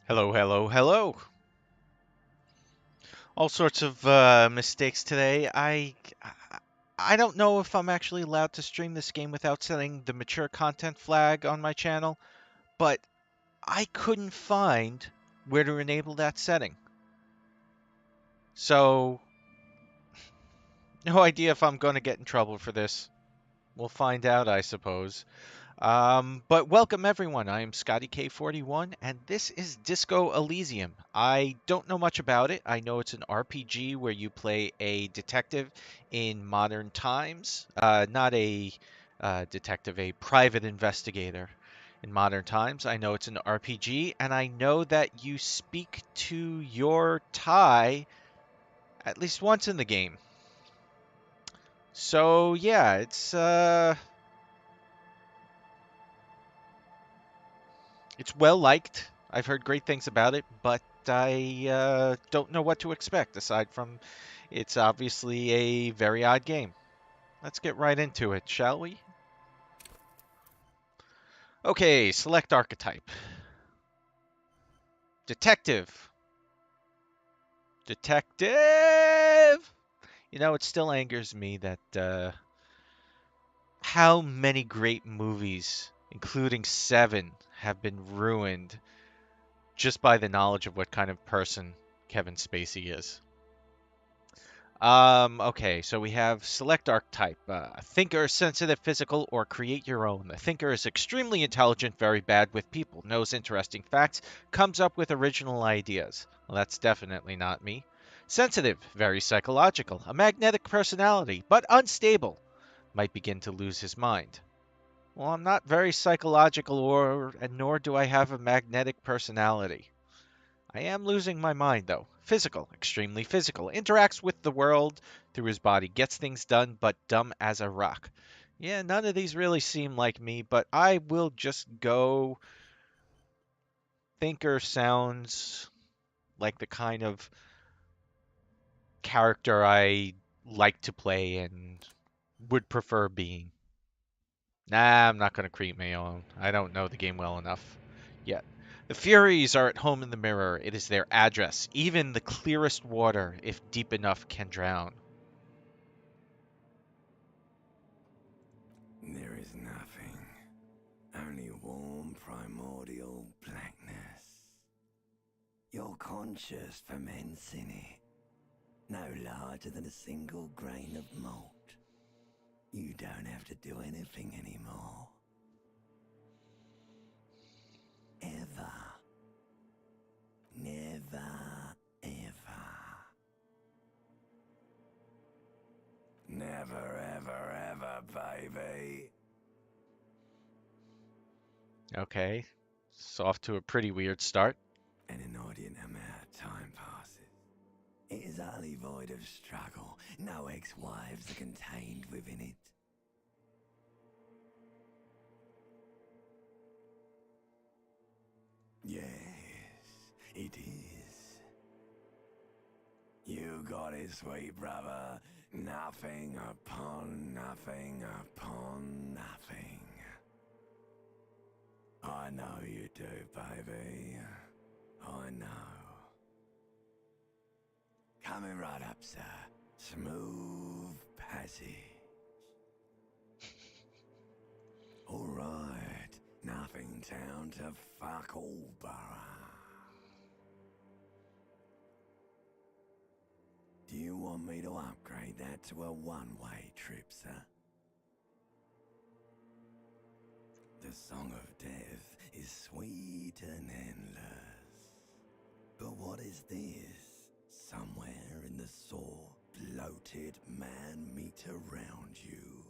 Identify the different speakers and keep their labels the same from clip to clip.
Speaker 1: Hello, hello, hello. All sorts of mistakes today. I don't know if I'm actually allowed to stream this game without setting the mature content flag on my channel, but I couldn't find where to enable that setting. So, no idea if I'm going to get in trouble for this. We'll find out, I suppose. But welcome everyone. I am Scotty K41, and this is Disco Elysium. I don't know much about it. I know it's an RPG where you play a detective in modern times. Not a detective, a private investigator in modern times. I know it's an RPG, and I know that you speak to your Thai at least once in the game. So yeah, it's well liked. I've heard great things about it, but I don't know what to expect aside from it's obviously a very odd game. Let's get right into it, shall we? Okay, select archetype. Detective. Detective! It still angers me that how many great movies, including Seven, have been ruined just by the knowledge of what kind of person Kevin Spacey is. Okay, so we have select archetype. Thinker, sensitive, physical, or create your own. The thinker is extremely intelligent, very bad with people, knows interesting facts, comes up with original ideas. Well, that's definitely not me. Sensitive, very psychological, a magnetic personality, but unstable. Might begin to lose his mind. Well, I'm not very psychological, and nor do I have a magnetic personality. I am losing my mind, though. Physical, extremely physical. Interacts with the world through his body. Gets things done, but dumb as a rock. Yeah, none of these really seem like me, but I will just go. Thinker sounds like the kind of character I like to play and would prefer being. Nah, I'm not going to create my own. I don't know the game well enough yet. The Furies are at home in the mirror. It is their address. Even the clearest water, if deep enough, can drown.
Speaker 2: There is nothing, only warm primordial blackness. Your conscious ferments in it, no larger than a single grain of malt. You don't have to do anything anymore. Ever. Never, ever. Never, ever, ever, baby.
Speaker 1: Okay, it's off to a pretty weird start.
Speaker 2: An inordinate amount of time passes. It is utterly void of struggle. No ex-wives are contained within it. Yes, it is. You got it, sweet brother. Nothing upon nothing upon nothing. I know you do, baby. I know. Coming right up, sir. Smooth passage. All right. Nothing town to fuck all borough. Do you want me to upgrade that to a one-way trip, sir? The song of death is sweet and endless. But what is this? Somewhere in the sore, bloated man meet around you.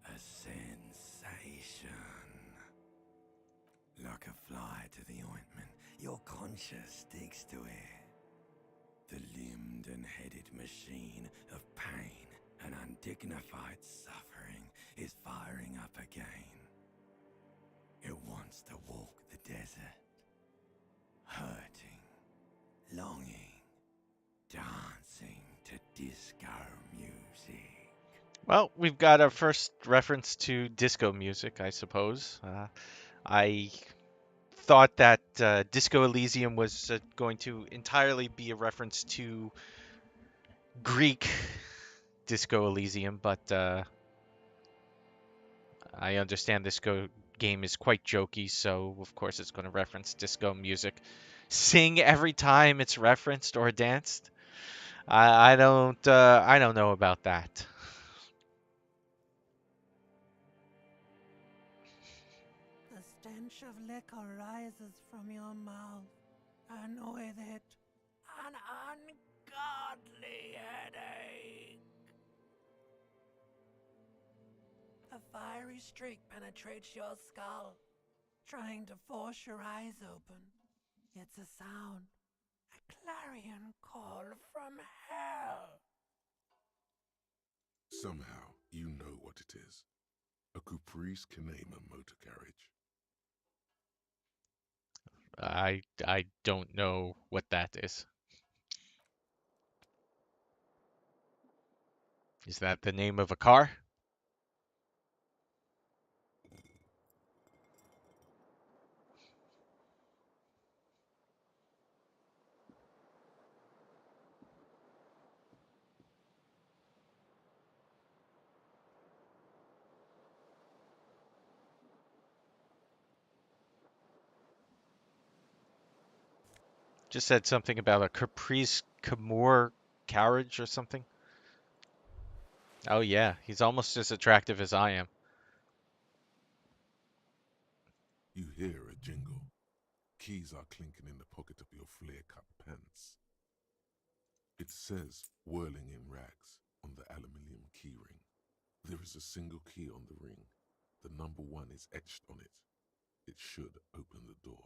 Speaker 2: A sensation. Like a fly to the ointment, your conscience sticks to it. The limbed and headed machine of pain and undignified suffering is firing up again. It wants to walk the desert, hurting, longing, dancing to disco music.
Speaker 1: Well, we've got our first reference to disco music, I suppose. I thought that Disco Elysium was going to entirely be a reference to Greek Disco Elysium, but I understand this game is quite jokey, so of course it's going to reference disco music. Sing every time it's referenced or danced. I don't know about that.
Speaker 2: The stench of liquor rises from your mouth, and with it, an ungodly headache. A fiery streak penetrates your skull, trying to force your eyes open. It's a sound, a clarion call from hell. Somehow, you know what it is. A Caprice Canema motor carriage.
Speaker 1: I don't know what that is. Is that the name of a car? Just said something about a Caprice Camor carriage or something. Oh yeah, he's almost as attractive as I am.
Speaker 2: You hear a jingle. Keys are clinking in the pocket of your flare-cut pants. It says whirling in rags on the aluminium keyring. There is a single key on the ring. The number 1 is etched on it. It should open the door.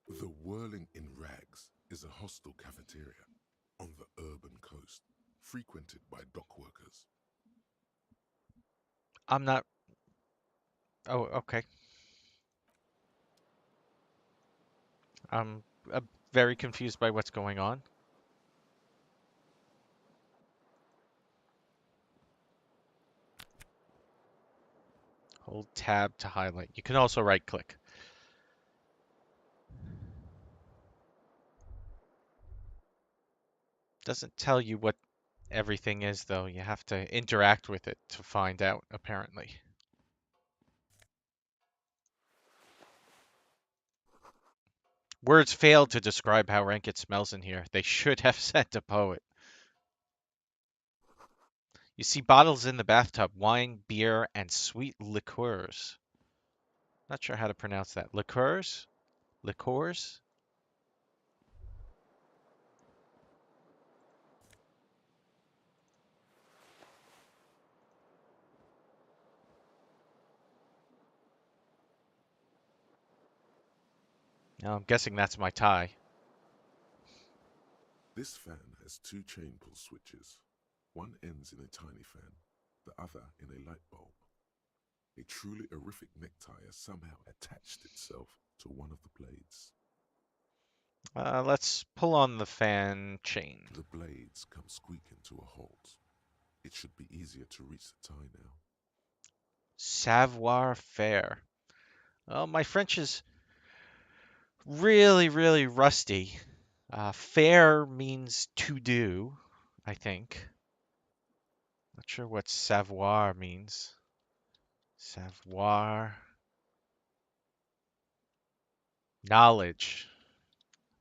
Speaker 2: The Whirling in Rags is a hostel cafeteria on the urban coast, frequented by dock workers.
Speaker 1: I'm not. Oh, okay. I'm very confused by what's going on. Hold tab to highlight. You can also right click. Doesn't tell you what everything is, though. You have to interact with it to find out, apparently. Words fail to describe how rank it smells in here. They should have sent a poet. You see bottles in the bathtub, wine, beer, and sweet liqueurs. Not sure how to pronounce that. Liqueurs? Liqueurs? Now, I'm guessing that's my tie.
Speaker 2: This fan has 2 chain pull switches. One ends in a tiny fan, the other in a light bulb. A truly horrific necktie has somehow attached itself to one of the blades.
Speaker 1: Let's pull on the fan chain.
Speaker 2: The blades come squeaking to a halt. It should be easier to reach the tie now.
Speaker 1: Savoir faire. Well, my French is really, really rusty. Faire means to do, I think. Not sure what savoir means. Savoir. Knowledge.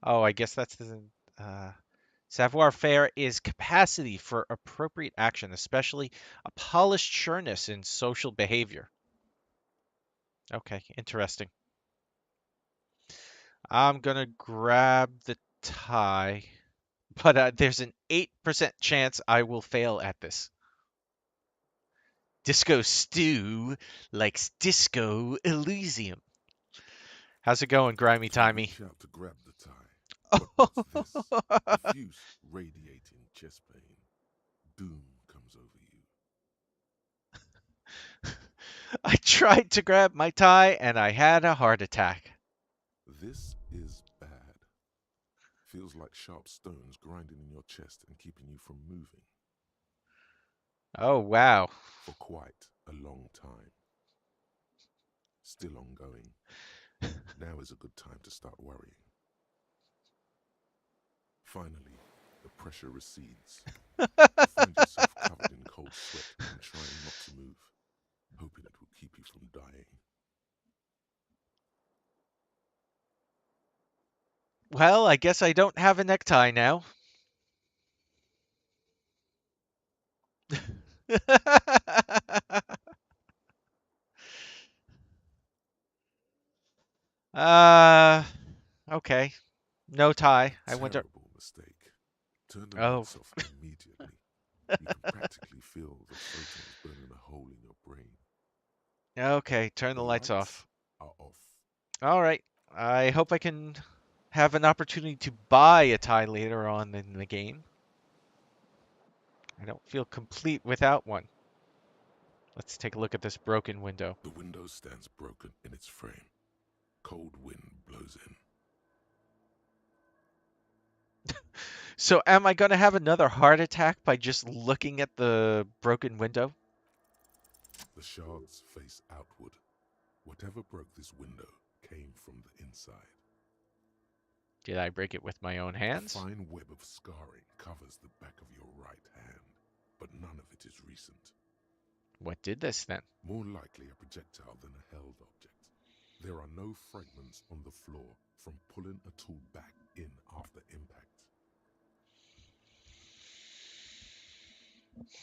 Speaker 1: Oh, I guess that's the. Uh, Savoir faire is capacity for appropriate action, especially a polished sureness in social behavior. Okay, interesting. I'm gonna grab the tie, but there's an 8% chance I will fail at this. Disco Stew likes Disco Elysium. How's it going, Grimy
Speaker 2: You
Speaker 1: Timey?
Speaker 2: reach out to grab the tie. But what's this? Diffuse, radiating chest pain. Doom comes over you.
Speaker 1: I tried to grab my tie and I had a heart attack.
Speaker 2: This is bad. Feels like sharp stones grinding in your chest and keeping you from moving
Speaker 1: Oh, wow.
Speaker 2: for quite a long time. Still ongoing.
Speaker 3: Now is a good time to start worrying. Finally, the pressure recedes. You find yourself covered in cold sweat and trying not to move, hoping it will keep you from dying.
Speaker 1: Well, I guess I don't have a necktie now. uh, okay. No
Speaker 3: A
Speaker 1: tie. I wonder.
Speaker 3: terrible mistake. Turn the
Speaker 1: Oh,
Speaker 3: lights off immediately. You can practically feel the photons burning a hole in your brain.
Speaker 1: okay. Turn
Speaker 3: The
Speaker 1: the lights
Speaker 3: lights
Speaker 1: off.
Speaker 3: are off.
Speaker 1: All right. I hope I can have an opportunity to buy a tie later on in the game. I don't feel complete without one. Let's take a look at this broken window.
Speaker 3: The window stands broken in its frame. Cold wind blows in.
Speaker 1: So, am I going to have another heart attack by just looking at the broken window?
Speaker 3: The shards face outward. Whatever broke this window came from the inside.
Speaker 1: Did I break it with my own
Speaker 3: A
Speaker 1: hands?
Speaker 3: fine web of scarring covers the back of your right hand, but none of it is recent.
Speaker 1: What did this then?
Speaker 3: More likely a projectile than a held object. There are no fragments on the floor from pulling a tool back in after impact.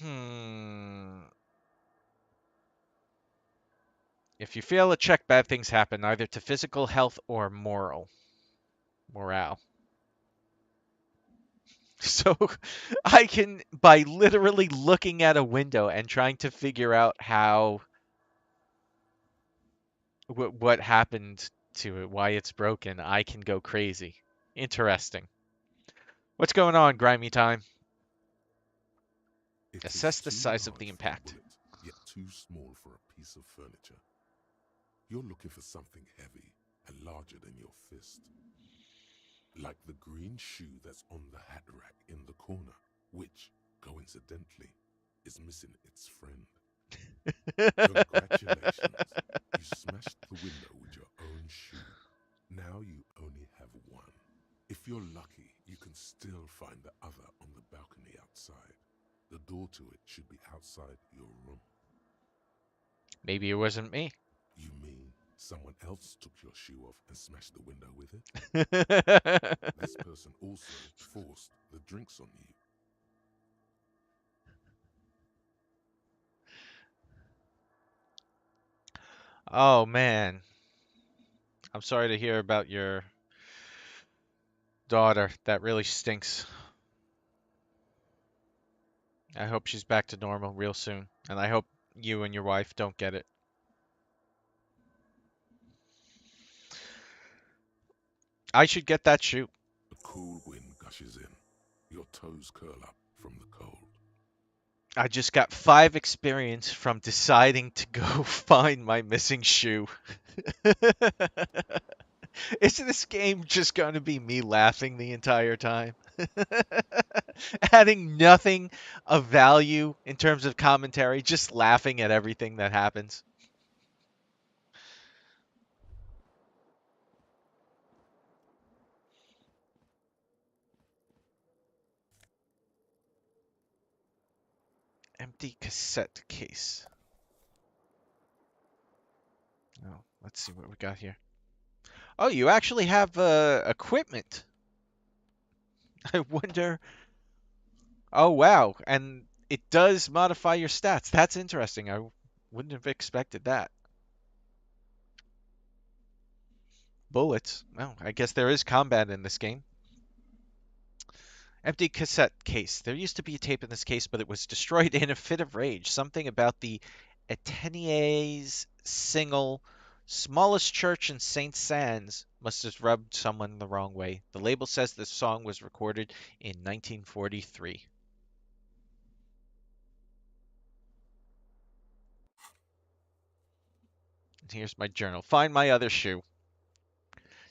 Speaker 1: Hmm. If you fail a check, bad things happen, either to physical health or morale. So I can, by literally looking at a window and trying to figure out how what happened to it, why it's broken, I can go crazy. Interesting. What's going on, Grimy Time?
Speaker 3: It is
Speaker 1: Assess the
Speaker 3: too
Speaker 1: size of the
Speaker 3: large for a
Speaker 1: impact.
Speaker 3: bullet, yet too small for a piece of furniture. You're looking for something heavy and larger than your fist. Like the green shoe that's on the hat rack in the corner, which, coincidentally, is missing its friend. Congratulations, you smashed the window with your own shoe. Now you only have one. If you're lucky, you can still find the other on the balcony outside. The door to it should be outside your room.
Speaker 1: Maybe it wasn't me.
Speaker 3: You mean someone else took your shoe off and smashed the window with it? This person also forced the drinks on you.
Speaker 1: Oh man, I'm sorry to hear about your daughter. That really stinks. I hope she's back to normal real soon, and I hope you and your wife don't get it. I should get that shoe.
Speaker 3: A cool wind gushes in. Your toes curl up from the cold.
Speaker 1: I just got 5 experience from deciding to go find my missing shoe. Is this game just going to be me laughing the entire time? Adding nothing of value in terms of commentary, just laughing at everything that happens. Empty cassette case. Oh, let's see what we got here. Oh, you actually have equipment. I wonder. Oh, wow. And it does modify your stats. That's interesting. I wouldn't have expected that. Bullets. Oh, I guess there is combat in this game. Empty cassette case. There used to be a tape in this case, but it was destroyed in a fit of rage. Something about the Atenie's single smallest church in St. Sands must have rubbed someone the wrong way. The label says this song was recorded in 1943. And here's my journal. Find my other shoe.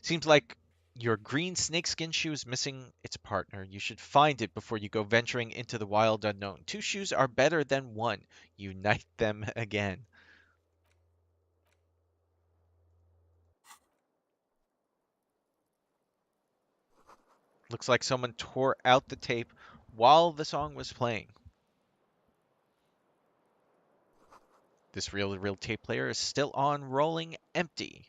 Speaker 1: Seems like your green snakeskin shoe is missing its partner. You should find it before you go venturing into the wild unknown. Two shoes are better than one. Unite them again. Looks like someone tore out the tape while the song was playing. This reel-to-reel tape player is still on, rolling empty.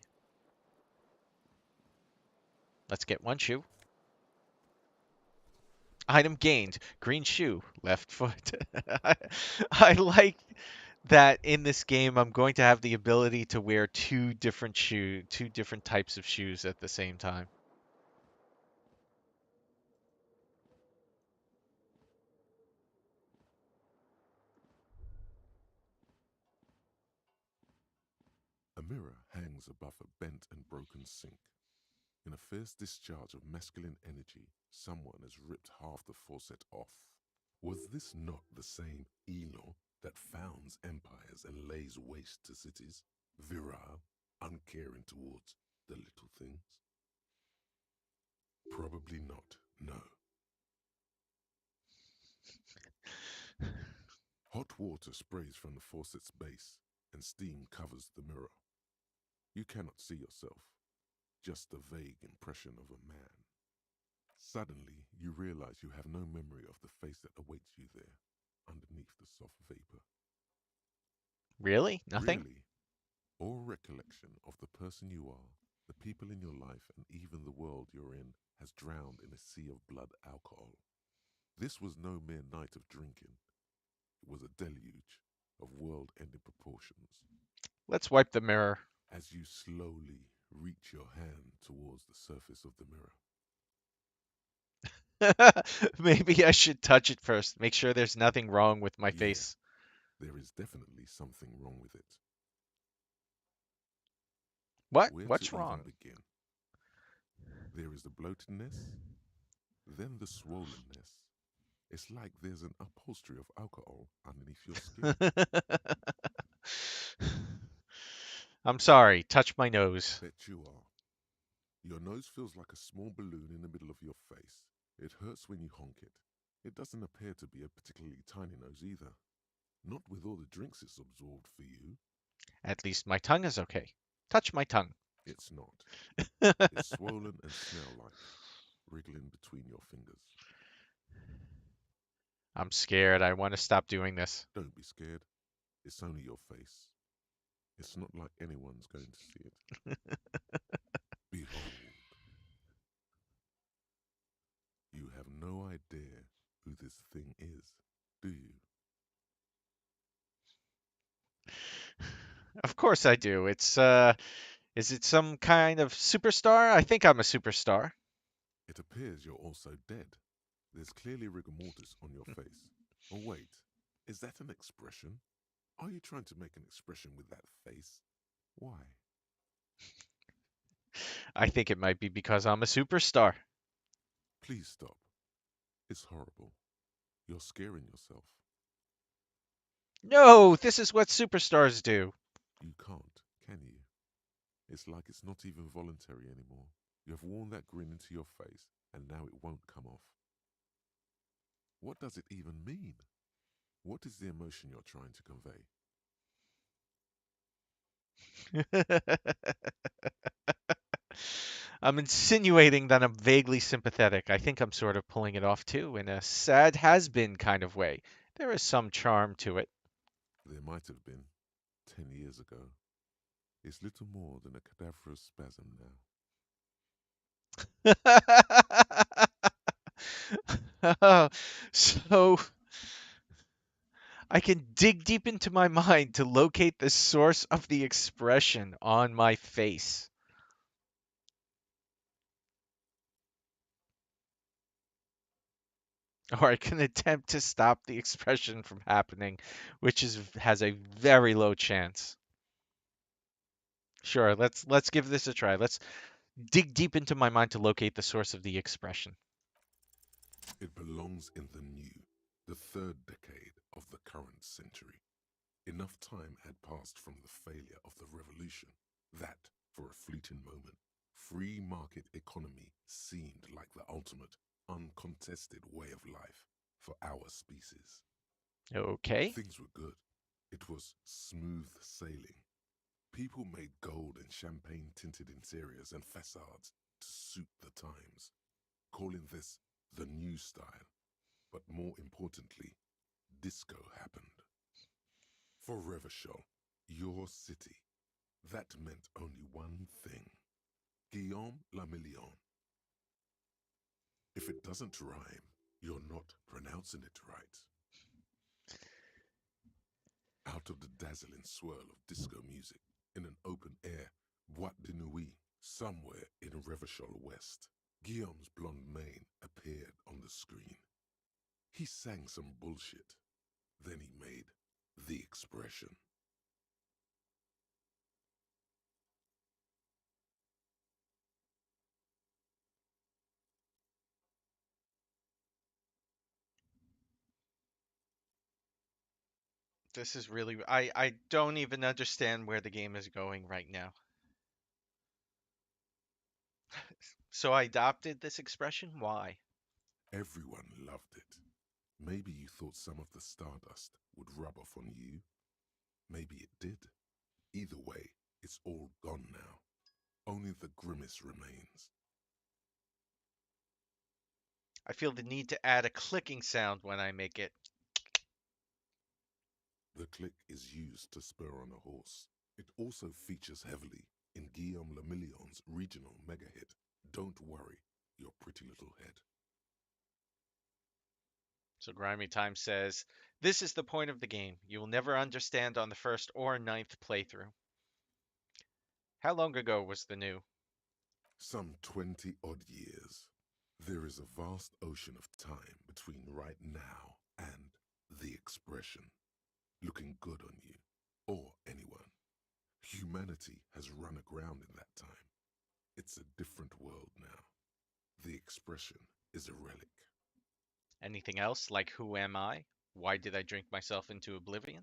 Speaker 1: Let's get one shoe. Item gained. Green shoe. Left foot. I like that in this game I'm going to have the ability to wear two different types of shoes at the same time.
Speaker 3: A mirror hangs above a bent and broken sink. In a fierce discharge of masculine energy, someone has ripped half the faucet off. Was this not the same Eno that founds empires and lays waste to cities? Virile, uncaring towards the little things? Probably not, no. Hot water sprays from the faucet's base, and steam covers the mirror. You cannot see yourself, just the vague impression of a man. Suddenly, you realize you have no memory of the face that awaits you there, underneath the soft vapor.
Speaker 1: Really? Nothing?
Speaker 3: Really, all recollection of the person you are, the people in your life, and even the world you're in has drowned in a sea of blood alcohol. This was no mere night of drinking. It was a deluge of world-ending proportions.
Speaker 1: Let's wipe the mirror.
Speaker 3: As you slowly reach your hand towards the surface of the mirror.
Speaker 1: Maybe I should touch it first. Make sure there's nothing wrong with my
Speaker 3: Yeah,
Speaker 1: face.
Speaker 3: there is definitely something wrong with it.
Speaker 1: What?
Speaker 3: Where to
Speaker 1: What's
Speaker 3: even
Speaker 1: wrong?
Speaker 3: begin? There is the bloatedness, then the swollenness. It's like there's an upholstery of alcohol underneath your skin.
Speaker 1: I'm sorry. Touch my nose.
Speaker 3: Bet you are. Your nose feels like a small balloon in the middle of your face. It hurts when you honk it. It doesn't appear to be a particularly tiny nose either. Not with all the drinks it's absorbed for you.
Speaker 1: At least my tongue is okay. Touch my tongue.
Speaker 3: It's not. It's swollen and snail-like, wriggling between your fingers.
Speaker 1: I'm scared. I want to stop doing this.
Speaker 3: Don't be scared. It's only your face. It's not like anyone's going to see it. Behold. You have no idea who this thing is, do you?
Speaker 1: Of course I do. Is it some kind of superstar? I think I'm a superstar.
Speaker 3: It appears you're also dead. There's clearly rigor mortis on your face. Oh, wait. Is that an expression? Are you trying to make an expression with that face? Why?
Speaker 1: I think it might be because I'm a superstar.
Speaker 3: Please stop. It's horrible. You're scaring yourself.
Speaker 1: No, this is what superstars do.
Speaker 3: You can't, can you? It's like it's not even voluntary anymore. You have worn that grin into your face, and now it won't come off. What does it even mean? What is the emotion you're trying to convey?
Speaker 1: I'm insinuating that I'm vaguely sympathetic. I think I'm sort of pulling it off too, in a sad has been kind of way. There is some charm to it.
Speaker 3: There might have been 10 years ago. It's little more than a cadaverous spasm
Speaker 1: So I can dig deep into my mind to locate the source of the expression on my face. Or I can attempt to stop the expression from happening, which has a very low chance. Sure, let's give this a try. Let's dig deep into my mind to locate the source of the expression.
Speaker 3: now. It belongs in the new, the third decade of the current century. Enough time had passed from the failure of the revolution that, for a fleeting moment, free market economy seemed like the ultimate, uncontested way of life for our species.
Speaker 1: Okay.
Speaker 3: Things were good. It was smooth sailing. People made gold and champagne tinted interiors and facades to suit the times. calling this the new style. But more importantly, disco happened. For Revachol, your city, that meant only one thing. Guillaume Lamillion. If it doesn't rhyme, you're not pronouncing it right. Out of the dazzling swirl of disco music, in an open air boîte de nuit, somewhere in Revachol West, Guillaume's blonde mane appeared on the screen. He sang some bullshit. Then he made the expression.
Speaker 1: This is really I don't even understand where the game is going right now. So I adopted this expression? Why?
Speaker 3: Everyone loved it. Maybe you thought some of the stardust would rub off on you. Maybe it did. Either way, it's all gone now. Only the grimace remains.
Speaker 1: I feel the need to add a clicking sound when I make it.
Speaker 3: The click is used to spur on a horse. It also features heavily in Guillaume Lamillion's regional mega hit, Don't Worry, Your Pretty Little Head.
Speaker 1: So Grimy Time says, this is the point of the game. You will never understand on the first or ninth playthrough. How long ago was the new?
Speaker 3: Some 20 odd years. There is a vast ocean of time between right now and the expression. Looking good on you, or anyone. Humanity has run aground in that time. It's a different world now. The expression is a relic.
Speaker 1: Anything else, like who am I? Why did I drink myself into oblivion?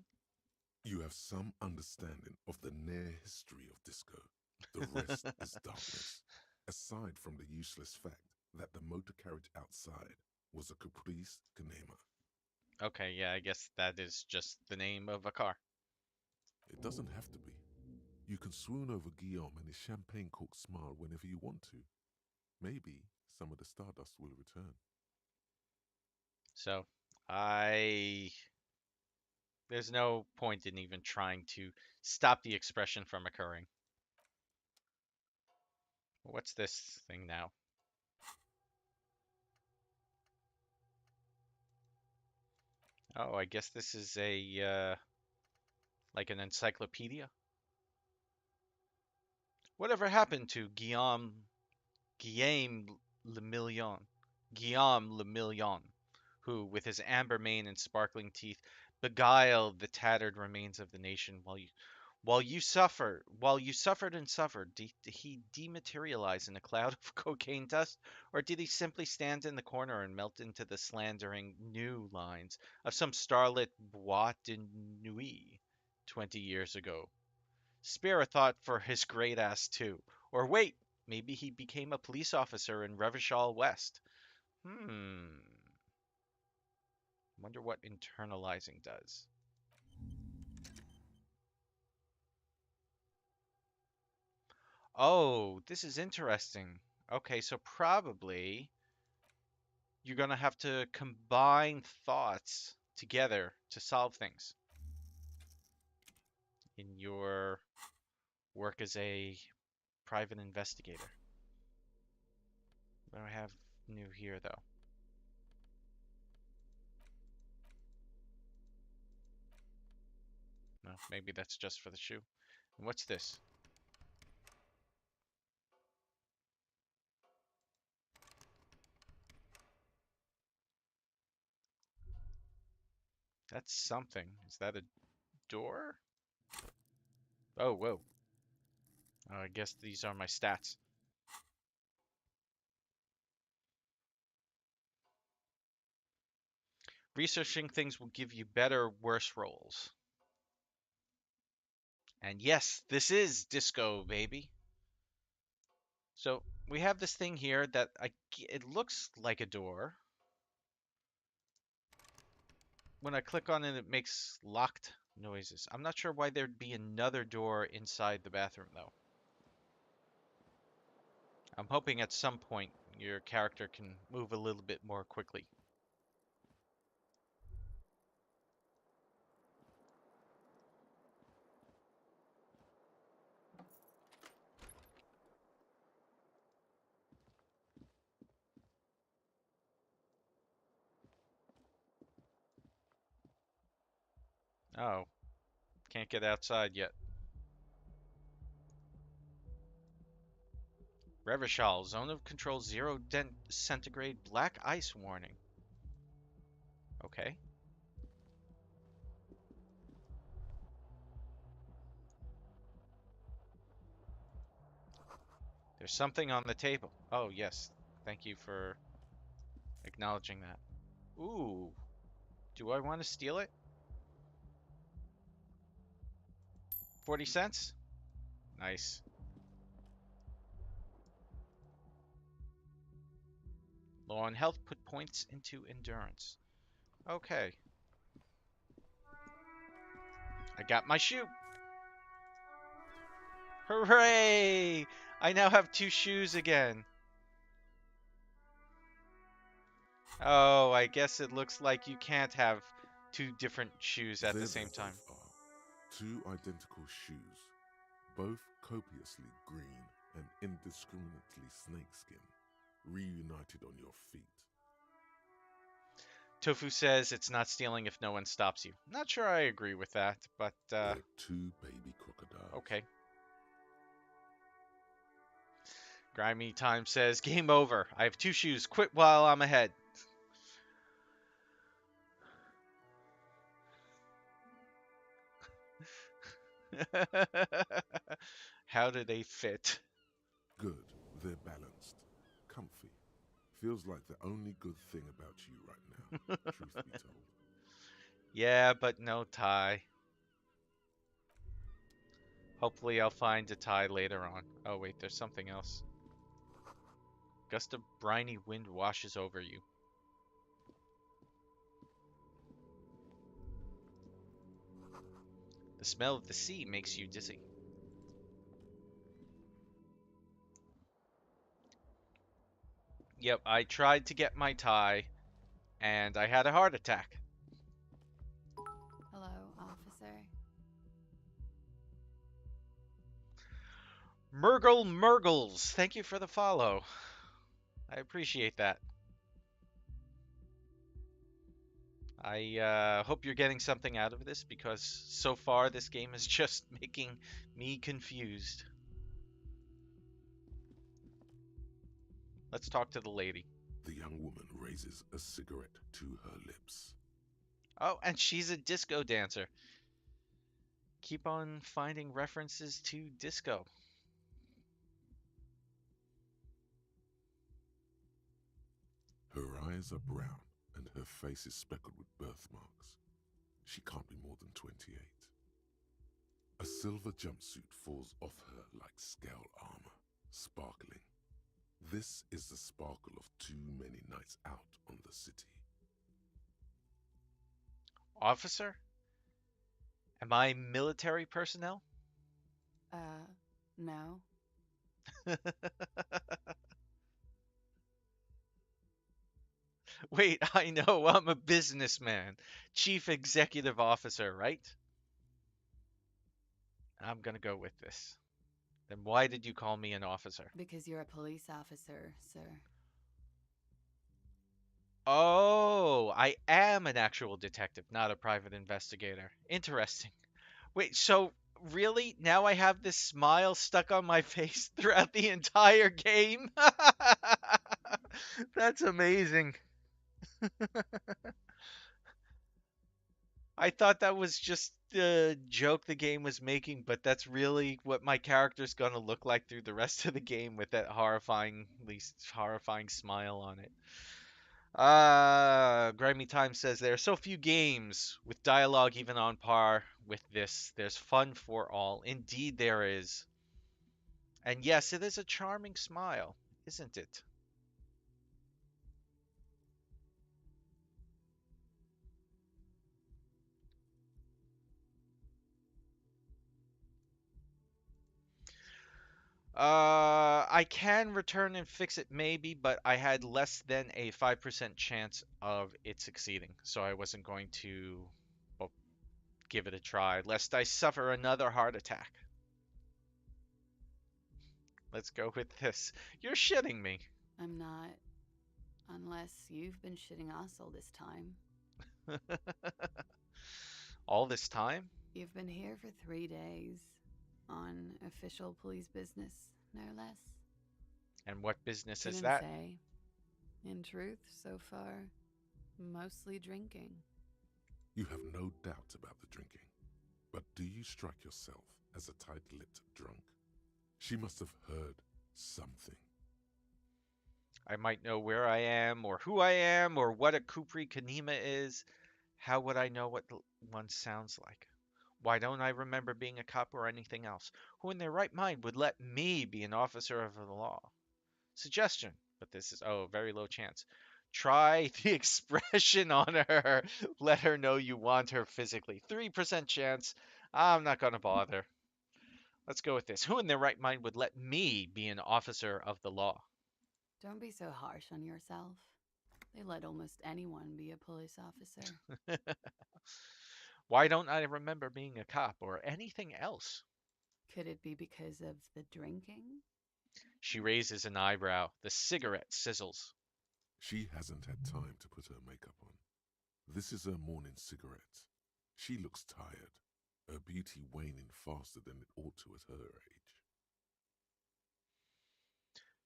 Speaker 3: You have some understanding of the near history of disco. The rest is darkness. Aside from the useless fact that the motor carriage outside was a Caprice Canema.
Speaker 1: Okay, yeah, I guess that is just the name of a car.
Speaker 3: It doesn't have to be. You can swoon over Guillaume and his champagne cork smile whenever you want to. Maybe some of the stardust will return.
Speaker 1: So, I there's no point in even trying to stop the expression from occurring. What's this thing now? Oh, I guess this is a like an encyclopedia. Whatever happened to Guillaume Le Million? Guillaume Le Million, who, with his amber mane and sparkling teeth, beguiled the tattered remains of the nation while you suffered and suffered, did he dematerialize in a cloud of cocaine dust, or did he simply stand in the corner and melt into the slandering new lines of some starlit boîte de nuit 20 years ago? Spare a thought for his great ass too. Or wait, maybe he became a police officer in Revachol West. Hmm. Wonder what internalizing does. Oh, this is interesting. Okay, so probably you're going to have to combine thoughts together to solve things in your work as a private investigator. What do I have new here, though? No, maybe that's just for the shoe. And what's this? That's something. Is that a door? Oh, whoa. Oh, I guess these are my stats. Researching things will give you better, worse rolls. And yes, this is disco, baby. So we have this thing here that it looks like a door. When I click on it, it makes locked noises. I'm not sure why there'd be another door inside the bathroom, though. I'm hoping at some point your character can move a little bit more quickly. Oh, can't get outside yet. Revachol, zone of control 0 centigrade, black ice warning. Okay. There's something on the table. Oh, yes. Thank you for acknowledging that. Ooh. Do I want to steal it? 40 cents? Nice. Low on health, put points into endurance. Okay. I got my shoe. Hooray! I now have 2 shoes again. Oh, I guess it looks like you can't have 2 different shoes at the
Speaker 3: There
Speaker 1: same
Speaker 3: they
Speaker 1: time.
Speaker 3: both are. Two identical shoes, both copiously green and indiscriminately snakeskin, reunited on your feet.
Speaker 1: Tofu says it's not stealing if no one stops you. Not sure I agree with that, but
Speaker 3: Like two baby crocodiles.
Speaker 1: okay. Grimy Time says game over. I have 2 shoes. Quit while I'm ahead. How do they fit?
Speaker 3: Good, they're balanced, comfy. Feels like the only good thing about you right now, truth be told.
Speaker 1: Yeah, but no tie. Hopefully I'll find a tie later on. Oh wait, there's something else. Gust of briny wind washes over you. The smell of the sea makes you dizzy. Yep, I tried to get my tie, and I had a heart attack.
Speaker 4: Hello, officer.
Speaker 1: Murgles, thank you for the follow. I appreciate that. I hope you're getting something out of this because so far this game is just making me confused. Let's talk to the lady.
Speaker 3: The young woman raises a cigarette to her lips.
Speaker 1: Oh, and she's a disco dancer. Keep on finding references to disco.
Speaker 3: Her eyes are brown and her face is speckled with birthmarks. She can't be more than 28. A silver jumpsuit falls off her like scale armor, sparkling. This is the sparkle of too many nights out on the city.
Speaker 1: Officer? Am I military personnel?
Speaker 4: No.
Speaker 1: Wait, I know, I'm a businessman. Chief Executive Officer, right? I'm gonna go with this. Then why did you call me an officer?
Speaker 4: Because you're a police officer, sir.
Speaker 1: Oh, I am an actual detective, not a private investigator. Interesting. Wait, so really? Now I have this smile stuck on my face throughout the entire game? That's amazing. I thought that was just the joke the game was making, but that's really what my character's gonna look like through the rest of the game with that horrifying smile on it. Grimy Time says there are so few games with dialogue even on par with this. There's fun for all. Indeed, there is. And yes, it is a charming smile, isn't it? I can return and fix it maybe, but I had less than a 5% chance of it succeeding, so I wasn't going to, well, give it a try, lest I suffer another heart attack. Let's go with this. You're shitting me.
Speaker 4: I'm not. Unless you've been shitting us all this time.
Speaker 1: All this time?
Speaker 4: You've been here for 3 days. On official police business, no less.
Speaker 1: And what business is
Speaker 4: Couldn't
Speaker 1: that?
Speaker 4: say. In truth, so far, mostly drinking.
Speaker 3: You have no doubt about the drinking. But do you strike yourself as a tight-lipped drunk? She must have heard something.
Speaker 1: I might know where I am, or who I am, or what a Kupri Kanima is. How would I know what one sounds like? Why don't I remember being a cop or anything else? Who in their right mind would let me be an officer of the law? Suggestion, but this is, oh, very low chance. Try the expression on her. Let her know you want her physically. 3% chance. I'm not going to bother. Let's go with this. Who in their right mind would let me be an officer of the law?
Speaker 4: Don't be so harsh on yourself. They let almost anyone be a police officer.
Speaker 1: Why don't I remember being a cop or anything else?
Speaker 4: Could it be because of the drinking?
Speaker 1: She raises an eyebrow. The cigarette sizzles.
Speaker 3: She hasn't had time to put her makeup on. This is her morning cigarette. She looks tired, her beauty waning faster than it ought to at her age.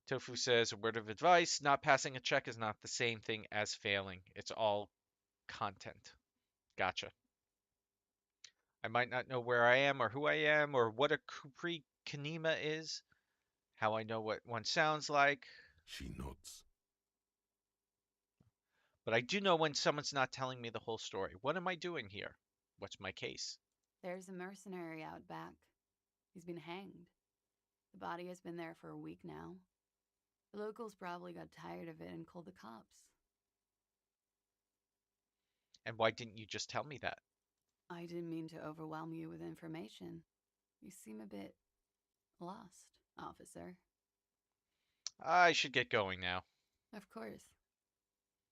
Speaker 1: Tofu says, a word of advice, not passing a check is not the same thing as failing. It's all content. Gotcha. I might not know where I am or who I am or what a Kupri Kanima is, how I know what one sounds like,
Speaker 3: She nods.
Speaker 1: but I do know when someone's not telling me the whole story. What am I doing here? What's my case?
Speaker 4: There's a mercenary out back. He's been hanged. The body has been there for a week now. The locals probably got tired of it and called the cops.
Speaker 1: And why didn't you just tell me that?
Speaker 4: I didn't mean to overwhelm you with information. You seem a bit lost, officer.
Speaker 1: I should get going now.
Speaker 4: Of course.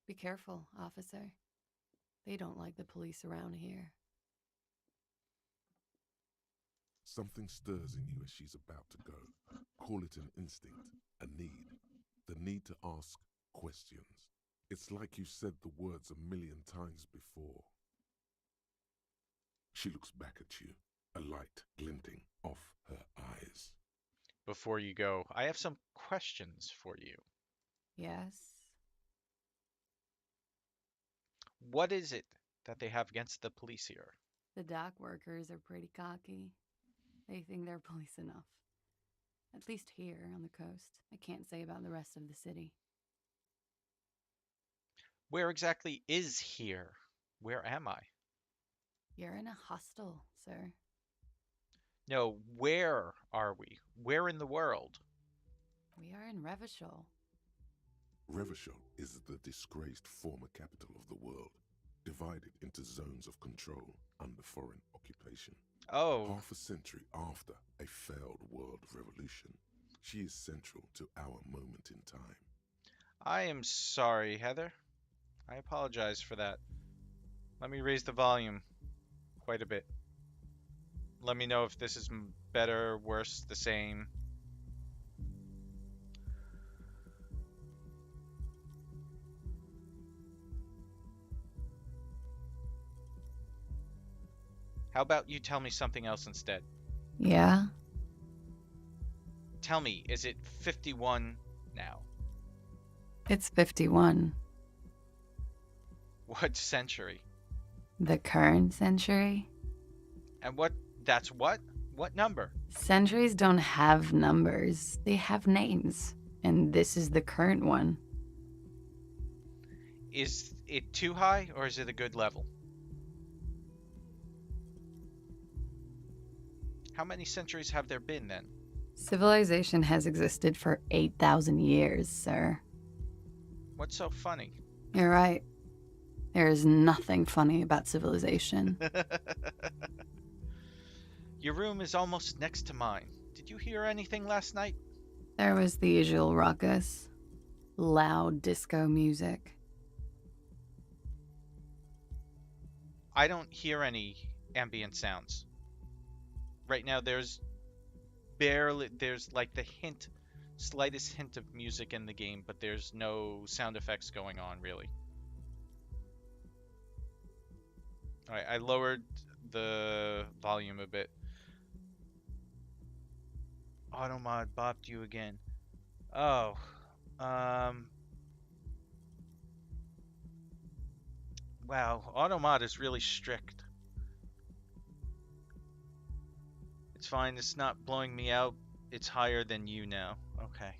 Speaker 4: Be careful, officer. They don't like the police around here.
Speaker 3: Something stirs in you as she's about to go. Call it an instinct, a need. The need to ask questions. It's like you said the words a million times before. She looks back at you, a light glinting off her eyes.
Speaker 1: Before you go, I have some questions for you.
Speaker 4: Yes?
Speaker 1: What is it that they have against the police here?
Speaker 4: The dock workers are pretty cocky. They think they're police enough. At least here on the coast. I can't say about the rest of the city.
Speaker 1: Where exactly is here? Where am I?
Speaker 4: You're in a hostel, sir.
Speaker 1: No, where are we? Where in the world?
Speaker 4: We are in Revachol.
Speaker 3: Revachol is the disgraced former capital of the world, divided into zones of control under foreign occupation.
Speaker 1: Oh,
Speaker 3: Half a century after a failed world revolution, she is central to our moment in time.
Speaker 1: I am sorry, Heather. I apologize for that. Let me raise the volume quite a bit. Let me know if this is better, worse, the same. How about you tell me something else instead?
Speaker 4: Yeah?
Speaker 1: Tell me, is it 51 now?
Speaker 4: It's 51.
Speaker 1: What century?
Speaker 4: The current century?
Speaker 1: And that's what? What number?
Speaker 4: Centuries don't have numbers, they have names. And this is the current one.
Speaker 1: Is it too high or is it a good level? How many centuries have there been then?
Speaker 4: Civilization has existed for 8,000 years, sir.
Speaker 1: What's so funny?
Speaker 4: You're right. There is nothing funny about civilization.
Speaker 1: Your room is almost next to mine. Did you hear anything last night?
Speaker 4: There was the usual ruckus, loud disco music.
Speaker 1: I don't hear any ambient sounds. Right now there's like the slightest hint of music in the game, but there's no sound effects going on really. All right, I lowered the volume a bit. Automod bopped you again. Oh, um, wow. Automod is really strict. It's fine. It's not blowing me out. It's higher than you now. Okay.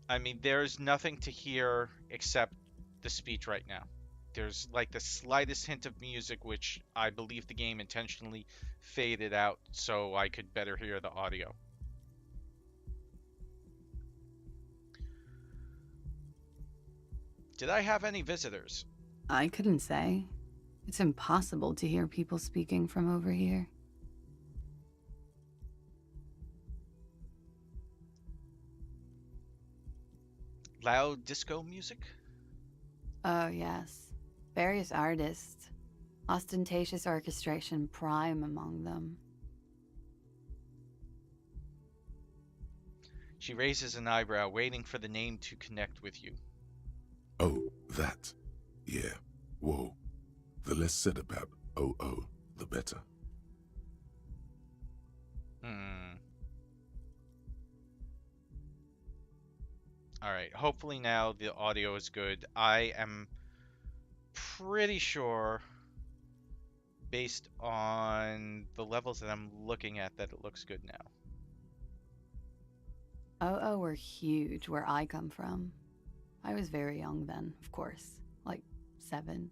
Speaker 1: I mean, there's nothing to hear except the speech right now. There's like the slightest hint of music, which I believe the game intentionally faded out so I could better hear the audio. Did I have any visitors?
Speaker 4: I couldn't say. It's impossible to hear people speaking from over here.
Speaker 1: Loud disco music?
Speaker 4: Oh, yes. Various artists. Ostentatious orchestration prime among them.
Speaker 1: She raises an eyebrow, waiting for the name to connect with you.
Speaker 3: Oh, that. Yeah. Whoa. The less said about OO, the better.
Speaker 1: Hmm. All right. Hopefully now the audio is good. I am pretty sure, based on the levels that I'm looking at, that it looks good now.
Speaker 4: Oh, were huge where I come from. I was very young then, of course, like 7.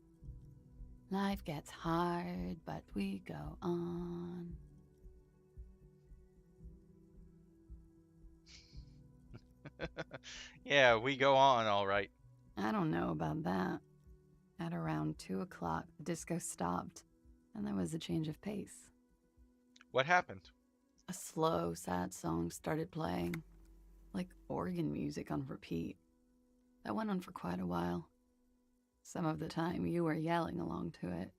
Speaker 4: Life gets hard, but we go on.
Speaker 1: Yeah, we go on all right.
Speaker 4: I don't know about that. At around 2 o'clock, the disco stopped, and there was a change of pace.
Speaker 1: What happened?
Speaker 4: A slow, sad song started playing, like organ music on repeat. That went on for quite a while. Some of the time, you were yelling along to it.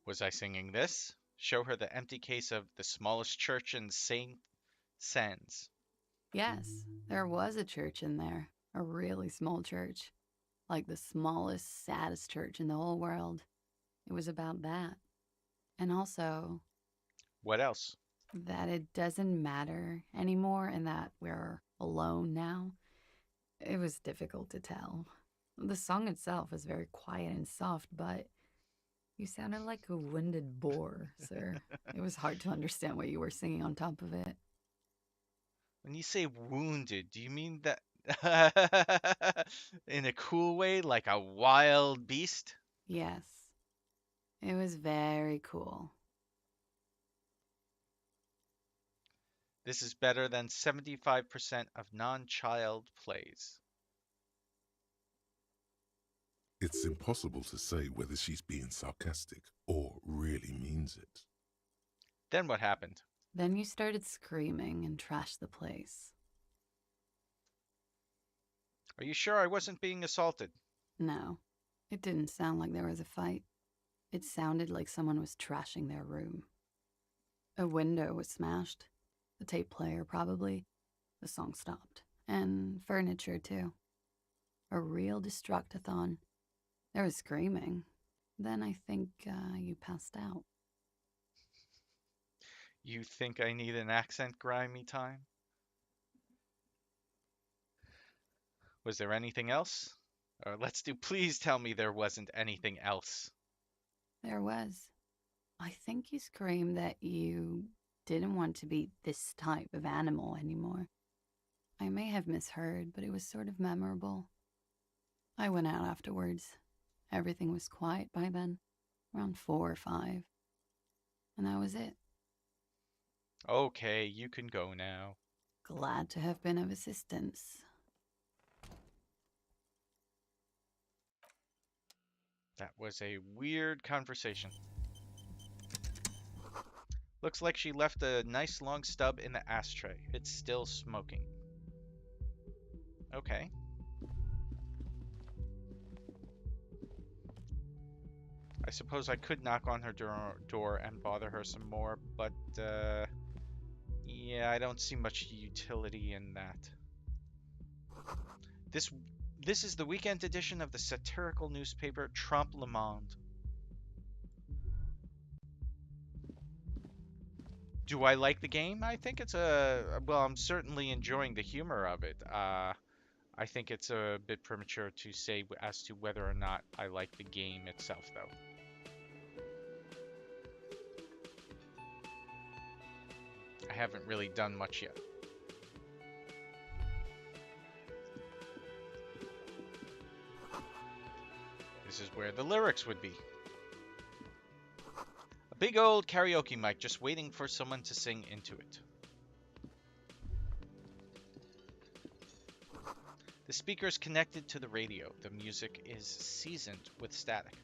Speaker 1: Was I singing this? Show her the empty case of the smallest church in St. Sens.
Speaker 4: Yes, there was a church in there, a really small church, like the smallest, saddest church in the whole world. It was about that. And also
Speaker 1: What else?
Speaker 4: that it doesn't matter anymore and that we're alone now. It was difficult to tell. The song itself is very quiet and soft, but you sounded like a winded boar, sir. It was hard to understand what you were singing on top of it.
Speaker 1: When you say wounded, do you mean that in a cool way, like a wild beast?
Speaker 4: Yes, it was very cool.
Speaker 1: This is better than 75% of non-child plays.
Speaker 3: It's impossible to say whether she's being sarcastic or really means it.
Speaker 1: Then what happened?
Speaker 4: Then you started screaming and trashed the place.
Speaker 1: Are you sure I wasn't being assaulted?
Speaker 4: No, it didn't sound like there was a fight. It sounded like someone was trashing their room. A window was smashed. The tape player, probably. The song stopped. And furniture, too. A real destructathon. There was screaming. Then I think you passed out.
Speaker 1: You think I need an accent grimy time? Was there anything else? Or please tell me there wasn't anything else.
Speaker 4: There was. I think you screamed that you didn't want to be this type of animal anymore. I may have misheard, but it was sort of memorable. I went out afterwards. Everything was quiet by then, around 4 or 5. And that was it.
Speaker 1: Okay, you can go now.
Speaker 4: Glad to have been of assistance.
Speaker 1: That was a weird conversation. Looks like she left a nice long stub in the ashtray. It's still smoking. Okay. I suppose I could knock on her door and bother her some more, but yeah, I don't see much utility in that. This this is the weekend edition of the satirical newspaper Trompe le Monde. Do I like the game? I think it's well, I'm certainly enjoying the humor of it. I think it's a bit premature to say as to whether or not I like the game itself, though. I haven't really done much yet. This is where the lyrics would be. A big old karaoke mic just waiting for someone to sing into it. The speaker is connected to the radio. The music is seasoned with static.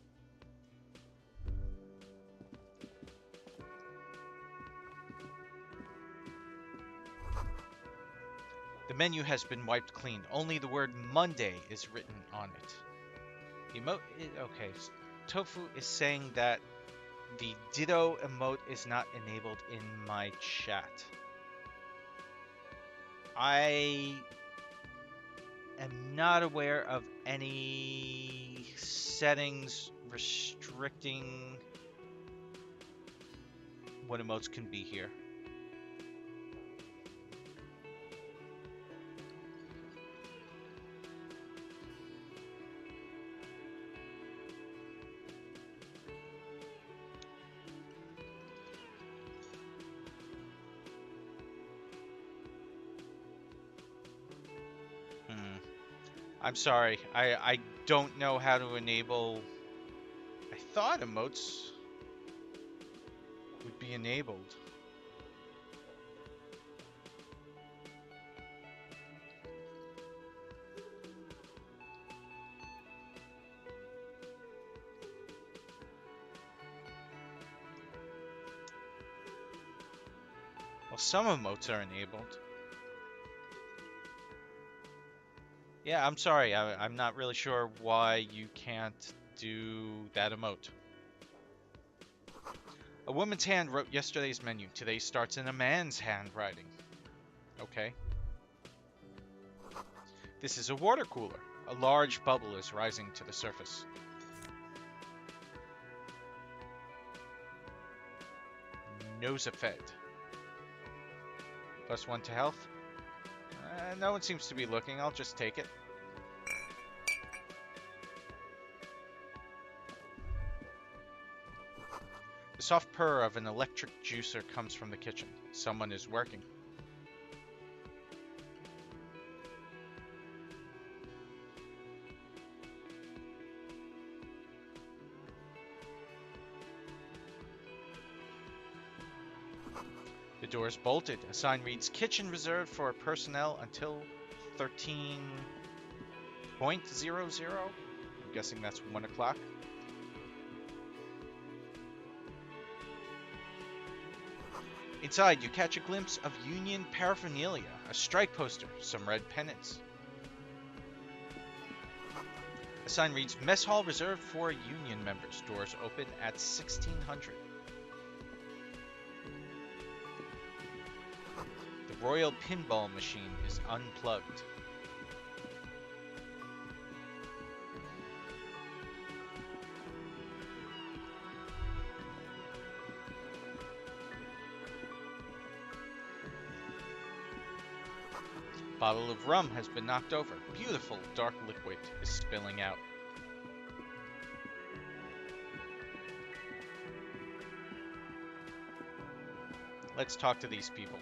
Speaker 1: The menu has been wiped clean. Only the word Monday is written on it. Okay. Tofu is saying that the Ditto emote is not enabled in my chat. I am not aware of any settings restricting what emotes can be here. I'm sorry, I don't know how to enable. I thought emotes would be enabled. Well, some emotes are enabled. Yeah, I'm sorry. I'm not really sure why you can't do that emote. A woman's hand wrote yesterday's menu. Today starts in a man's handwriting. Okay. This is a water cooler. A large bubble is rising to the surface. Nosafed. +1 to health. No one seems to be looking. I'll just take it. The soft purr of an electric juicer comes from the kitchen. Someone is working. The door is bolted. A sign reads, "Kitchen reserved for personnel until 13:00. I'm guessing that's 1 o'clock. Inside, you catch a glimpse of union paraphernalia, a strike poster, some red pennants. A sign reads, "Mess hall reserved for union members. Doors open at 1600. The Royal Pinball machine is unplugged. Bottle of rum has been knocked over. Beautiful dark liquid is spilling out. Let's talk to these people.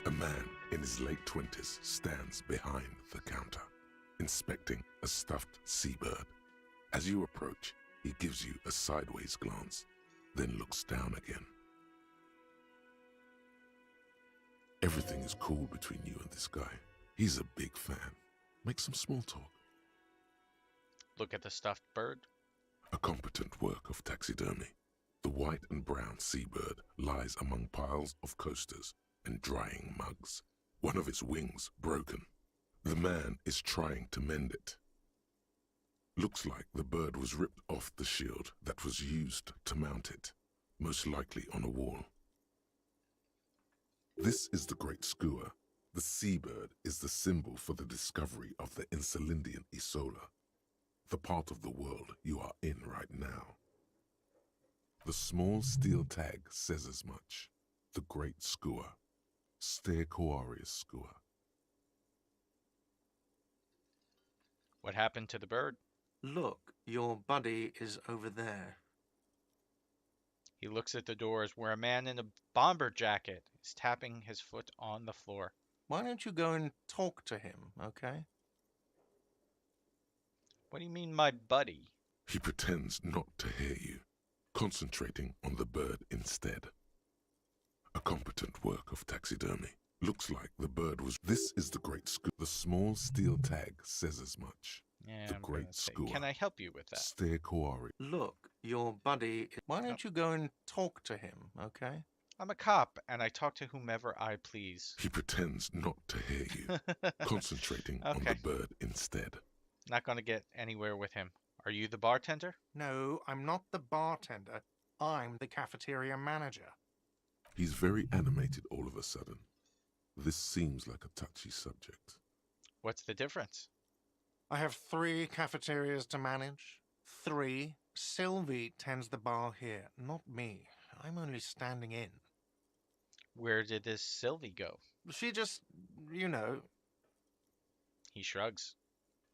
Speaker 3: A man in his late 20s stands behind the counter, inspecting a stuffed seabird. As you approach, he gives you a sideways glance, then looks down again. Everything is cool between you and this guy. He's a big fan. Make some small talk.
Speaker 1: Look at the stuffed bird.
Speaker 3: A competent work of taxidermy. The white and brown seabird lies among piles of coasters and drying mugs, one of its wings broken. The man is trying to mend it. Looks like the bird was ripped off the shield that was used to mount it, most likely on a wall. This is the great skua. The seabird is the symbol for the discovery of the Insulindian Isola, the part of the world you are in right now. The small steel tag says as much. The great skua, Stegosaurus skua.
Speaker 1: What happened to the bird?
Speaker 5: Look, your buddy is over there.
Speaker 1: He looks at the doors where a man in a bomber jacket is tapping his foot on the floor.
Speaker 5: Why don't you go and talk to him, okay?
Speaker 1: What do you mean, my buddy?
Speaker 3: He pretends not to hear you, concentrating on the bird instead. A competent work of taxidermy. Looks like the bird was... This is the great skua. The small steel tag says as much.
Speaker 1: Yeah,
Speaker 3: The
Speaker 1: I'm
Speaker 3: great
Speaker 1: gonna say,
Speaker 3: skua.
Speaker 1: can I help you with that?
Speaker 3: Stegosaurus.
Speaker 5: Look, your buddy... Why don't you go and talk to him, okay?
Speaker 1: I'm a cop, and I talk to whomever I please.
Speaker 3: He pretends not to hear you, concentrating on the
Speaker 1: Okay.
Speaker 3: bird instead.
Speaker 1: Not gonna get anywhere with him. Are you the bartender?
Speaker 5: No, I'm not the bartender. I'm the cafeteria manager.
Speaker 3: He's very animated all of a sudden. This seems like a touchy subject.
Speaker 1: What's the difference?
Speaker 5: I have 3 cafeterias to manage. 3. Sylvie tends the bar here, not me. I'm only standing in.
Speaker 1: Where did this Sylvie go?
Speaker 5: She just, you know...
Speaker 1: He shrugs.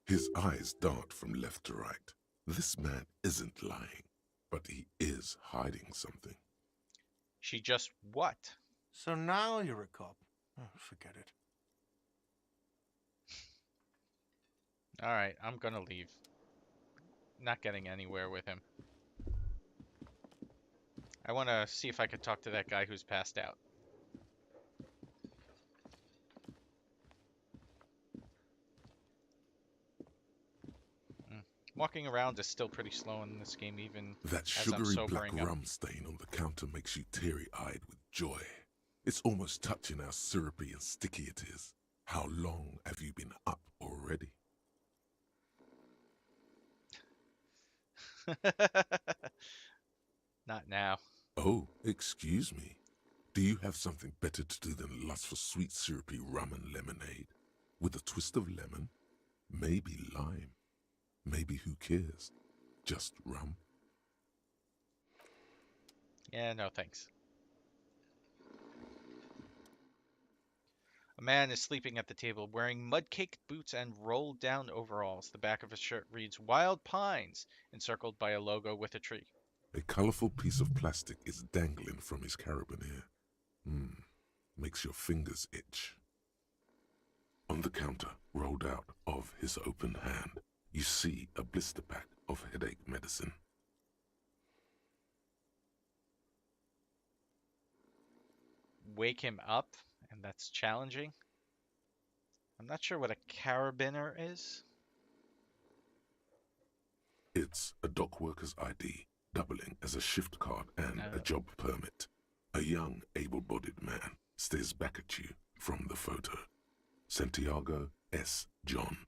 Speaker 3: His eyes dart from left to right. This man isn't lying, but he is hiding something.
Speaker 1: She just what?
Speaker 5: So now you're a cop. Oh, forget it.
Speaker 1: All right, I'm gonna leave. Not getting anywhere with him. I want to see if I could talk to that guy who's passed out. Walking around is still pretty slow in this game, even
Speaker 3: That
Speaker 1: as I'm
Speaker 3: sugary black
Speaker 1: sobering up.
Speaker 3: rum stain on the counter makes you teary-eyed with joy. It's almost touching how syrupy and sticky it is. How long have you been up already?
Speaker 1: Not now.
Speaker 3: Oh, excuse me. Do you have something better to do than lust for sweet syrupy rum and lemonade? With a twist of lemon? Maybe lime. Maybe who cares? Just rum?
Speaker 1: Yeah, no thanks. A man is sleeping at the table wearing mud-caked boots and rolled-down overalls. The back of his shirt reads Wild Pines, encircled by a logo with a tree.
Speaker 3: A colorful piece of plastic is dangling from his carabiner. Makes your fingers itch. On the counter, rolled out of his open hand, you see a blister pack of headache medicine.
Speaker 1: Wake him up, and that's challenging. I'm not sure what a carabiner is.
Speaker 3: It's a dock worker's ID, doubling as a shift card and a
Speaker 1: Oh.
Speaker 3: job permit. A young, able-bodied man stares back at you from the photo. Santiago S. John.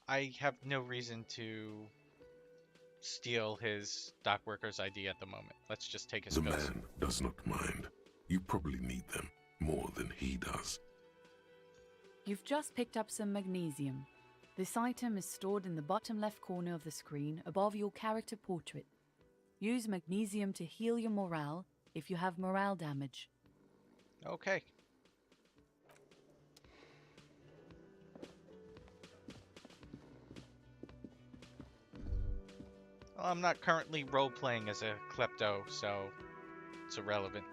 Speaker 1: I have no reason to steal his dock worker's ID at the moment. Let's just take his
Speaker 3: The
Speaker 1: pills.
Speaker 3: man does not mind. You probably need them more than he does.
Speaker 6: You've just picked up some magnesium. This item is stored in the bottom left corner of the screen above your character portrait. Use magnesium to heal your morale if you have morale damage.
Speaker 1: Okay. Well, I'm not currently role-playing as a klepto, so it's irrelevant.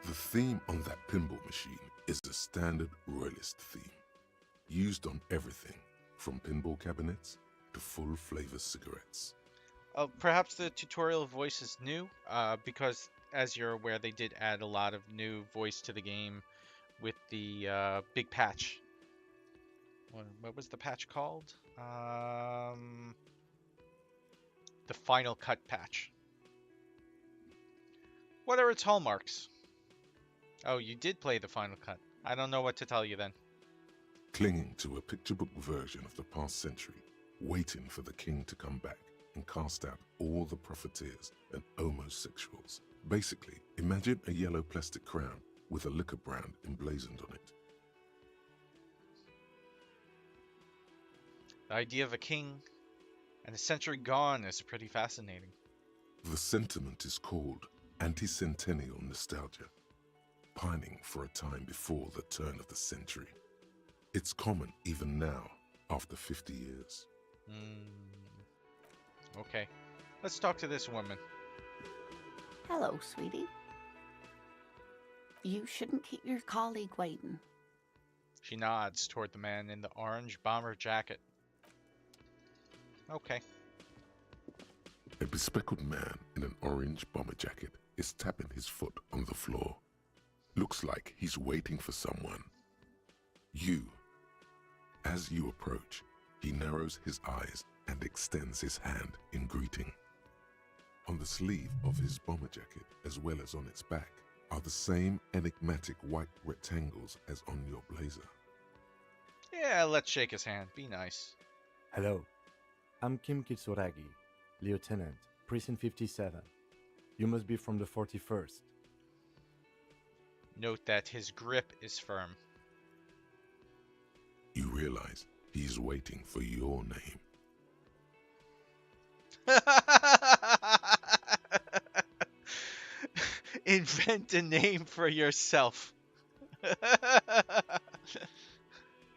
Speaker 3: The theme on that pinball machine is a standard royalist theme, used on everything from pinball cabinets to full-flavor cigarettes.
Speaker 1: Oh, perhaps the tutorial voice is new, because as you're aware, they did add a lot of new voice to the game with the big patch. What was the patch called? The Final Cut patch. What are its hallmarks? Oh, you did play the Final Cut. I don't know what to tell you then.
Speaker 3: Clinging to a picture book version of the past century, waiting for the king to come back and cast out all the profiteers and homosexuals. Basically, imagine a yellow plastic crown with a liquor brand emblazoned on it.
Speaker 1: The idea of a king and a century gone is pretty fascinating.
Speaker 3: The sentiment is called anti-centennial nostalgia, pining for a time before the turn of the century. It's common even now, after 50 years.
Speaker 1: Okay, let's talk to this woman.
Speaker 7: Hello, sweetie. You shouldn't keep your colleague waiting.
Speaker 1: She nods toward the man in the orange bomber jacket. Okay.
Speaker 3: A bespectacled man in an orange bomber jacket is tapping his foot on the floor. Looks like he's waiting for someone. As you approach, he narrows his eyes and extends his hand in greeting. On the sleeve of his bomber jacket, as well as on its back, are the same enigmatic white rectangles as on your blazer.
Speaker 1: Yeah, let's shake his hand. Be nice.
Speaker 8: Hello, I'm Kim Kitsuragi, Lieutenant, Precinct 57. You must be from the 41st.
Speaker 1: Note that his grip is firm.
Speaker 3: You realize he's waiting for your name.
Speaker 1: Invent a name for yourself.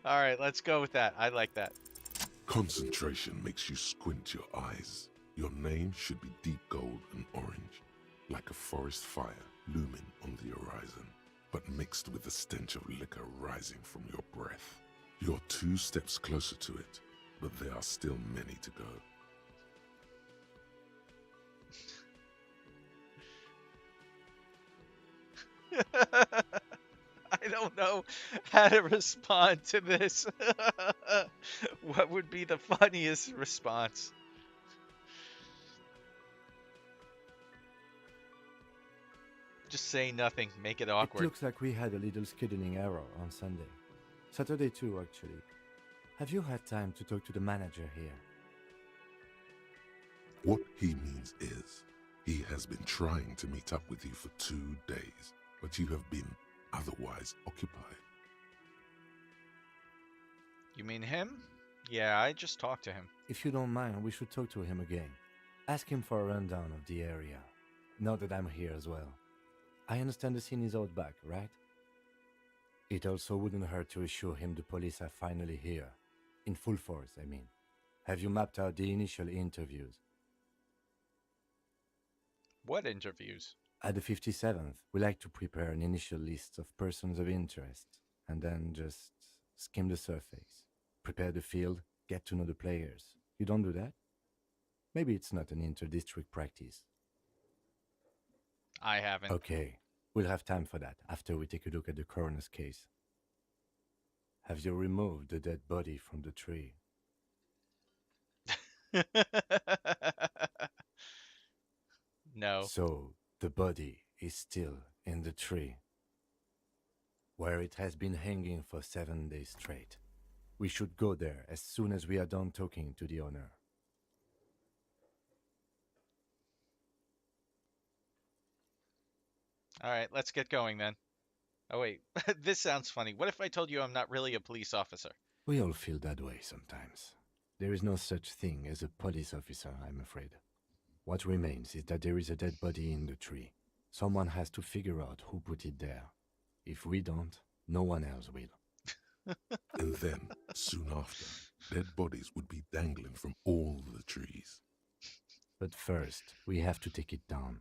Speaker 1: All right, let's go with that. I like that.
Speaker 3: Concentration makes you squint your eyes. Your name should be deep gold and orange, like a forest fire looming on the horizon, but mixed with the stench of liquor rising from your breath. You're 2 steps closer to it, but there are still many to go.
Speaker 1: I don't know how to respond to this. What would be the funniest response? Just say nothing, make it
Speaker 8: It
Speaker 1: awkward.
Speaker 8: looks like we had a little scheduling error on Sunday. Saturday too, actually. Have you had time to talk to the manager here?
Speaker 3: What he means is, he has been trying to meet up with you for 2 days, but you have been otherwise occupied.
Speaker 1: You mean him? Yeah, I just talked to him.
Speaker 8: If you don't mind, we should talk to him again. Ask him for a rundown of the area. Now that I'm here as well. I understand the scene is out back, right? It also wouldn't hurt to assure him the police are finally here. In full force, I mean. Have you mapped out the initial interviews?
Speaker 1: What interviews?
Speaker 8: At the 57th, we like to prepare an initial list of persons of interest, and then just skim the surface. Prepare the field, get to know the players. You don't do that? Maybe it's not an inter-district practice.
Speaker 1: I haven't.
Speaker 8: Okay, we'll have time for that after we take a look at the coroner's case. Have you removed the dead body from the tree?
Speaker 1: No.
Speaker 8: So, the body is still in the tree, where it has been hanging for 7 days straight. We should go there as soon as we are done talking to the owner.
Speaker 1: All right, let's get going then. Oh wait, this sounds funny. What if I told you I'm not really a police officer?
Speaker 8: We all feel that way sometimes. There is no such thing as a police officer, I'm afraid. What remains is that there is a dead body in the tree. Someone has to figure out who put it there. If we don't, no one else will.
Speaker 3: And then, soon after, dead bodies would be dangling from all the trees.
Speaker 8: But first, we have to take it down.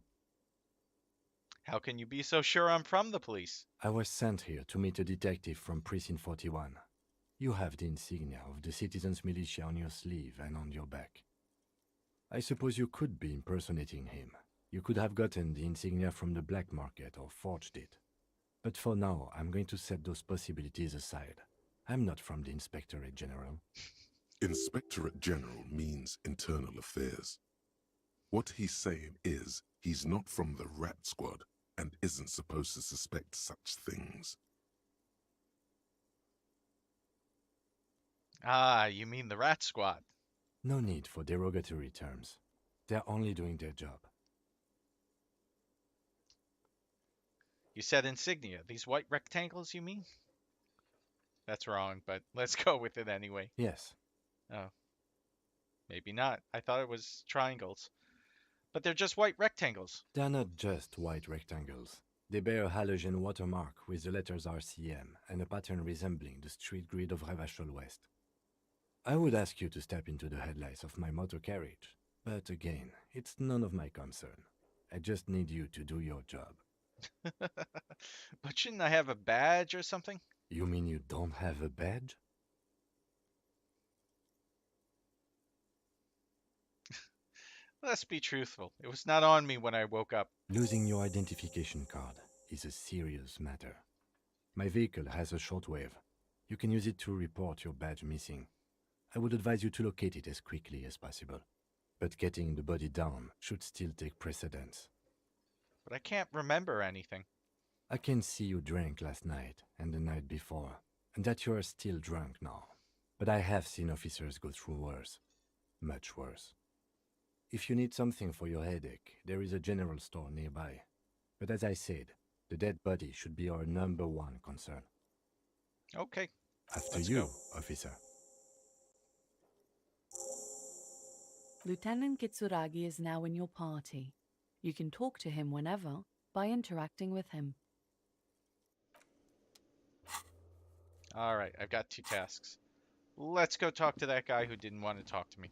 Speaker 1: How can you be so sure I'm from the police?
Speaker 8: I was sent here to meet a detective from Precinct 41. You have the insignia of the Citizens Militia on your sleeve and on your back. I suppose you could be impersonating him. You could have gotten the insignia from the black market or forged it. But for now, I'm going to set those possibilities aside. I'm not from the Inspectorate General.
Speaker 3: Inspectorate General means internal affairs. What he's saying is he's not from the Rat Squad and isn't supposed to suspect such things.
Speaker 1: Ah, you mean the Rat Squad.
Speaker 8: No need for derogatory terms. They're only doing their job.
Speaker 1: You said insignia. These white rectangles, you mean? That's wrong, but let's go with it anyway.
Speaker 8: Yes.
Speaker 1: Oh, maybe not. I thought it was triangles. But they're just white rectangles.
Speaker 8: They're not just white rectangles. They bear a halogen watermark with the letters RCM and a pattern resembling the street grid of Revachol West. I would ask you to step into the headlights of my motor carriage, but again, it's none of my concern. I just need you to do your job.
Speaker 1: But shouldn't I have a badge or something?
Speaker 8: You mean you don't have a badge?
Speaker 1: Let's be truthful. It was not on me when I woke up.
Speaker 8: Losing your identification card is a serious matter. My vehicle has a shortwave. You can use it to report your badge missing. I would advise you to locate it as quickly as possible. But getting the body down should still take precedence.
Speaker 1: But I can't remember anything.
Speaker 8: I can see you drank last night and the night before, and that you are still drunk now. But I have seen officers go through worse. Much worse. If you need something for your headache, there is a general store nearby. But as I said, the dead body should be our number one concern.
Speaker 1: Okay.
Speaker 8: After
Speaker 1: Let's
Speaker 8: you,
Speaker 1: go.
Speaker 8: officer.
Speaker 6: Lieutenant Kitsuragi is now in your party. You can talk to him whenever by interacting with him.
Speaker 1: All right, I've got 2 tasks. Let's go talk to that guy who didn't want to talk to me.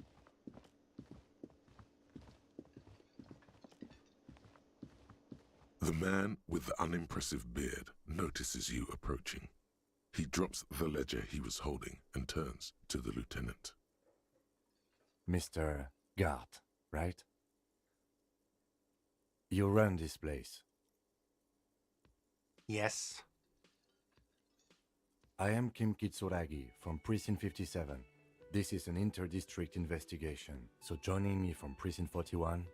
Speaker 3: The man with the unimpressive beard notices you approaching. He drops the ledger he was holding and turns to the lieutenant.
Speaker 8: Mr. Gart, right? You run this place.
Speaker 5: Yes.
Speaker 8: I am Kim Kitsuragi from Precinct 57. This is an inter-district investigation, so joining me from Precinct 41...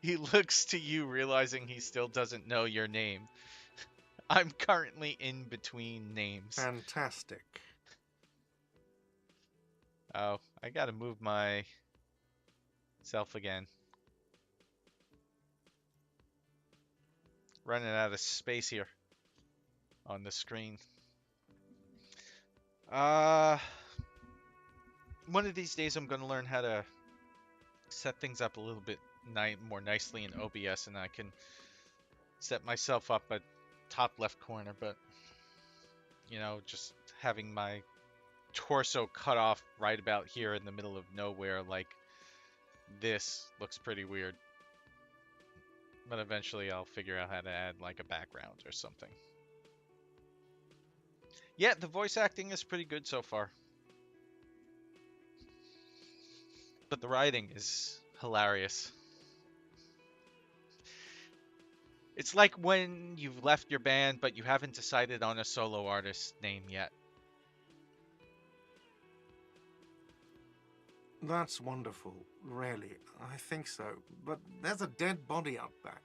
Speaker 1: He looks to you, realizing he still doesn't know your name. I'm currently in between names.
Speaker 5: Fantastic.
Speaker 1: Oh, I gotta move my self again. Running out of space here on the screen. One of these days I'm gonna learn how to set things up a little bit more nicely in OBS, and I can set myself up at top left corner, but you know, just having my torso cut off right about here in the middle of nowhere like this looks pretty weird. But eventually I'll figure out how to add like a background or something. Yeah, the voice acting is pretty good so far. But the writing is hilarious. It's like when you've left your band, but you haven't decided on a solo artist name yet.
Speaker 5: That's wonderful, really. I think so. But there's a dead body out back.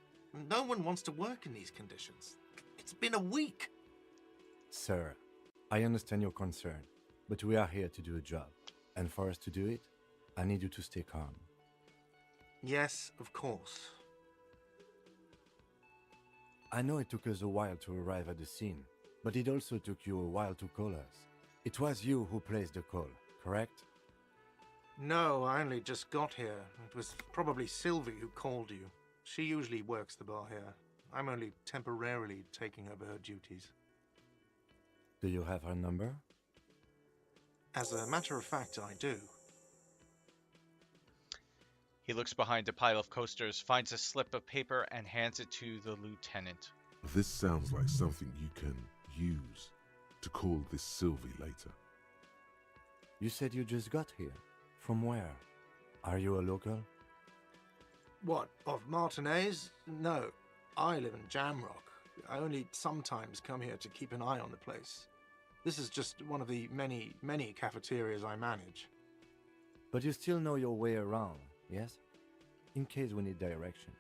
Speaker 5: No one wants to work in these conditions. It's been a week.
Speaker 8: Sir, I understand your concern, but we are here to do a job. And for us to do it, I need you to stay calm.
Speaker 5: Yes, of course.
Speaker 8: I know it took us a while to arrive at the scene, but it also took you a while to call us. It was you who placed the call, correct?
Speaker 5: No, I only just got here. It was probably Sylvie who called you. She usually works the bar here. I'm only temporarily taking over her duties.
Speaker 8: Do you have her number?
Speaker 5: As a matter of fact, I do.
Speaker 1: He looks behind a pile of coasters, finds a slip of paper, and hands it to the lieutenant.
Speaker 3: This sounds like something you can use to call this Sylvie later.
Speaker 8: You said you just got here. From where? Are you a local?
Speaker 5: What, of Martinez? No, I live in Jamrock. I only sometimes come here to keep an eye on the place. This is just one of the many, many cafeterias I manage.
Speaker 8: But you still know your way around, yes? In case we need directions.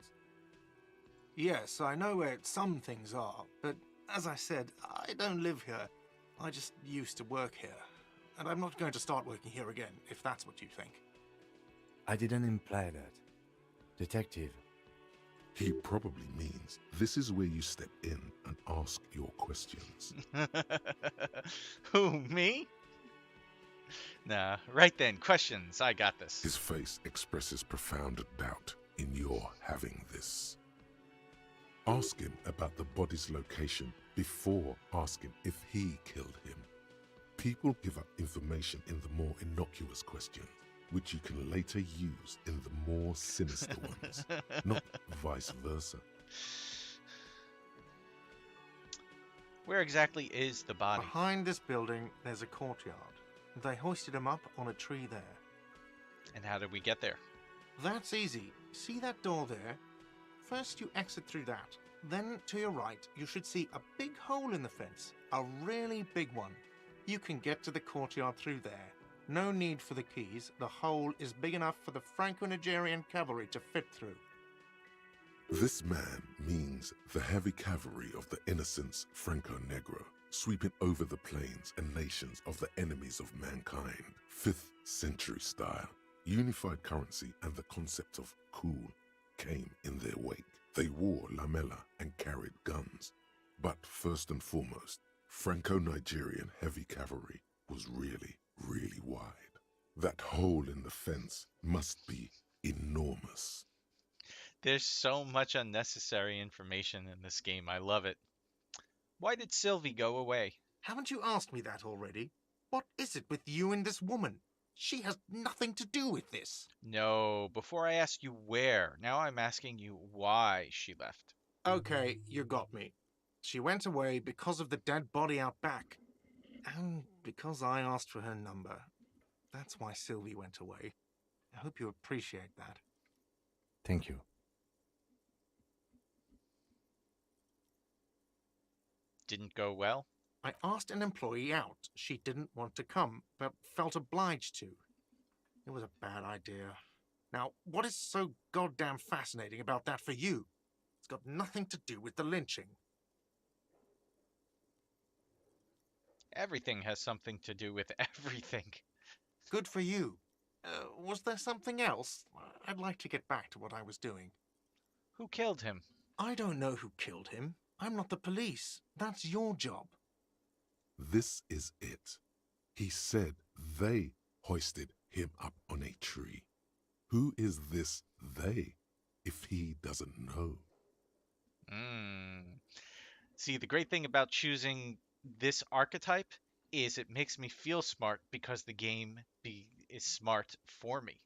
Speaker 5: Yes, I know where some things are, but as I said, I don't live here. I just used to work here. And I'm not going to start working here again, if that's what you think.
Speaker 8: I didn't imply that. Detective,
Speaker 3: He probably means this is where you step in and ask your questions.
Speaker 1: Who, me? Nah, right then, questions. I got this.
Speaker 3: His face expresses profound doubt in your having this. Ask him about the body's location before asking if he killed him. People give up information in the more innocuous questions, which you can later use in the more sinister ones, not vice versa.
Speaker 1: Where exactly is the body?
Speaker 5: Behind this building, there's a courtyard. They hoisted him up on a tree there.
Speaker 1: And how did we get there?
Speaker 5: That's easy. See that door there? First you exit through that. Then to your right, you should see a big hole in the fence. A really big one. You can get to the courtyard through there. No need for the keys. The hole is big enough for the Franco-Nigerian cavalry to fit through.
Speaker 3: This man means the heavy cavalry of the innocents Franco-Negro, sweeping over the plains and nations of the enemies of mankind. 5th century style, unified currency and the concept of cool came in their wake. They wore lamella and carried guns. But first and foremost, Franco-Nigerian heavy cavalry was really, really wide. That hole in the fence must be enormous.
Speaker 1: There's so much unnecessary information in this game. I love it. Why did Sylvie go away?
Speaker 5: Haven't you asked me that already? What is it with you and this woman? She has nothing to do with this.
Speaker 1: No, before I ask you where, now I'm asking you why she left.
Speaker 5: Okay, you got me. She went away because of the dead body out back. And because I asked for her number. That's why Sylvie went away. I hope you appreciate that.
Speaker 8: thank you.
Speaker 1: Didn't go well?
Speaker 5: I asked an employee out. She didn't want to come, but felt obliged to. It was a bad idea. Now, what is so goddamn fascinating about that for you? It's got nothing to do with the lynching.
Speaker 1: Everything has something to do with everything.
Speaker 5: Good for you. Was there something else? I'd like to get back to what I was doing.
Speaker 1: Who killed him?
Speaker 5: I don't know who killed him. I'm not the police. That's your job.
Speaker 3: This is it. He said they hoisted him up on a tree. Who is this they, if he doesn't know?
Speaker 1: See, the great thing about choosing this archetype is it makes me feel smart because the game is smart for me.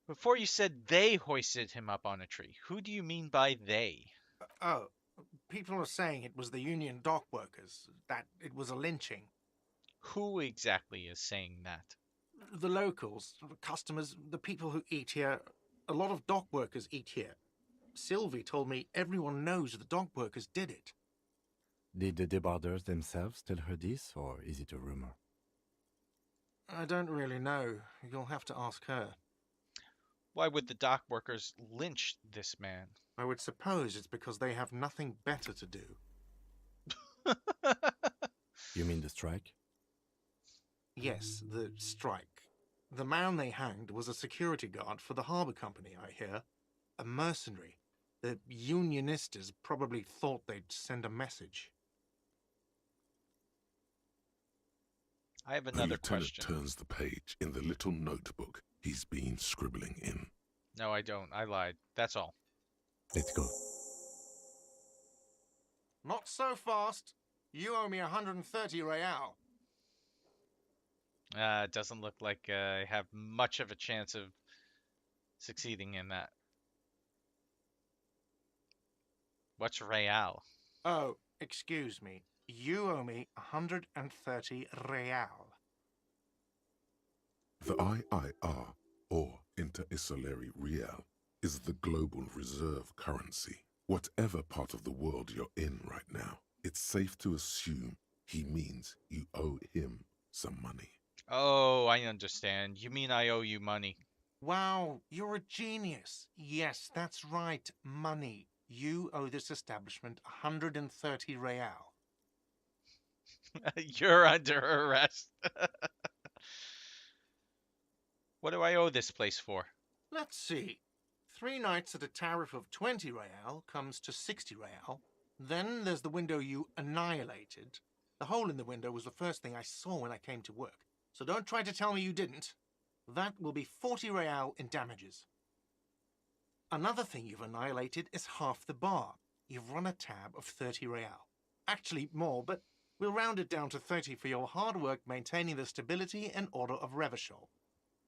Speaker 1: Before you said they hoisted him up on a tree, who do you mean by they?
Speaker 5: Oh, people are saying it was the union dock workers, that it was a lynching.
Speaker 1: Who exactly is saying that?
Speaker 5: The locals, the customers, the people who eat here. A lot of dock workers eat here. Sylvie told me everyone knows the dock workers did it.
Speaker 8: Did the debarders themselves tell her this, or is it a rumor?
Speaker 5: I don't really know. You'll have to ask her.
Speaker 1: Why would the dock workers lynch this man?
Speaker 5: I would suppose it's because they have nothing better to do.
Speaker 8: You mean the strike?
Speaker 5: Yes, the strike. The man they hanged was a security guard for the harbour company, I hear. A mercenary. The unionistas probably thought they'd send a message.
Speaker 1: I have
Speaker 3: The
Speaker 1: another
Speaker 3: lieutenant
Speaker 1: question.
Speaker 3: turns the page in the little notebook he's been scribbling in.
Speaker 1: No, I don't. I lied. That's all.
Speaker 8: Let's go.
Speaker 5: Not so fast. You owe me 130 real.
Speaker 1: It doesn't look like I have much of a chance of succeeding in that. What's real?
Speaker 5: Oh, excuse me. You owe me 130 real.
Speaker 3: The IIR or Inter-Isolary Real, is the global reserve currency. Whatever part of the world you're in right now, it's safe to assume he means you owe him some money.
Speaker 1: Oh, I understand. You mean I owe you money.
Speaker 5: Wow, you're a genius. Yes, that's right, money. You owe this establishment 130 real.
Speaker 1: You're under arrest. What do I owe this place for?
Speaker 5: Let's see. 3 nights at a tariff of 20 real comes to 60 real. Then there's the window you annihilated. The hole in the window was the first thing I saw when I came to work. So don't try to tell me you didn't. That will be 40 real in damages. Another thing you've annihilated is half the bar. You've run a tab of 30 real. Actually, more, but we'll round it down to 30 for your hard work maintaining the stability and order of Revachol.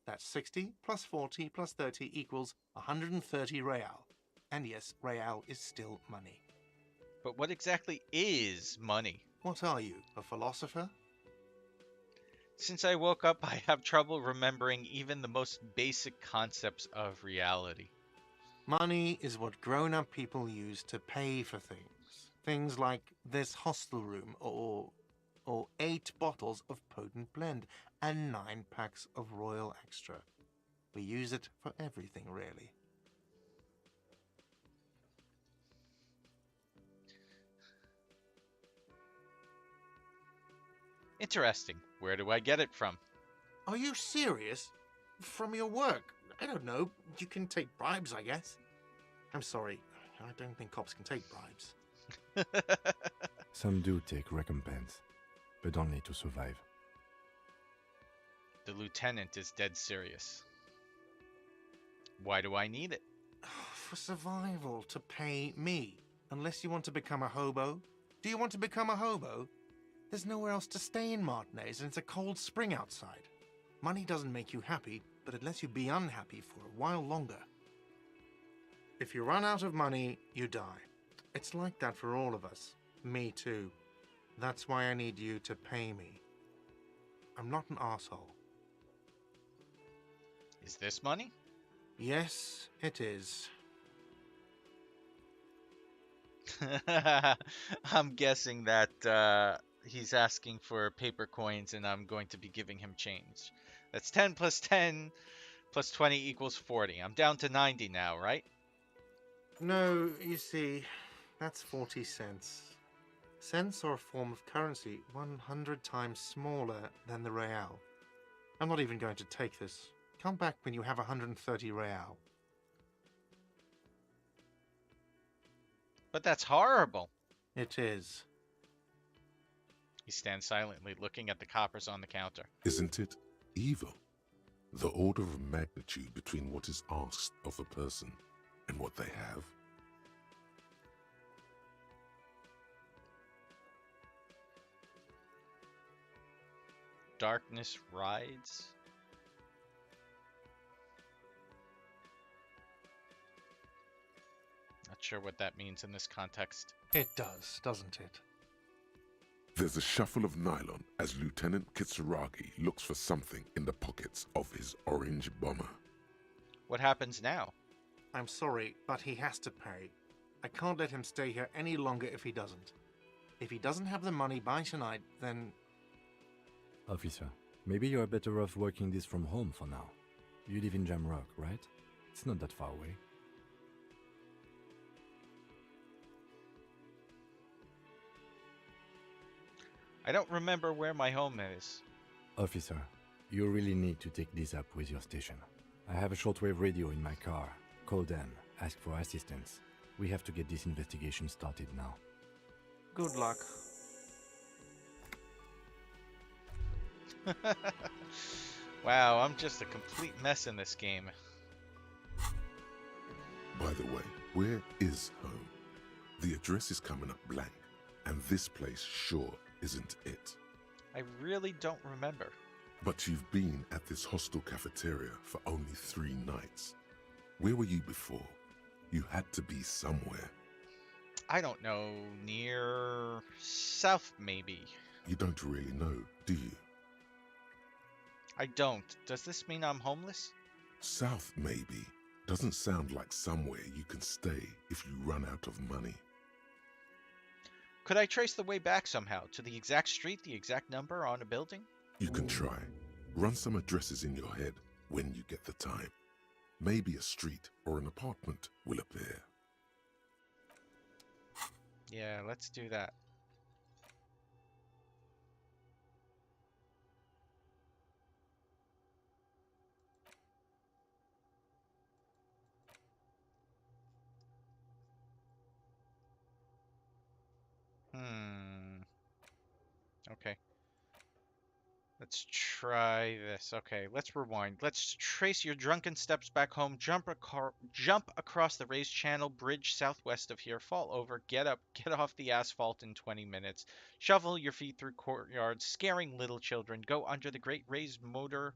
Speaker 5: That's 60 plus 40 plus 30 equals 130 real. And yes, real is still money.
Speaker 1: But what exactly is money?
Speaker 5: What are you, a philosopher?
Speaker 1: Since I woke up, I have trouble remembering even the most basic concepts of reality.
Speaker 5: Money is what grown-up people use to pay for things. Things like this hostel room or 8 bottles of potent blend and 9 packs of Royal Extra. We use it for everything, really.
Speaker 1: Interesting. Where do I get it from?
Speaker 5: Are you serious? From your work? I don't know. You can take bribes, I guess. I'm sorry. I don't think cops can take bribes.
Speaker 8: Some do take recompense, but only to survive.
Speaker 1: The lieutenant is dead serious. Why do I need it?
Speaker 5: For survival, to pay me. Unless you want to become a hobo. Do you want to become a hobo? There's nowhere else to stay in Martinez, and it's a cold spring outside. Money doesn't make you happy, but it lets you be unhappy for a while longer. If you run out of money, you die. It's like that for all of us. Me too. That's why I need you to pay me. I'm not an asshole.
Speaker 1: Is this money?
Speaker 5: Yes, it is.
Speaker 1: I'm guessing that he's asking for paper coins and I'm going to be giving him change. That's 10 plus 10 plus 20 equals 40. I'm down to 90 now, right?
Speaker 5: No, you see, that's 40 cents. Cents are a form of currency 100 times smaller than the real. I'm not even going to take this. Come back when you have 130 real.
Speaker 1: But that's horrible.
Speaker 5: It is.
Speaker 1: He stands silently, looking at the coppers on the counter.
Speaker 3: Isn't it evil? The order of magnitude between what is asked of a person and what they have.
Speaker 1: Darkness rides. Not sure what that means in this context.
Speaker 5: It does, doesn't it?
Speaker 3: There's a shuffle of nylon as Lieutenant Kitsuragi looks for something in the pockets of his orange bomber.
Speaker 1: What happens now?
Speaker 5: I'm sorry, but he has to pay. I can't let him stay here any longer if he doesn't. If he doesn't have the money by tonight, then...
Speaker 8: Officer, maybe you are better off working this from home for now. You live in Jamrock, right? It's not that far away.
Speaker 1: I don't remember where my home is.
Speaker 8: Officer, you really need to take this up with your station. I have a shortwave radio in my car. Call them, ask for assistance. We have to get this investigation started now.
Speaker 5: Good luck.
Speaker 1: Wow, I'm just a complete mess in this game.
Speaker 3: By the way, where is home? The address is coming up blank, and this place sure isn't it.
Speaker 1: I really don't remember.
Speaker 3: But you've been at this hostel cafeteria for only 3 nights. Where were you before? You had to be somewhere.
Speaker 1: I don't know, near south maybe.
Speaker 3: You don't really know, do you?
Speaker 1: I don't. Does this mean I'm homeless?
Speaker 3: South, maybe. Doesn't sound like somewhere you can stay if you run out of money.
Speaker 1: Could I trace the way back somehow to the exact street, the exact number on a building?
Speaker 3: You can try. Run some addresses in your head when you get the time. Maybe a street or an apartment will appear.
Speaker 1: Yeah, let's do that. Okay. Let's try this. Okay, let's rewind. Let's trace your drunken steps back home. Jump across the raised channel bridge southwest of here. Fall over. Get up. Get off the asphalt in 20 minutes. Shovel your feet through courtyards, scaring little children. Go under the great raised motor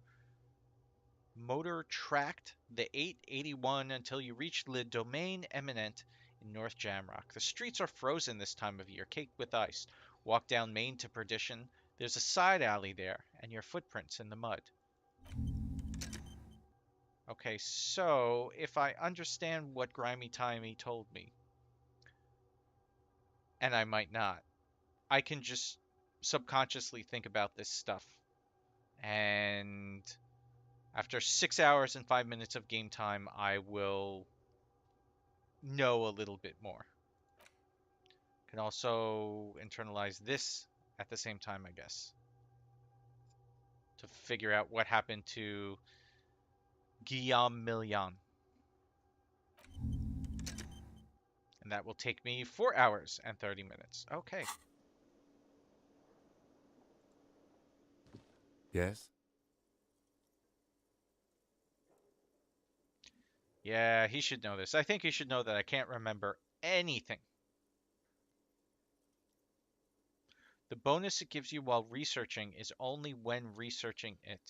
Speaker 1: tract, the 881, until you reach Le Domaine Eminent in North Jamrock. The streets are frozen this time of year, caked with ice. Walk down Main to Perdition. There's a side alley there, and your footprints in the mud. Okay, so if I understand what Grimy Timey told me, and I might not, I can just subconsciously think about this stuff. And after 6 hours and 5 minutes of game time, I will know a little bit more. Can also internalize this at the same time, I guess, to figure out what happened to Guillaume Million. And that will take me 4 hours and 30 minutes. Okay.
Speaker 8: Yes?
Speaker 1: Yeah, he should know this. I think he should know that I can't remember anything. The bonus it gives you while researching is only when researching it.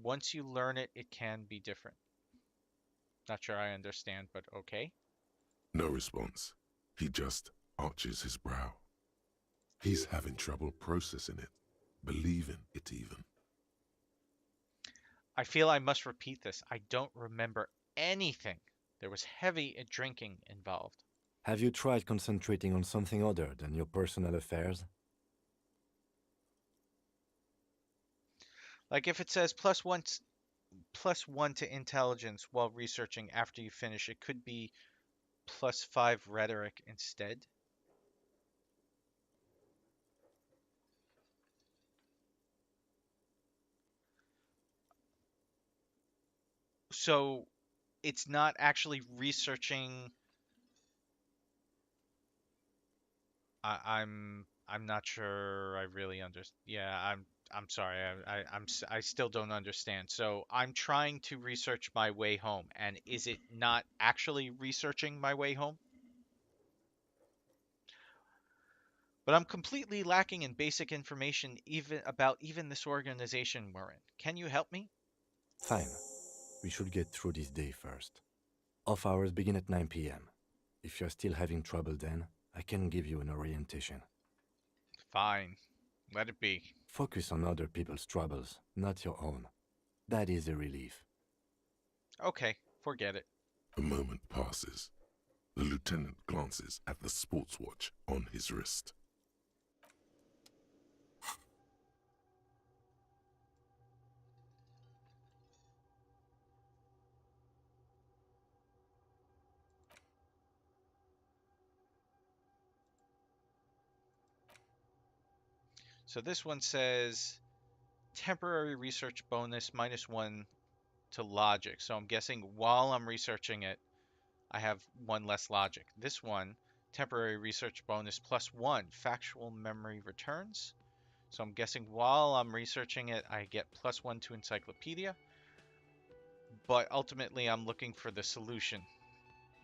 Speaker 1: Once you learn it, it can be different. Not sure I understand, but okay.
Speaker 3: No response. He just arches his brow. He's having trouble processing it, believing it even.
Speaker 1: I feel I must repeat this. I don't remember anything. There was heavy drinking involved.
Speaker 8: Have you tried concentrating on something other than your personal affairs?
Speaker 1: Like if it says +1 to intelligence while researching after you finish, it could be +5 rhetoric instead. So it's not actually researching. I'm not sure I really understand. Yeah, I'm sorry. I still don't understand. So I'm trying to research my way home, and is it not actually researching my way home? But I'm completely lacking in basic information even this organization we're in. Can you help me?
Speaker 8: Fine. We should get through this day first. Off hours begin at 9 p.m. If you're still having trouble then, I can give you an orientation.
Speaker 1: Fine. Let it be.
Speaker 8: Focus on other people's troubles, not your own. That is a relief.
Speaker 1: Okay, forget it.
Speaker 3: A moment passes. The lieutenant glances at the sports watch on his wrist.
Speaker 1: So this one says temporary research bonus -1 to logic. So I'm guessing while I'm researching it, I have 1 less logic. This one, temporary research bonus +1, factual memory returns. So I'm guessing while I'm researching it, I get +1 to encyclopedia. But ultimately, I'm looking for the solution,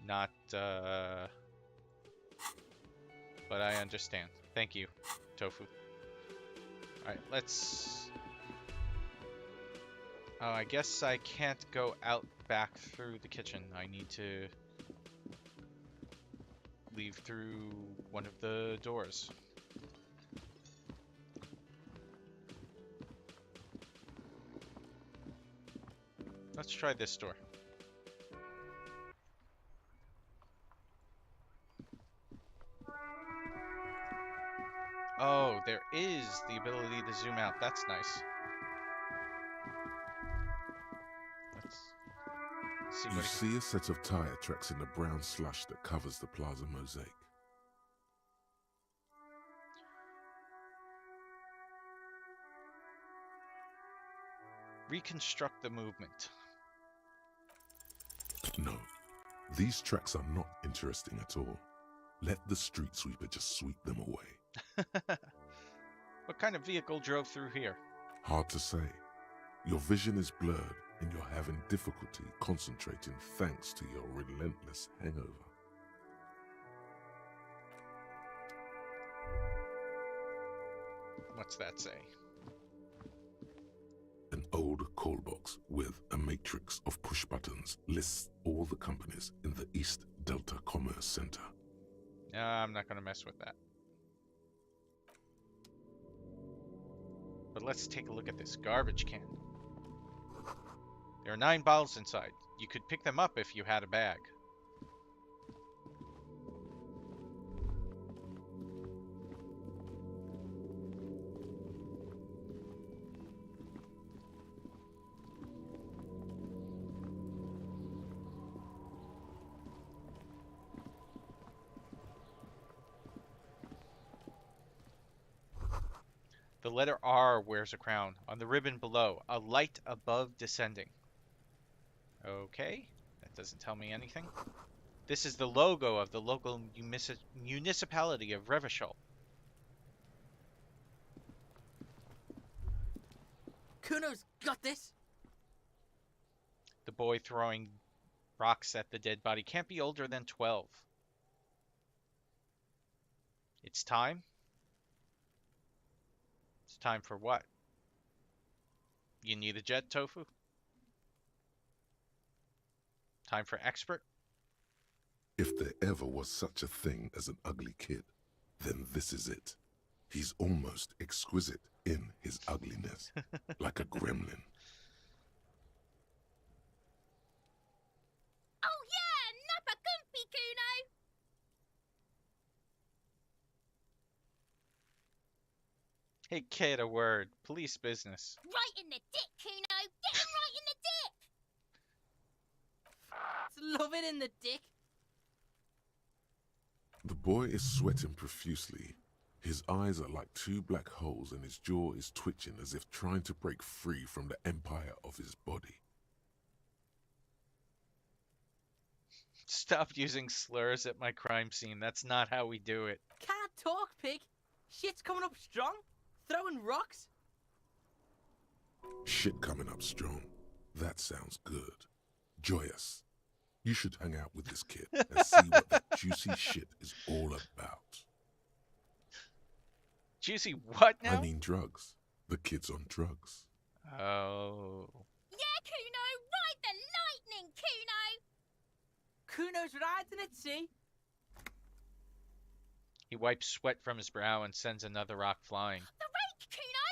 Speaker 1: not. But I understand. Thank you, Tofu. All right, let's. Oh, I guess I can't go out back through the kitchen. I need to leave through one of the doors. Let's try this door. Oh, there is the ability to zoom out. That's nice. Let's see
Speaker 3: You
Speaker 1: what
Speaker 3: see a set of tire tracks in the brown slush that covers the plaza mosaic.
Speaker 1: reconstruct the movement.
Speaker 3: No, these tracks are not interesting at all. Let the street sweeper just sweep them away.
Speaker 1: What kind of vehicle drove through here?
Speaker 3: Hard to say. Your vision is blurred and you're having difficulty concentrating thanks to your relentless hangover.
Speaker 1: What's that say?
Speaker 3: An old call box with a matrix of push buttons lists all the companies in the East Delta Commerce Center.
Speaker 1: I'm not going to mess with that. But let's take a look at this garbage can. There are 9 bottles inside. You could pick them up if you had a bag. The letter R wears a crown. On the ribbon below, a light above descending. Okay, that doesn't tell me anything. This is the logo of the local municipality of Revachol.
Speaker 9: Kuno's got this!
Speaker 1: The boy throwing rocks at the dead body can't be older than 12. It's time. It's time for what? You need a jet, Tofu? Time for expert?
Speaker 3: If there ever was such a thing as an ugly kid, then this is it. He's almost exquisite in his ugliness, like a gremlin.
Speaker 10: Oh yeah, Nappa Gumpy, Kuno!
Speaker 1: Hey kid, a word. Police business.
Speaker 10: Right in the dick, Kuno! Get him right in the dick!
Speaker 9: It's love it in the dick.
Speaker 3: The boy is sweating profusely. His eyes are like 2 black holes and his jaw is twitching as if trying to break free from the empire of his body.
Speaker 1: Stop using slurs at my crime scene. That's not how we do it.
Speaker 9: Can't talk, pig. Shit's coming up strong. Throwing rocks.
Speaker 3: Shit coming up strong. That sounds good. Joyous. You should hang out with this kid and see what that juicy shit is all about.
Speaker 1: Juicy what now?
Speaker 3: I mean drugs. The kid's on drugs.
Speaker 1: Oh.
Speaker 10: Yeah, Kuno! Ride the lightning, Kuno!
Speaker 9: Kuno's riding it, see?
Speaker 1: He wipes sweat from his brow and sends another rock flying.
Speaker 10: The rake, Kuno!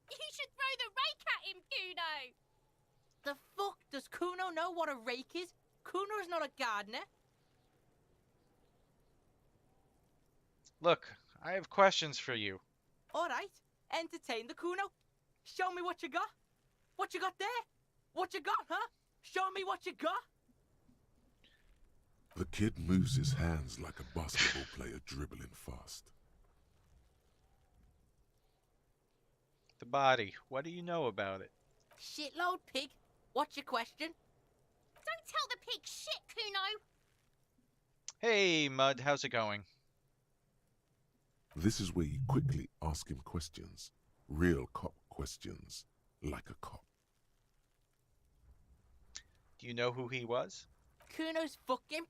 Speaker 10: You should throw the rake at him, Kuno!
Speaker 9: The fuck? Does Kuno know what a rake is? Kuno's not a gardener.
Speaker 1: Look, I have questions for you.
Speaker 9: Alright, entertain the Kuno. Show me what you got. What you got there? What you got, huh? Show me what you got.
Speaker 3: The kid moves his hands like a basketball player dribbling fast.
Speaker 1: The body. What do you know about it?
Speaker 9: Shitload, pig. What's your question?
Speaker 10: Don't tell the pig shit, Kuno!
Speaker 1: Hey, Mud, how's it going?
Speaker 3: This is where you quickly ask him questions. Real cop questions, like a cop.
Speaker 1: Do you know who he was?
Speaker 9: Kuno's fuck imp.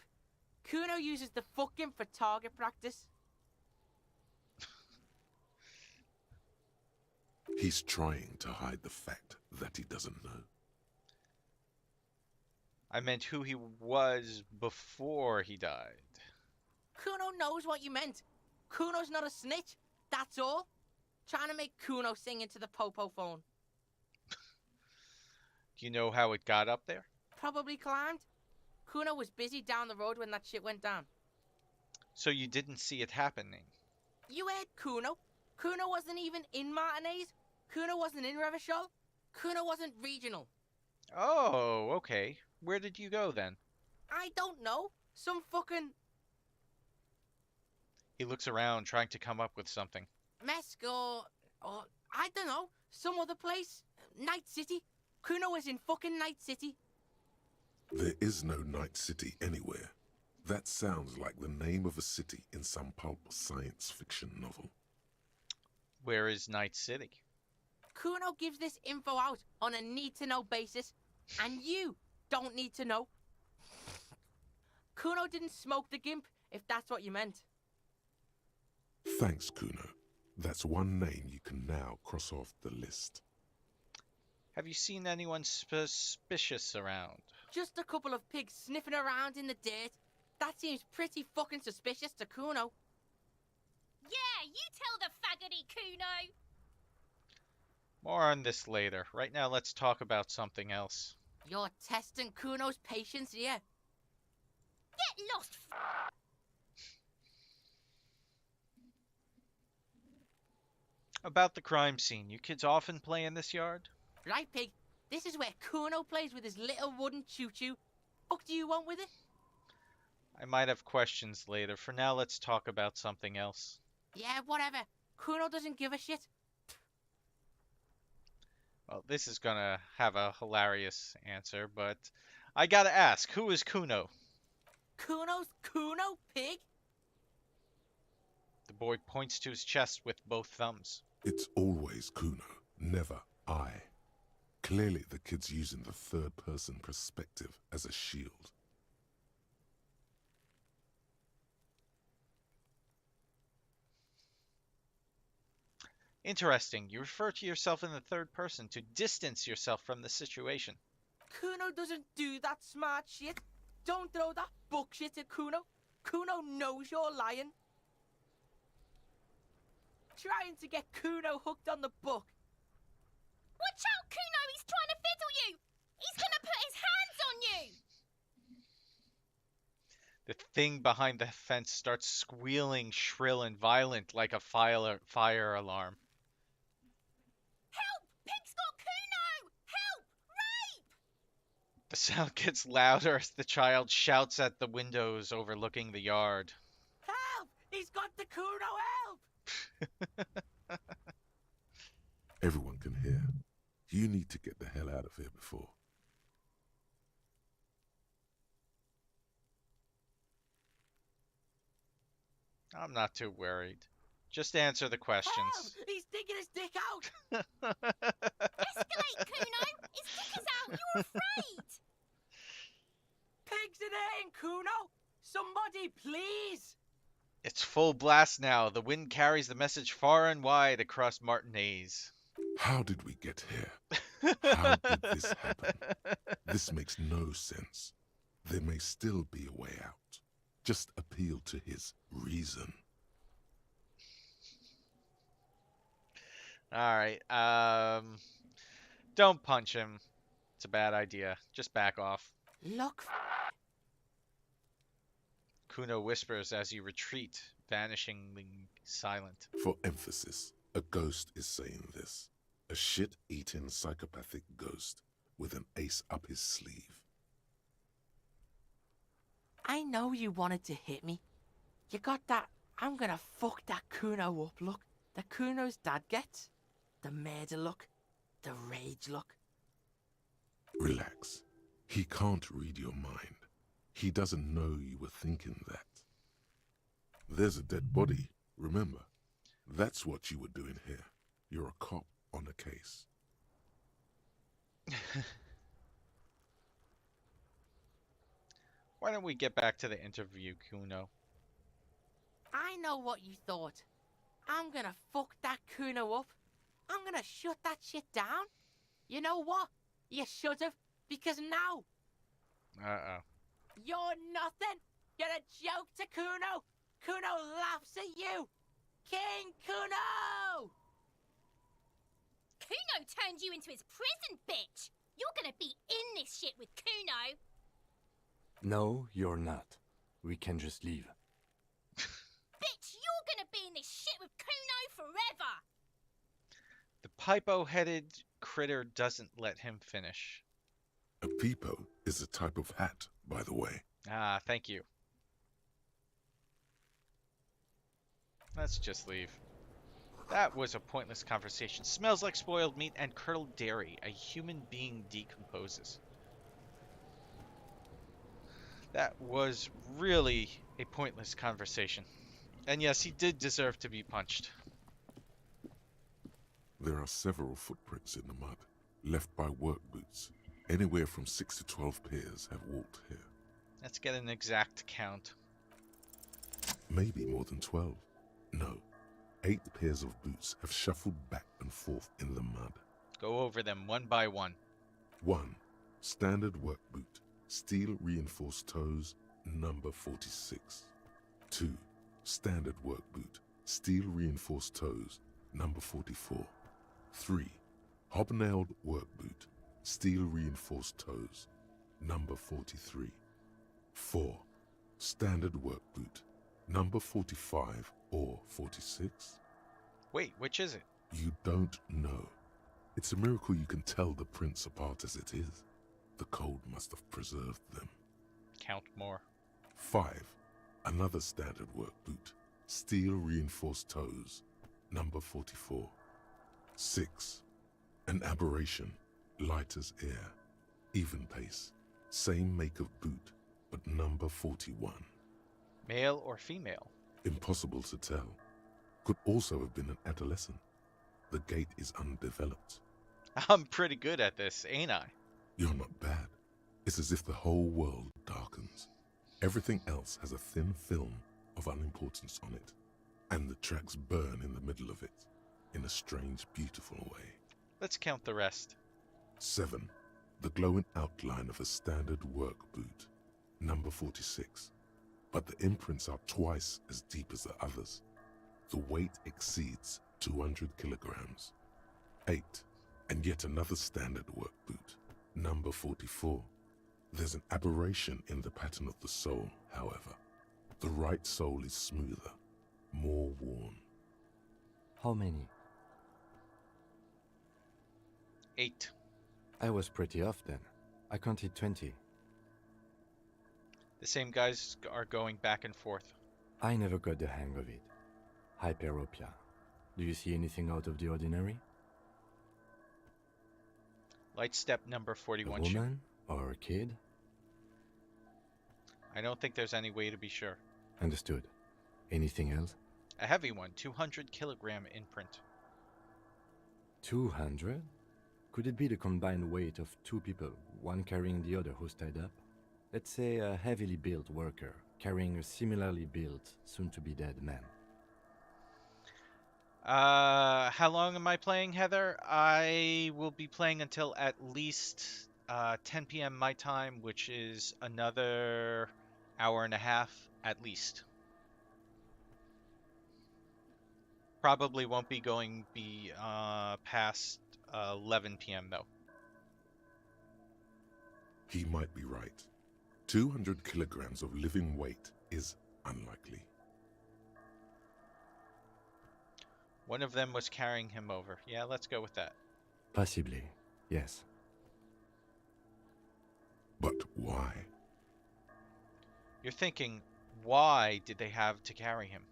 Speaker 9: Kuno uses the fuck imp for target practice.
Speaker 3: He's trying to hide the fact that he doesn't know.
Speaker 1: I meant who he was before he died.
Speaker 9: Kuno knows what you meant. Kuno's not a snitch, that's all. Trying to make Kuno sing into the popo phone.
Speaker 1: Do you know how it got up there?
Speaker 9: Probably climbed. Kuno was busy down the road when that shit went down.
Speaker 1: So you didn't see it happening?
Speaker 9: You heard Kuno. Kuno wasn't even in Martinez. Kuno wasn't in Revachol. Kuno wasn't regional.
Speaker 1: Oh, okay. Where did you go then?
Speaker 9: I don't know. Some fucking
Speaker 1: He looks around, trying to come up with something.
Speaker 9: Mesco or I don't know. Some other place. Night City. Kuno was in fucking Night City.
Speaker 3: There is no Night City anywhere. That sounds like the name of a city in some pulp science fiction novel.
Speaker 1: Where is Night City?
Speaker 9: Kuno gives this info out on a need-to-know basis, and you don't need to know. Kuno didn't smoke the gimp, if that's what you meant.
Speaker 3: Thanks, Kuno. That's one name you can now cross off the list.
Speaker 1: Have you seen anyone suspicious around?
Speaker 9: Just a couple of pigs sniffing around in the dirt. That seems pretty fucking suspicious to Kuno.
Speaker 10: Yeah, you tell the faggoty Kuno.
Speaker 1: More on this later. Right now, let's talk about something else.
Speaker 9: You're testing Kuno's patience here.
Speaker 10: Get lost,
Speaker 1: About the crime scene. You kids often play in this yard?
Speaker 9: Right, pig? This is where Kuno plays with his little wooden choo-choo. What do you want with it?
Speaker 1: I might have questions later. For now, let's talk about something else.
Speaker 9: Yeah, whatever. Kuno doesn't give a shit.
Speaker 1: Well, this is gonna have a hilarious answer, but I gotta ask, who is Kuno?
Speaker 9: Kuno's Kuno, pig?
Speaker 1: The boy points to his chest with both thumbs.
Speaker 3: It's always Kuno, never I. Clearly the kid's using the third-person perspective as a shield.
Speaker 1: Interesting. You refer to yourself in the third person to distance yourself from the situation.
Speaker 9: Kuno doesn't do that smart shit. Don't throw that book shit at Kuno. Kuno knows you're lying. Trying to get Kuno hooked on the book.
Speaker 10: Watch out, Kuno! He's trying to fiddle you! He's gonna put his hands on you!
Speaker 1: The thing behind the fence starts squealing, shrill and violent like a fire alarm.
Speaker 10: Help! Pig's got Kuno! Help! Rape!
Speaker 1: The sound gets louder as the child shouts at the windows overlooking the yard.
Speaker 9: Help! He's got the Kuno, help!
Speaker 3: Everyone can hear. You need to get the hell out of here before.
Speaker 1: I'm not too worried. Just answer the questions.
Speaker 9: Help! He's digging his dick out!
Speaker 10: Escalate, Kuno! His dick is out! You're afraid!
Speaker 9: Pigs in here, Kuno! Somebody, please!
Speaker 1: It's full blast now. The wind carries the message far and wide across Martinez.
Speaker 3: How did we get here? How did this happen? This makes no sense. There may still be a way out. Just appeal to his reason.
Speaker 1: Alright, don't punch him. It's a bad idea. Just back off.
Speaker 9: Look.
Speaker 1: Kuno whispers as you retreat, vanishingly silent.
Speaker 3: For emphasis, a ghost is saying this. A shit-eating psychopathic ghost with an ace up his sleeve.
Speaker 9: I know you wanted to hit me. You got that I'm gonna fuck that Kuno up look that Kuno's dad gets. The murder look. The rage look.
Speaker 3: Relax. He can't read your mind. He doesn't know you were thinking that. There's a dead body, remember? That's what you were doing here. You're a cop on a case.
Speaker 1: Why don't we get back to the interview, Kuno?
Speaker 9: I know what you thought. I'm gonna fuck that Kuno up. I'm gonna shut that shit down. You know what? You should've, because now
Speaker 1: Uh-oh.
Speaker 9: you're nothing. You're a joke to Kuno. Kuno laughs at you. King Kuno!
Speaker 10: Kuno turned you into his prison, bitch! You're gonna be in this shit with Kuno.
Speaker 8: No, you're not. We can just leave.
Speaker 10: Bitch, you're gonna be in this shit with Kuno forever.
Speaker 1: The pipo-headed critter doesn't let him finish.
Speaker 3: A peepo is a type of hat, by the way.
Speaker 1: Ah, thank you. Let's just leave. That was a pointless conversation. Smells like spoiled meat and curdled dairy. A human being decomposes. That was really a pointless conversation. And yes, he did deserve to be punched.
Speaker 3: There are several footprints in the mud, left by work boots. Anywhere from 6 to 12 pairs have walked here.
Speaker 1: Let's get an exact count.
Speaker 3: Maybe more than 12. No, 8 pairs of boots have shuffled back and forth in the mud.
Speaker 1: Go over them one by one.
Speaker 3: 1. Standard work boot, steel reinforced toes, number 46. 2. Standard work boot, steel reinforced toes, number 44. 3. Hobnailed work boot, steel reinforced toes, number 43. 4. Standard work boot, number 45 or 46.
Speaker 1: Wait, which is it?
Speaker 3: You don't know. It's a miracle you can tell the prints apart as it is. The cold must have preserved them.
Speaker 1: Count more.
Speaker 3: 5. Another standard work boot, steel reinforced toes, number 44. 6. An aberration, light as air, even pace, same make of boot, but number 41.
Speaker 1: Male or female?
Speaker 3: Impossible to tell. Could also have been an adolescent. The gait is undeveloped.
Speaker 1: I'm pretty good at this, ain't I?
Speaker 3: You're not bad. It's as if the whole world darkens. Everything else has a thin film of unimportance on it, and the tracks burn in the middle of it, in a strange, beautiful way.
Speaker 1: Let's count the rest.
Speaker 3: 7. The glowing outline of a standard work boot, number 46. But the imprints are twice as deep as the others. The weight exceeds 200 kilograms. 8. And yet another standard work boot, number 44. There's an aberration in the pattern of the sole, however. The right sole is smoother, more worn.
Speaker 8: How many?
Speaker 1: 8.
Speaker 8: I was pretty off then. I counted 20.
Speaker 1: The same guys are going back and forth.
Speaker 8: I never got the hang of it. Hyperopia. Do you see anything out of the ordinary?
Speaker 1: Light step number
Speaker 8: A
Speaker 1: 41.
Speaker 8: woman? Or a kid?
Speaker 1: I don't think there's any way to be sure.
Speaker 8: Understood. Anything else?
Speaker 1: A heavy one, 200 kilogram imprint.
Speaker 8: 200? Could it be the combined weight of two people, one carrying the other who's tied up? Let's say a heavily built worker carrying a similarly built, soon-to-be-dead man.
Speaker 1: How long am I playing, Heather? I will be playing until at least 10 p.m. my time, which is another hour and a half at least. Probably won't be going past 11 p.m. though.
Speaker 3: He might be right. 200 kilograms of living weight is unlikely.
Speaker 1: One of them was carrying him over. Yeah, let's go with that.
Speaker 8: Possibly, yes.
Speaker 3: But why?
Speaker 1: You're thinking, why did they have to carry him?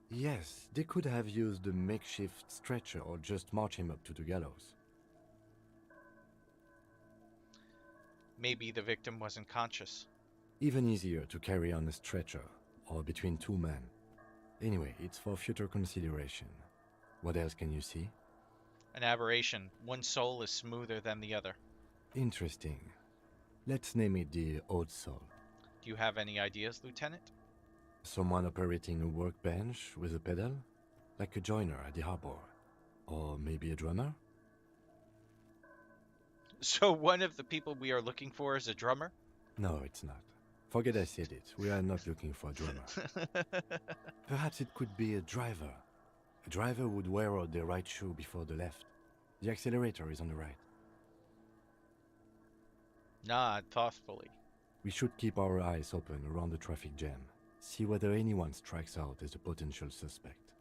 Speaker 8: Yes, they could have used a makeshift stretcher or just march him up to the gallows.
Speaker 1: Maybe the victim wasn't conscious.
Speaker 8: Even easier to carry on a stretcher, or between two men. Anyway, it's for future consideration. What else can you see?
Speaker 1: An aberration. One sole is smoother than the other.
Speaker 8: Interesting. Let's name it the odd sole.
Speaker 1: Do you have any ideas, Lieutenant?
Speaker 8: Someone operating a workbench with a pedal? Like a joiner at the harbor. Or maybe a drummer?
Speaker 1: So one of the people we are looking for is a drummer?
Speaker 8: No, it's not. Forget I said it. We are not looking for a drummer. Perhaps it could be a driver. A driver would wear out their right shoe before the left. The accelerator is on the right.
Speaker 1: Nod thoughtfully.
Speaker 8: We should keep our eyes open around the traffic jam. See whether anyone strikes out as a potential suspect.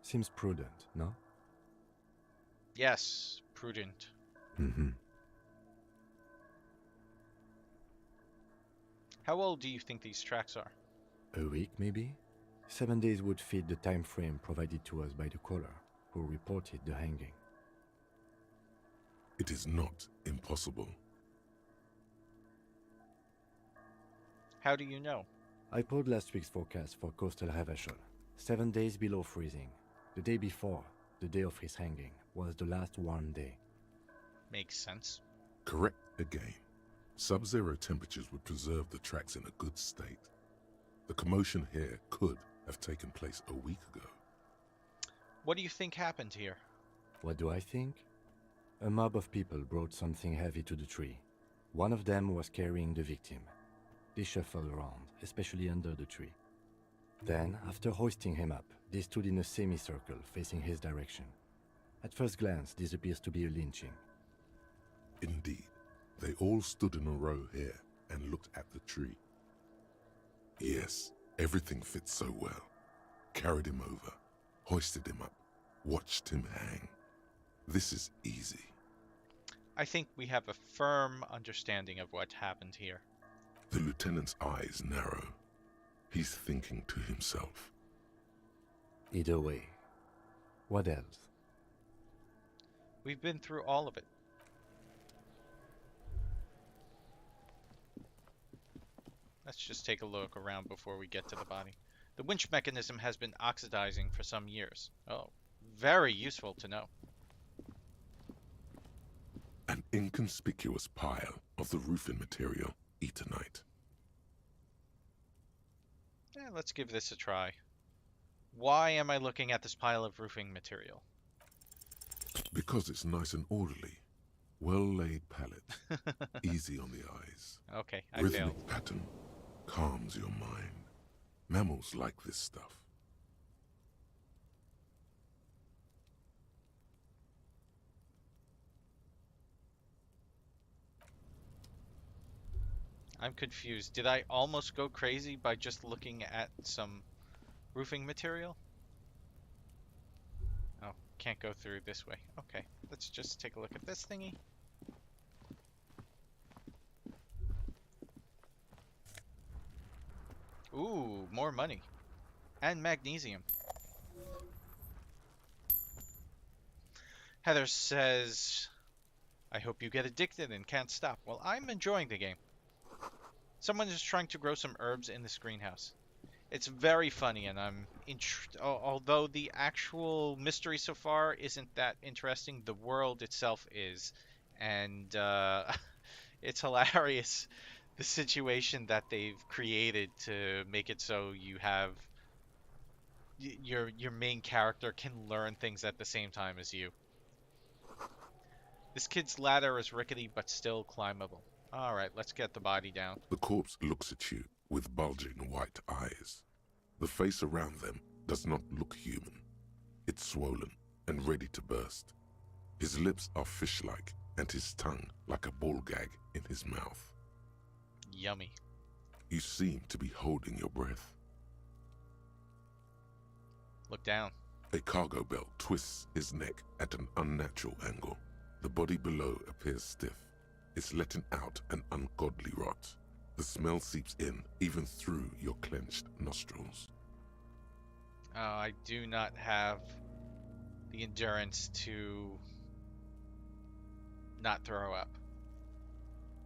Speaker 8: Seems prudent, no?
Speaker 1: Yes, prudent.
Speaker 8: Mm-hmm.
Speaker 1: How old do you think these tracks are?
Speaker 8: A week, maybe? 7 days would fit the time frame provided to us by the caller, who reported the hanging.
Speaker 3: It is not impossible.
Speaker 1: How do you know?
Speaker 8: I pulled last week's forecast for coastal Havashol. 7 days below freezing. The day before, the day of his hanging, was the last warm day.
Speaker 1: Makes sense.
Speaker 3: Correct again. Sub-zero temperatures would preserve the tracks in a good state. The commotion here could have taken place a week ago.
Speaker 1: What do you think happened here?
Speaker 8: What do I think? A mob of people brought something heavy to the tree. One of them was carrying the victim. They shuffled around, especially under the tree. Then, after hoisting him up, they stood in a semicircle facing his direction. At first glance, this appears to be a lynching.
Speaker 3: Indeed, they all stood in a row here and looked at the tree. Yes, everything fits so well. Carried him over, hoisted him up, watched him hang. This is easy.
Speaker 1: I think we have a firm understanding of what happened here.
Speaker 3: The lieutenant's eyes narrow. He's thinking to himself.
Speaker 8: Either way. What else?
Speaker 1: We've been through all of it. Let's just take a look around before we get to the body. The winch mechanism has been oxidizing for some years. Oh, very useful to know.
Speaker 3: An inconspicuous pile of the roofing material, Eternite.
Speaker 1: Let's give this a try. Why am I looking at this pile of roofing material?
Speaker 3: Because it's nice and orderly. Well-laid palette. Easy on the eyes.
Speaker 1: Okay, I
Speaker 3: Rhythmic
Speaker 1: failed.
Speaker 3: pattern. Calms your mind. Mammals like this stuff.
Speaker 1: I'm confused. Did I almost go crazy by just looking at some roofing material? Oh, can't go through this way. Okay, let's just take a look at this thingy. Ooh, more money. And magnesium. Heather says, I hope you get addicted and can't stop. Well, I'm enjoying the game. Someone is trying to grow some herbs in this greenhouse. It's very funny, and I'm although the actual mystery so far isn't that interesting, the world itself is, and it's hilarious the situation that they've created to make it so you have your main character can learn things at the same time as you. This kid's ladder is rickety but still climbable. All right, let's get the body down.
Speaker 3: The corpse looks at you with bulging white eyes. The face around them does not look human. It's swollen and ready to burst. His lips are fish-like and his tongue like a ball gag in his mouth.
Speaker 1: Yummy.
Speaker 3: You seem to be holding your breath.
Speaker 1: Look down.
Speaker 3: A cargo belt twists his neck at an unnatural angle. The body below appears stiff. It's letting out an ungodly rot. The smell seeps in, even through your clenched nostrils.
Speaker 1: I do not have the endurance to not throw up.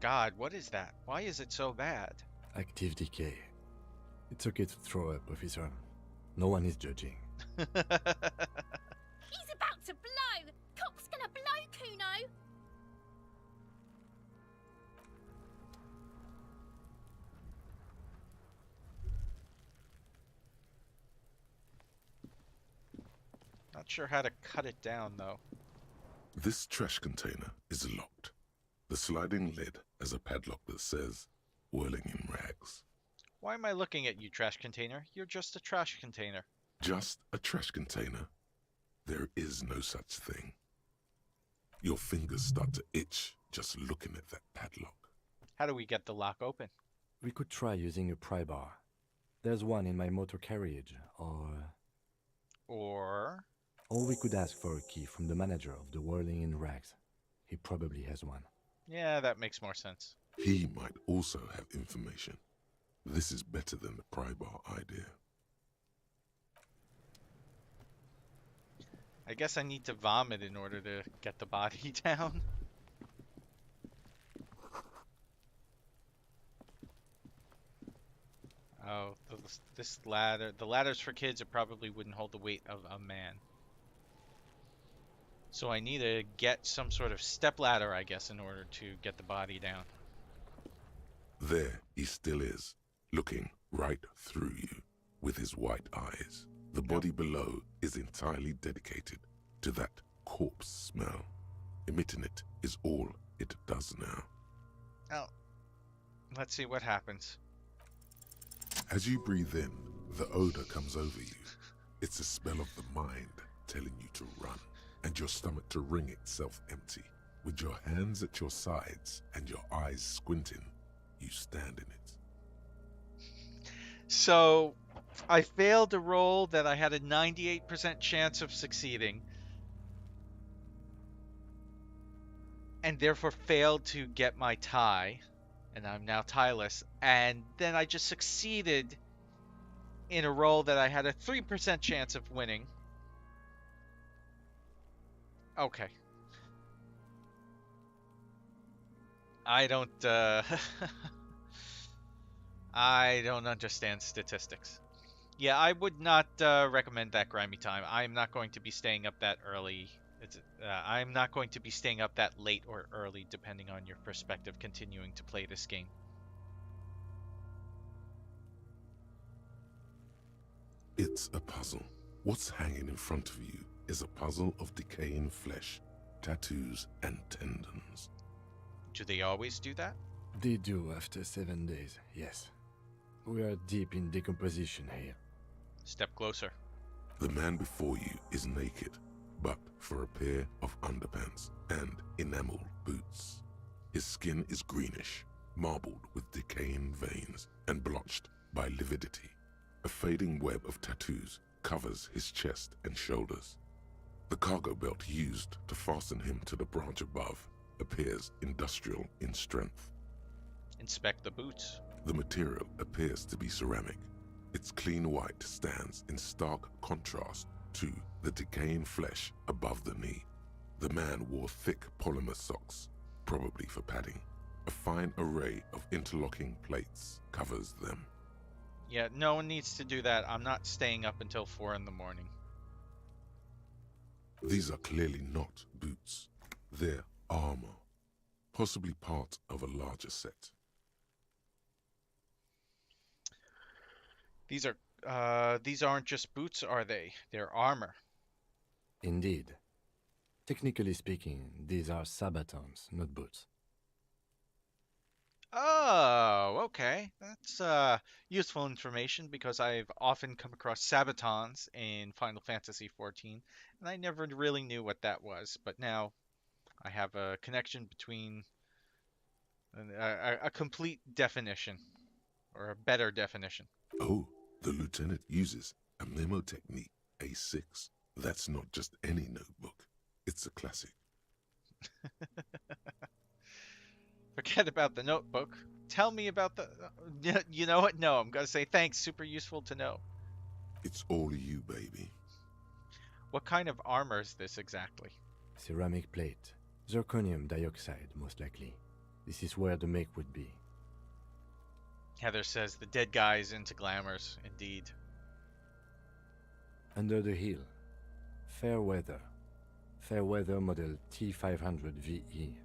Speaker 1: God, what is that? Why is it so bad?
Speaker 8: Active decay. It's okay to throw up, officer. No one is judging.
Speaker 10: He's about to blow! Cop's gonna blow, Kuno!
Speaker 1: Not sure how to cut it down, though.
Speaker 3: This trash container is locked. The sliding lid has a padlock that says, whirling in rags.
Speaker 1: Why am I looking at you, trash container? You're just a trash container.
Speaker 3: Just a trash container? There is no such thing. Your fingers start to itch just looking at that padlock.
Speaker 1: How do we get the lock open?
Speaker 8: We could try using a pry bar. There's one in my motor carriage,
Speaker 1: Or
Speaker 8: or we could ask for a key from the manager of the Whirling in Rags. He probably has one.
Speaker 1: yeah, that makes more sense.
Speaker 3: He might also have information. This is better than the pry bar idea.
Speaker 1: I guess I need to vomit in order to get the body down. Oh, this ladder. The ladders for kids, it probably wouldn't hold the weight of a man. So I need to get some sort of step ladder, I guess, in order to get the body down.
Speaker 3: There he still is, looking right through you with his white eyes. The body below is entirely dedicated to that corpse smell. Emitting it is all it does now.
Speaker 1: Oh, let's see what happens.
Speaker 3: As you breathe in, the odor comes over you. It's a smell of the mind telling you to run, and your stomach to wring itself empty. With your hands at your sides and your eyes squinting, you stand in it.
Speaker 1: So, I failed a roll that I had a 98% chance of succeeding, and therefore failed to get my tie, and I'm now tieless, and then I just succeeded in a roll that I had a 3% chance of winning. Okay. I don't, I don't understand statistics. Yeah, I would not recommend that grimy time. I'm not going to be staying up that early. I'm not going to be staying up that late or early, depending on your perspective, continuing to play this game.
Speaker 3: It's a puzzle. What's hanging in front of you is a puzzle of decaying flesh, tattoos, and tendons.
Speaker 1: Do they always do that?
Speaker 8: They do after 7 days, yes. We are deep in decomposition here.
Speaker 1: Step closer.
Speaker 3: The man before you is naked, but for a pair of underpants and enamel boots. His skin is greenish, marbled with decaying veins and blotched by lividity. A fading web of tattoos covers his chest and shoulders. The cargo belt used to fasten him to the branch above appears industrial in strength.
Speaker 1: Inspect the boots.
Speaker 3: The material appears to be ceramic. Its clean white stands in stark contrast to the decaying flesh above the knee. The man wore thick polymer socks, probably for padding. A fine array of interlocking plates covers them.
Speaker 1: Yeah, no one needs to do that. I'm not staying up until 4 in the morning.
Speaker 3: These are clearly not boots. They're armor, possibly part of a larger set.
Speaker 1: These aren't just boots, are they? They're armor.
Speaker 8: Indeed. Technically speaking, these are sabatons, not boots.
Speaker 1: Oh, okay. That's useful information because I've often come across sabatons in Final Fantasy XIV, and I never really knew what that was. But now I have a connection between a complete definition, or a better definition.
Speaker 3: Oh, the lieutenant uses a memo technique A6. That's not just any notebook. It's a classic.
Speaker 1: Forget about the notebook. Tell me about the... You know what? No, I'm going to say thanks. Super useful to know.
Speaker 3: It's all you, baby.
Speaker 1: What kind of armor is this exactly?
Speaker 8: Ceramic plate. Zirconium dioxide, most likely. This is where the make would be.
Speaker 1: Heather says the dead guy's into glamours. Indeed.
Speaker 8: Under the hill. Fair weather. Fair weather model T500 VE.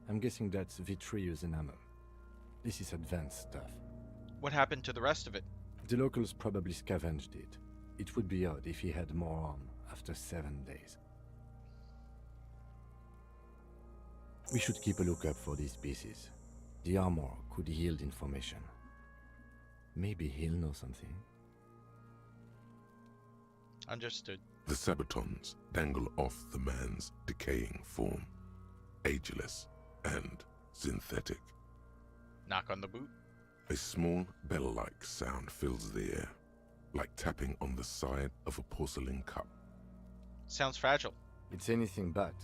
Speaker 8: I'm guessing that's vitreous enamel. This is advanced stuff.
Speaker 1: What happened to the rest of it?
Speaker 8: The locals probably scavenged it. It would be odd if he had more on after 7 days. We should keep a lookout for these pieces. The armor could yield information. Maybe he'll know something.
Speaker 1: Understood.
Speaker 3: The sabatons dangle off the man's decaying form, ageless and synthetic.
Speaker 1: Knock on the boot.
Speaker 3: A small bell-like sound fills the air, like tapping on the side of a porcelain cup.
Speaker 1: Sounds fragile.
Speaker 8: It's anything but.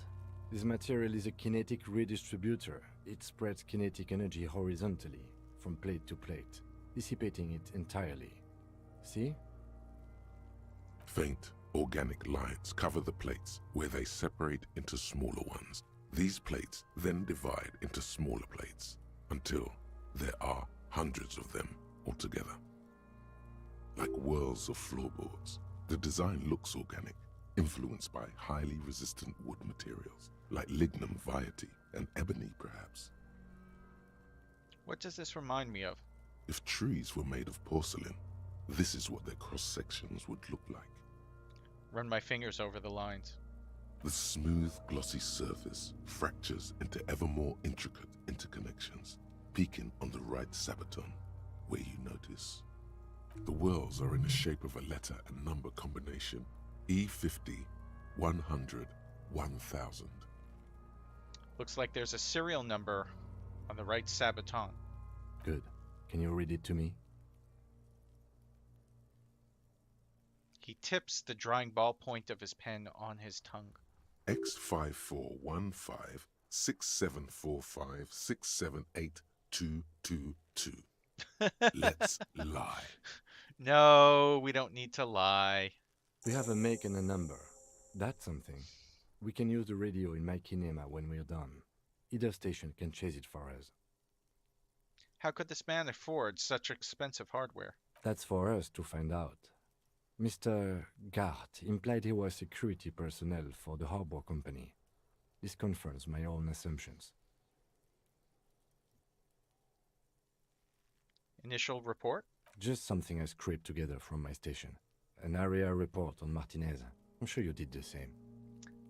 Speaker 8: This material is a kinetic redistributor. It spreads kinetic energy horizontally, from plate to plate, dissipating it entirely. See?
Speaker 3: Faint, organic lines cover the plates, where they separate into smaller ones. These plates then divide into smaller plates, until there are hundreds of them altogether. Like whirls of floorboards, the design looks organic, influenced by highly resistant wood materials, like lignum vitae and ebony perhaps.
Speaker 1: What does this remind me of?
Speaker 3: If trees were made of porcelain, this is what their cross-sections would look like.
Speaker 1: Run my fingers over the lines.
Speaker 3: The smooth, glossy surface fractures into ever more intricate interconnections, peaking on the right sabaton, where you notice. The whirls are in the shape of a letter and number combination, E50, 100, 1000.
Speaker 1: Looks like there's a serial number on the right sabaton.
Speaker 8: Good. Can you read it to me?
Speaker 1: He tips the drying ballpoint of his pen on his tongue.
Speaker 3: X5415 6745 678222. Let's lie.
Speaker 1: No, we don't need to lie.
Speaker 8: We have a make and a number. That's something. We can use the radio in my kinema when we're done. Either station can chase it for us.
Speaker 1: How could this man afford such expensive hardware?
Speaker 8: That's for us to find out. Mr. Gart implied he was security personnel for the harbor company. This confirms my own assumptions.
Speaker 1: Initial report?
Speaker 8: Just something I scraped together from my station. An area report on Martinez. I'm sure you did the same.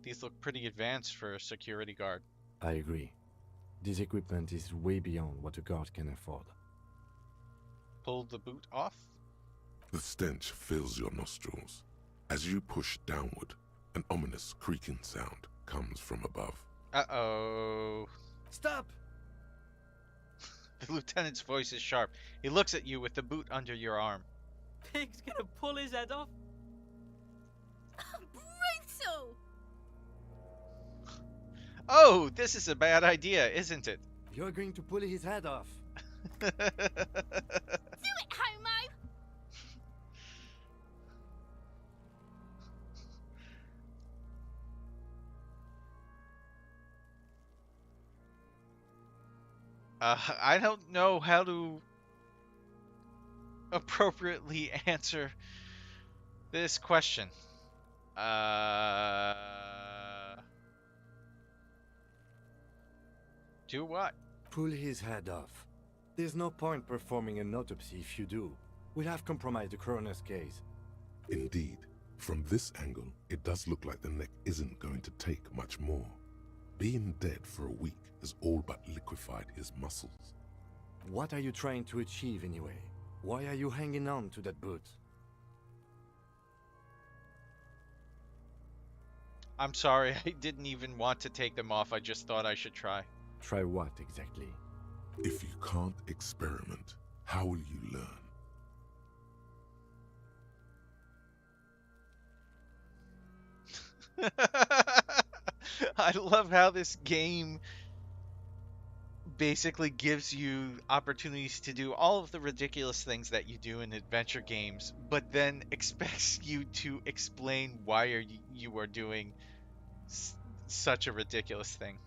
Speaker 1: These look pretty advanced for a security guard.
Speaker 8: I agree. This equipment is way beyond what a guard can afford.
Speaker 1: Pull the boot off?
Speaker 3: The stench fills your nostrils. As you push downward, an ominous creaking sound comes from above.
Speaker 1: Uh-oh.
Speaker 8: Stop!
Speaker 1: The lieutenant's voice is sharp. He looks at you with the boot under your arm.
Speaker 11: Pig's gonna pull his head off.
Speaker 10: Brutal!
Speaker 1: Oh, this is a bad idea, isn't it?
Speaker 8: You're going to pull his head off.
Speaker 10: Do it, homo!
Speaker 1: I don't know how to appropriately answer this question. Do what?
Speaker 8: Pull his head off. There's no point performing an autopsy if you do. We'll have compromised the coroner's case.
Speaker 3: Indeed, from this angle, it does look like the neck isn't going to take much more. Being dead for a week has all but liquefied his muscles.
Speaker 8: What are you trying to achieve anyway? Why are you hanging on to that boot?
Speaker 1: I'm sorry, I didn't even want to take them off. I just thought I should try.
Speaker 8: Try what exactly?
Speaker 3: If you can't experiment, how will you learn?
Speaker 1: I love how this game basically gives you opportunities to do all of the ridiculous things that you do in adventure games, but then expects you to explain why you are doing such a ridiculous thing.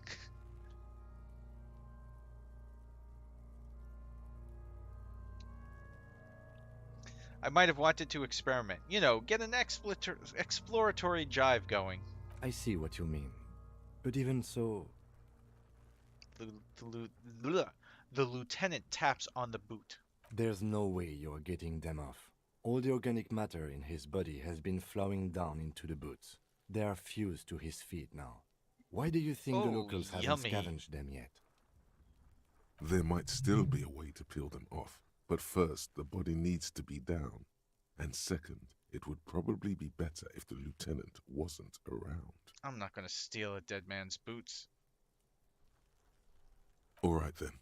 Speaker 1: I might have wanted to experiment. You know, get an exploratory jive going.
Speaker 8: I see what you mean. But even so...
Speaker 1: The lieutenant taps on the boot.
Speaker 8: There's no way you're getting them off. All the organic matter in his body has been flowing down into the boots. They are fused to his feet now. Why do you think the locals haven't scavenged them yet?
Speaker 3: There might still be a way to peel them off, but first the body needs to be down. And second, it would probably be better if the lieutenant wasn't around.
Speaker 1: I'm not going to steal a dead man's boots.
Speaker 3: All right then.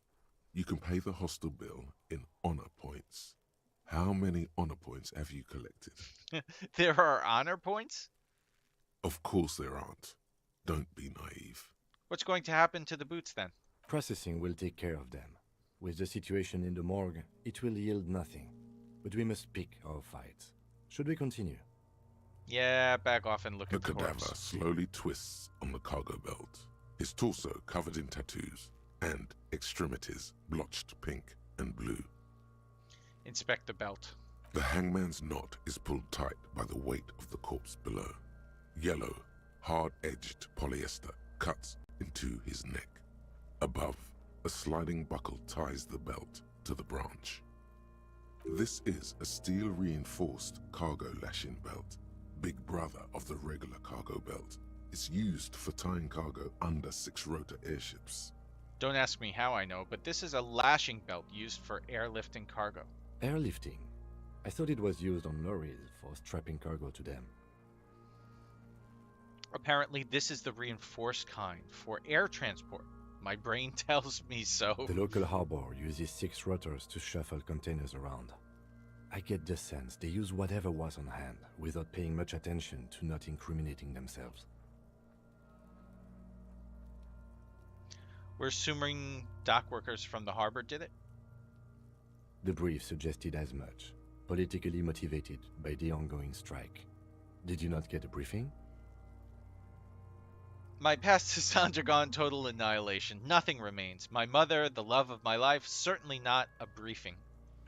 Speaker 3: You can pay the hostel bill in honor points. How many honor points have you collected?
Speaker 1: There are honor points?
Speaker 3: Of course there aren't. Don't be naive.
Speaker 1: What's going to happen to the boots then?
Speaker 8: Processing will take care of them. With the situation in the morgue, it will yield nothing. But we must pick our fights. Should we continue?
Speaker 1: Yeah, back off and look
Speaker 3: The
Speaker 1: at the
Speaker 3: cadaver
Speaker 1: corpse.
Speaker 3: slowly twists on the cargo belt, his torso covered in tattoos, and extremities blotched pink and blue.
Speaker 1: Inspect the belt.
Speaker 3: The hangman's knot is pulled tight by the weight of the corpse below. Yellow, hard-edged polyester cuts into his neck. Above, a sliding buckle ties the belt to the branch. This is a steel-reinforced cargo lashing belt, big brother of the regular cargo belt. It's used for tying cargo under 6-rotor airships.
Speaker 1: Don't ask me how I know, but this is a lashing belt used for airlifting cargo.
Speaker 8: Airlifting? I thought it was used on lorries for strapping cargo to them.
Speaker 1: Apparently, this is the reinforced kind for air transport. My brain tells me so.
Speaker 8: The local harbor uses 6 rotors to shuffle containers around. I get the sense they use whatever was on hand without paying much attention to not incriminating themselves.
Speaker 1: We're assuming dock workers from the harbor did it?
Speaker 8: The brief suggested as much, politically motivated by the ongoing strike. Did you not get a briefing?
Speaker 1: My past has undergone total annihilation. Nothing remains. My mother, the love of my life, certainly not a briefing.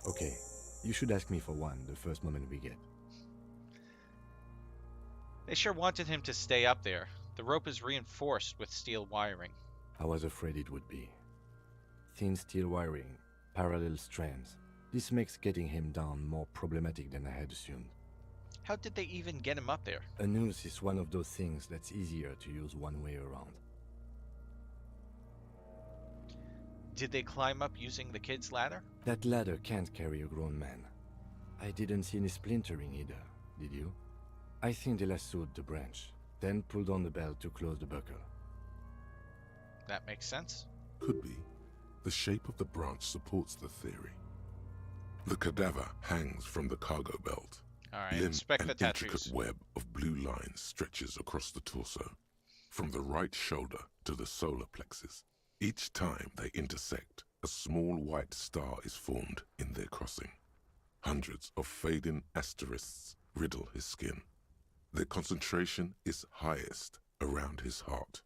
Speaker 8: Okay, you should ask me for one the first moment we get.
Speaker 1: They sure wanted him to stay up there. The rope is reinforced with steel wiring.
Speaker 8: I was afraid it would be. Thin steel wiring, parallel strands. This makes getting him down more problematic than I had assumed.
Speaker 1: How did they even get him up there?
Speaker 8: A noose is one of those things that's easier to use one way around.
Speaker 1: Did they climb up using the kid's ladder?
Speaker 8: That ladder can't carry a grown man. I didn't see any splintering either, did you? I think they lassoed the branch, then pulled on the belt to close the buckle.
Speaker 1: That makes sense.
Speaker 3: Could be. The shape of the branch supports the theory. The cadaver hangs from the cargo belt.
Speaker 1: Alright,
Speaker 3: Limp
Speaker 1: inspect the
Speaker 3: and
Speaker 1: tattoos.
Speaker 3: intricate web of blue lines stretches across the torso, from the right shoulder to the solar plexus. Each time they intersect, a small white star is formed in their crossing. Hundreds of fading asterisks riddle his skin. Their concentration is highest around his heart.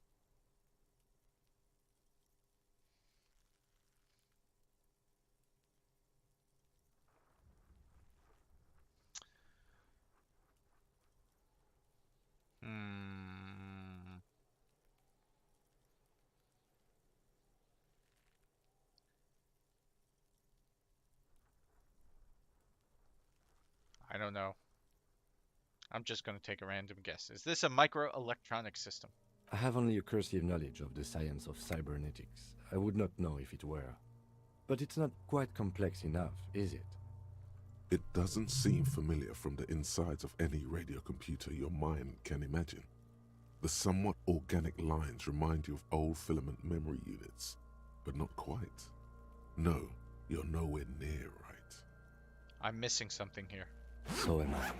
Speaker 1: I don't know. I'm just going to take a random guess. Is this a microelectronic system?
Speaker 8: I have only a cursive knowledge of the science of cybernetics. I would not know if it were. But it's not quite complex enough, is it?
Speaker 3: It doesn't seem familiar from the insides of any radio computer your mind can imagine. The somewhat organic lines remind you of old filament memory units, but not quite. No, you're nowhere near right.
Speaker 1: I'm missing something here.
Speaker 8: So am I.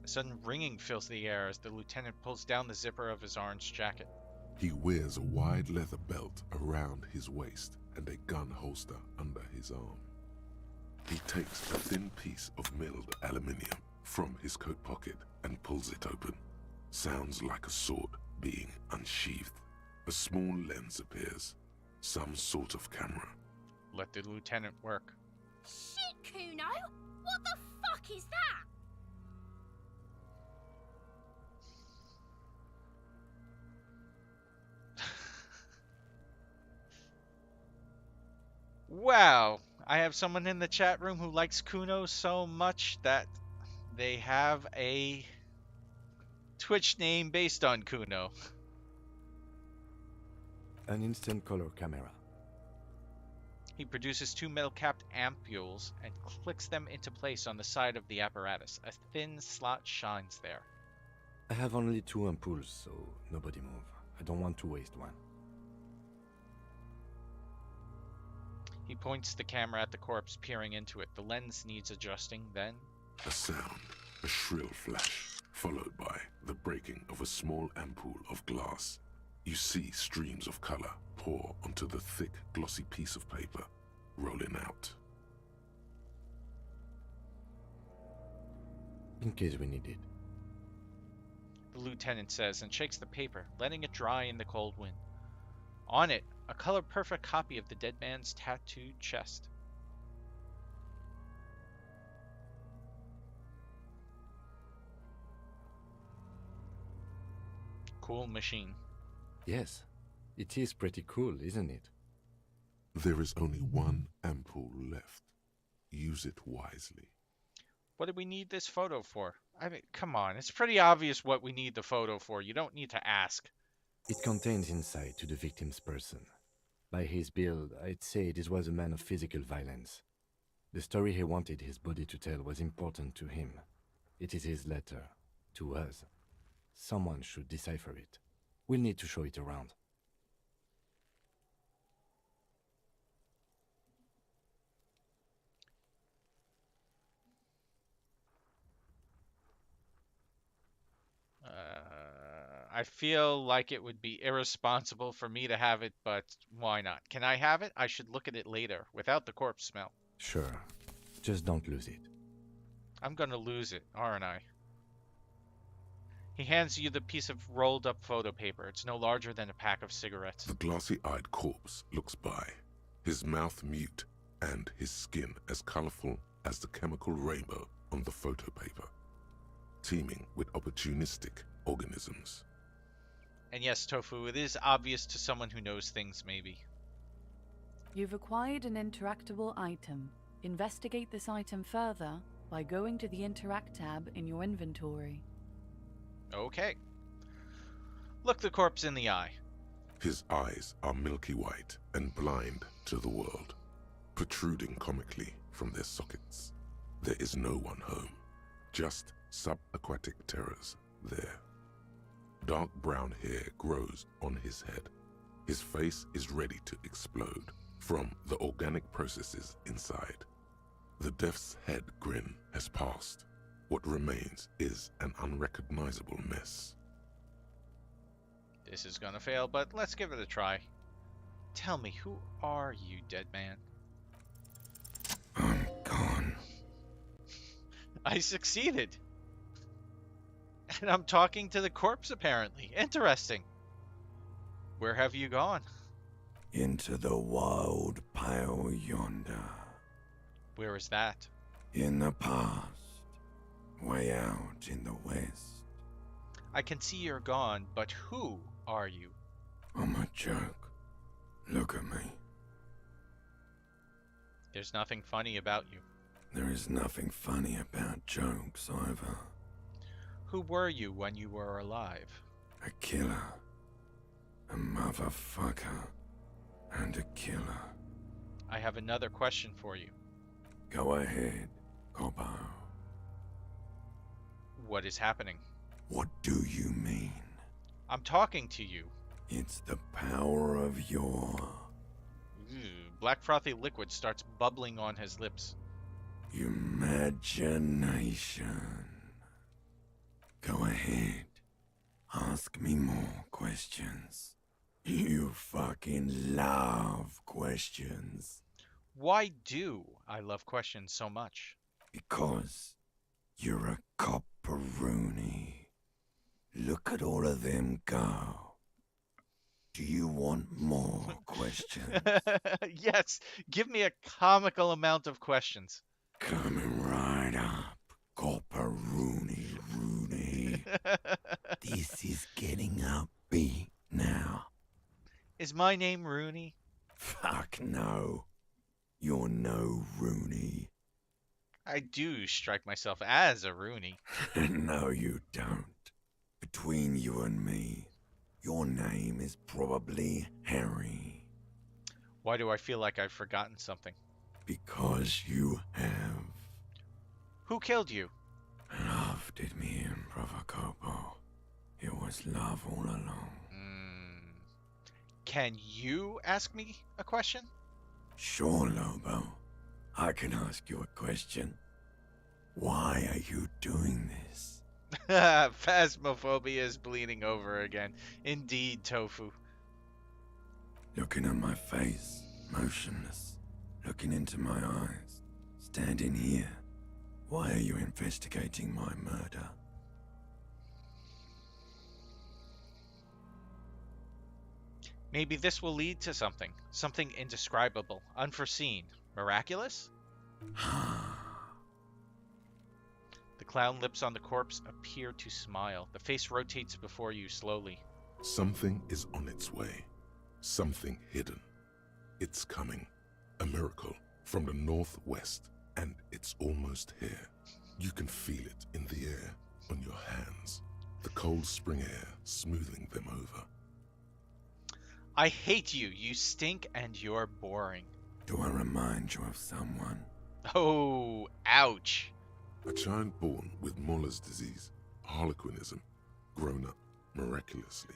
Speaker 1: A sudden ringing fills the air as the lieutenant pulls down the zipper of his orange jacket.
Speaker 3: He wears a wide leather belt around his waist and a gun holster under his arm. He takes a thin piece of milled aluminium from his coat pocket and pulls it open. Sounds like a sword being unsheathed. A small lens appears, some sort of camera.
Speaker 1: Let the lieutenant work.
Speaker 10: Shit, Kuno! What the fuck is that?
Speaker 1: Wow, I have someone in the chat room who likes Kuno so much that they have a Twitch name based on Kuno.
Speaker 8: An instant color camera.
Speaker 1: He produces 2 metal-capped ampules and clicks them into place on the side of the apparatus. A thin slot shines there.
Speaker 8: I have only 2 ampoules, so nobody move. I don't want to waste one.
Speaker 1: He points the camera at the corpse, peering into it. The lens needs adjusting, then...
Speaker 3: A sound, a shrill flash, followed by the breaking of a small ampoule of glass. You see streams of color pour onto the thick, glossy piece of paper, rolling out.
Speaker 8: In case we need it.
Speaker 1: The lieutenant says, and shakes the paper, letting it dry in the cold wind. On it, a color-perfect copy of the dead man's tattooed chest. Cool machine.
Speaker 8: Yes, it is pretty cool, isn't it?
Speaker 3: There is only one ampoule left. Use it wisely.
Speaker 1: What do we need this photo for? I mean, come on, it's pretty obvious what we need the photo for. You don't need to ask.
Speaker 8: It contains insight to the victim's person. By his build, I'd say this was a man of physical violence. The story he wanted his body to tell was important to him. It is his letter, to us. Someone should decipher it. We'll need to show it around.
Speaker 1: I feel like it would be irresponsible for me to have it, but why not? Can I have it? I should look at it later, without the corpse smell.
Speaker 8: Sure. Just don't lose it.
Speaker 1: I'm gonna lose it, aren't I? He hands you the piece of rolled-up photo paper. It's no larger than a pack of cigarettes.
Speaker 3: The glossy-eyed corpse looks by, his mouth mute and his skin as colorful as the chemical rainbow on the photo paper, teeming with opportunistic organisms.
Speaker 1: And yes, Tofu, it is obvious to someone who knows things, maybe.
Speaker 6: You've acquired an interactable item. Investigate this item further by going to the Interact tab in your inventory.
Speaker 1: Okay. Look the corpse in the eye.
Speaker 3: His eyes are milky white and blind to the world, protruding comically from their sockets. There is no one home, just subaquatic terrors there. Dark brown hair grows on his head. His face is ready to explode from the organic processes inside. The death's head grin has passed. What remains is an unrecognizable mess.
Speaker 1: This is gonna fail, but let's give it a try. Tell me, who are you, dead man?
Speaker 2: I'm gone.
Speaker 1: I succeeded! And I'm talking to the corpse, apparently. Interesting. Where have you gone?
Speaker 2: Into the wild pale yonder.
Speaker 1: Where is that?
Speaker 2: In the past. Way out in the west.
Speaker 1: I can see you're gone, but who are you?
Speaker 2: I'm a joke. Look at me.
Speaker 1: There's nothing funny about you.
Speaker 2: There is nothing funny about jokes either.
Speaker 1: Who were you when you were alive?
Speaker 2: A killer. A motherfucker. And a killer.
Speaker 1: I have another question for you.
Speaker 2: Go ahead, Coppo.
Speaker 1: What is happening?
Speaker 2: What do you mean?
Speaker 1: I'm talking to you.
Speaker 2: It's the power of your...
Speaker 1: Black frothy liquid starts bubbling on his lips.
Speaker 2: Imagination. Go ahead. Ask me more questions. You fucking love questions.
Speaker 1: Why do I love questions so much?
Speaker 2: Because you're a copperoonie. Look at all of them go. Do you want more questions?
Speaker 1: Yes, give me a comical amount of questions.
Speaker 2: Coming right up, copperoonie Rooney. This is getting upbeat now.
Speaker 1: Is my name Rooney?
Speaker 2: Fuck no. You're no Rooney.
Speaker 1: I do strike myself as a Rooney.
Speaker 2: No, you don't. Between you and me, your name is probably Harry.
Speaker 1: Why do I feel like I've forgotten something?
Speaker 2: Because you have.
Speaker 1: Who killed you?
Speaker 2: Love did me in, Brother Copo. It was love all along.
Speaker 1: Can you ask me a question?
Speaker 2: Sure, Lobo. I can ask you a question. Why are you doing this?
Speaker 1: Phasmophobia is bleeding over again. Indeed, Tofu.
Speaker 2: Looking at my face, motionless. Looking into my eyes, standing here. Why are you investigating my murder?
Speaker 1: Maybe this will lead to something. Something indescribable, unforeseen, miraculous? The clown lips on the corpse appear to smile. The face rotates before you slowly.
Speaker 3: Something is on its way. Something hidden. It's coming. A miracle from the northwest, and it's almost here. You can feel it in the air, on your hands. The cold spring air smoothing them over.
Speaker 1: I hate you. You stink and you're boring.
Speaker 2: Do I remind you of someone?
Speaker 1: Oh, ouch.
Speaker 3: A child born with Muller's disease, harlequinism, grown up miraculously.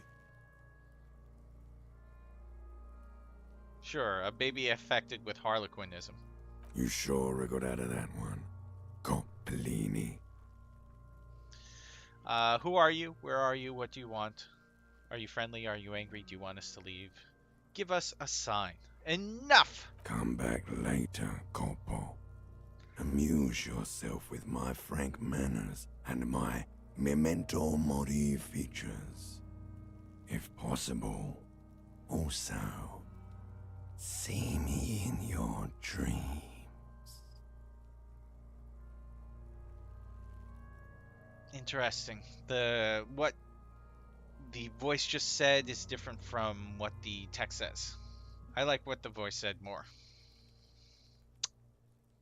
Speaker 1: Sure, a baby affected with harlequinism.
Speaker 2: You sure I got out of that one? Coppolini.
Speaker 1: Who are you? Where are you? What do you want? Are you friendly? Are you angry? Do you want us to leave? Give us a sign. Enough!
Speaker 2: Come back later, Corpo. Amuse yourself with my frank manners and my memento mori features. If possible, also, see me in your dreams.
Speaker 1: Interesting. What the voice just said is different from what the text says. I like what the voice said more.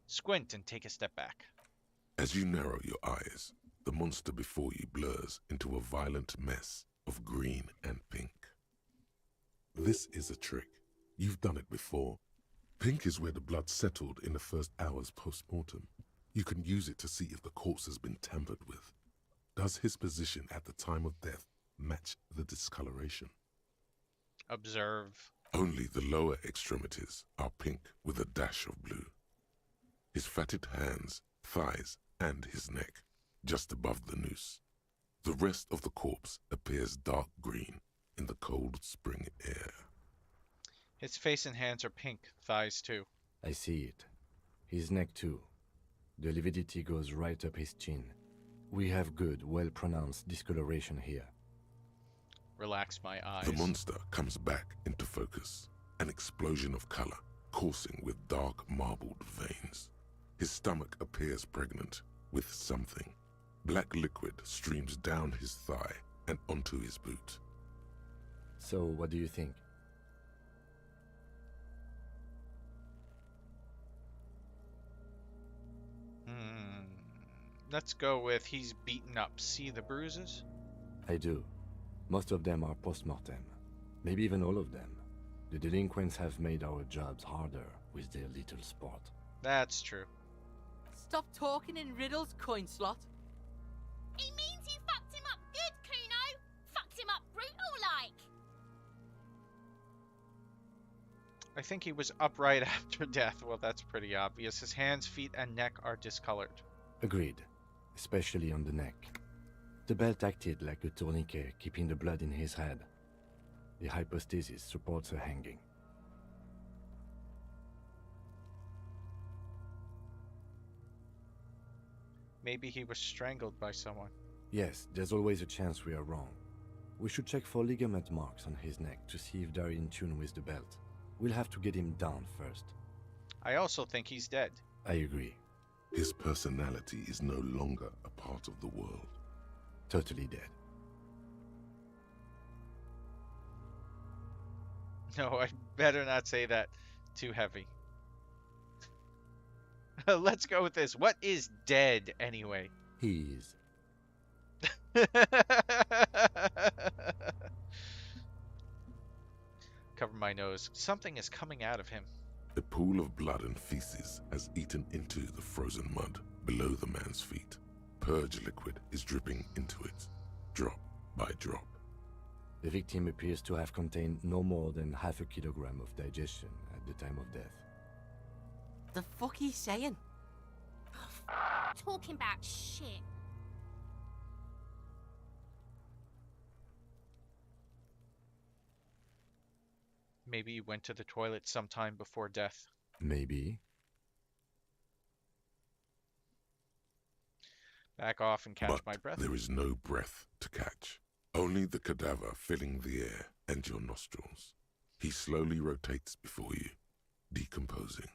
Speaker 1: Squint and take a step back.
Speaker 3: As you narrow your eyes, the monster before you blurs into a violent mess of green and pink. This is a trick. You've done it before. Pink is where the blood settled in the first hours post-mortem. You can use it to see if the corpse has been tampered with. Does his position at the time of death match the discoloration?
Speaker 1: Observe.
Speaker 3: Only the lower extremities are pink with a dash of blue. His fatted hands, thighs, and his neck, just above the noose. The rest of the corpse appears dark green in the cold spring air.
Speaker 1: His face and hands are pink, thighs too.
Speaker 8: I see it. His neck too. The lividity goes right up his chin. We have good, well-pronounced discoloration here.
Speaker 1: Relax my eyes.
Speaker 3: The monster comes back into focus, an explosion of color, coursing with dark marbled veins. His stomach appears pregnant with something. Black liquid streams down his thigh and onto his boot.
Speaker 8: So, what do you think?
Speaker 1: Let's go with he's beaten up. See the bruises?
Speaker 8: I do. Most of them are post-mortem. Maybe even all of them. The delinquents have made our jobs harder with their little sport.
Speaker 1: That's true.
Speaker 11: Stop talking in riddles, coin slot.
Speaker 10: It means you fucked him up good, Kuno. Fucked him up brutal-like.
Speaker 1: I think he was upright after death. Well, that's pretty obvious. His hands, feet, and neck are discolored.
Speaker 8: Agreed. Especially on the neck. The belt acted like a tourniquet, keeping the blood in his head. The hypostasis supports a hanging.
Speaker 1: Maybe he was strangled by someone.
Speaker 8: Yes, there's always a chance we are wrong. We should check for ligament marks on his neck to see if they're in tune with the belt. We'll have to get him down first.
Speaker 1: I also think he's dead.
Speaker 8: I agree.
Speaker 3: His personality is no longer a part of the world.
Speaker 8: Totally dead.
Speaker 1: No, I better not say that. Too heavy. Let's go with this. What is dead, anyway?
Speaker 8: He's...
Speaker 1: Cover my nose. Something is coming out of him.
Speaker 3: A pool of blood and feces has eaten into the frozen mud below the man's feet. Purge liquid is dripping into it, drop by drop.
Speaker 8: The victim appears to have contained no more than half a kilogram of digestion at the time of death.
Speaker 9: the fuck he's saying?
Speaker 10: Talking about shit.
Speaker 1: Maybe he went to the toilet sometime before death.
Speaker 8: Maybe.
Speaker 1: Back off and catch
Speaker 3: But
Speaker 1: my breath.
Speaker 3: there is no breath to catch. Only the cadaver filling the air and your nostrils. He slowly rotates before you, decomposing.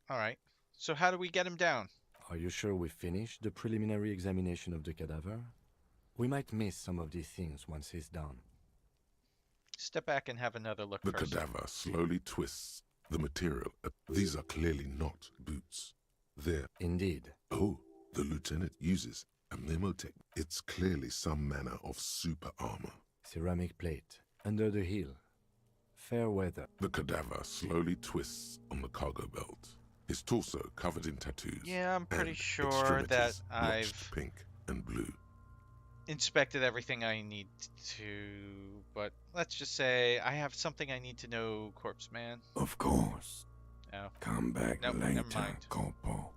Speaker 1: All right. So how do we get him down?
Speaker 8: Are you sure we finished the preliminary examination of the cadaver? We might miss some of these things once he's done.
Speaker 1: Step back and have another look
Speaker 3: The
Speaker 1: first.
Speaker 3: cadaver slowly twists the material. These are clearly not boots. They're...
Speaker 8: Indeed.
Speaker 3: Oh, the lieutenant uses a memotech. It's clearly some manner of super armor.
Speaker 8: Ceramic plate. Under the heel. Fair weather.
Speaker 3: The cadaver slowly twists on the cargo belt. His torso covered in tattoos.
Speaker 1: Yeah, I'm pretty
Speaker 3: and
Speaker 1: sure
Speaker 3: extremities
Speaker 1: that
Speaker 3: blotched
Speaker 1: I've
Speaker 3: pink and blue.
Speaker 1: inspected everything I need to, but let's just say I have something I need to know, Corpse Man.
Speaker 2: Of course.
Speaker 1: Oh.
Speaker 2: Come back
Speaker 1: Nope,
Speaker 2: later,
Speaker 1: never mind.
Speaker 2: Corporal.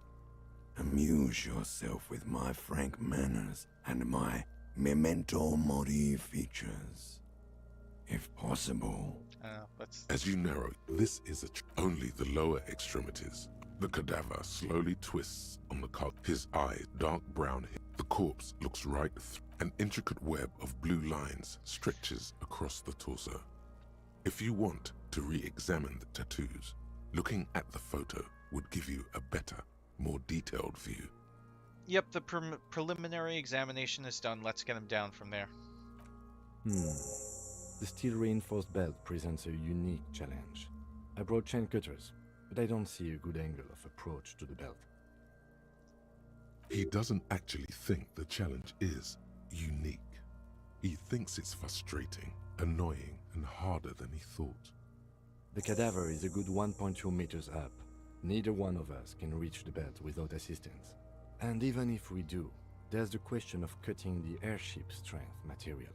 Speaker 2: Amuse yourself with my frank manners and my memento mori features. If possible.
Speaker 1: Let's...
Speaker 3: As you narrow, this is only the lower extremities. The cadaver slowly twists on the cog. His eyes dark brown. The corpse looks right through. An intricate web of blue lines stretches across the torso. If you want to re-examine the tattoos, looking at the photo would give you a better, more detailed view.
Speaker 1: Yep, the preliminary examination is done. Let's get him down from there.
Speaker 8: The steel-reinforced belt presents a unique challenge. I brought chain cutters, but I don't see a good angle of approach to the belt.
Speaker 3: He doesn't actually think the challenge is unique. He thinks it's frustrating, annoying, and harder than he thought.
Speaker 8: The cadaver is a good 1.2 meters up. Neither one of us can reach the belt without assistance. And even if we do, there's the question of cutting the airship strength material.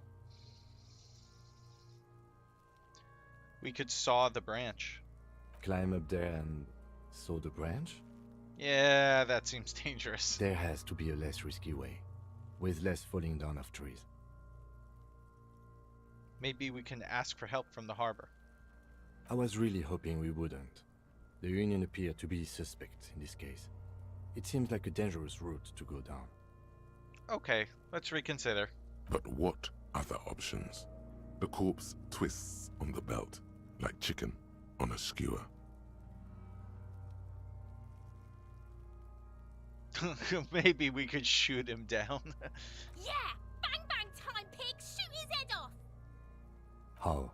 Speaker 1: We could saw the branch.
Speaker 8: Climb up there and saw the branch?
Speaker 1: Yeah, that seems dangerous.
Speaker 8: There has to be a less risky way, with less falling down of trees.
Speaker 1: Maybe we can ask for help from the harbor.
Speaker 8: I was really hoping we wouldn't. The Union appeared to be suspect in this case. It seems like a dangerous route to go down.
Speaker 1: Okay, let's reconsider.
Speaker 3: But what other options? The corpse twists on the belt, like chicken on a skewer.
Speaker 1: Maybe we could shoot him down.
Speaker 10: Yeah! Bang bang time, pig! Shoot his head off!
Speaker 8: How?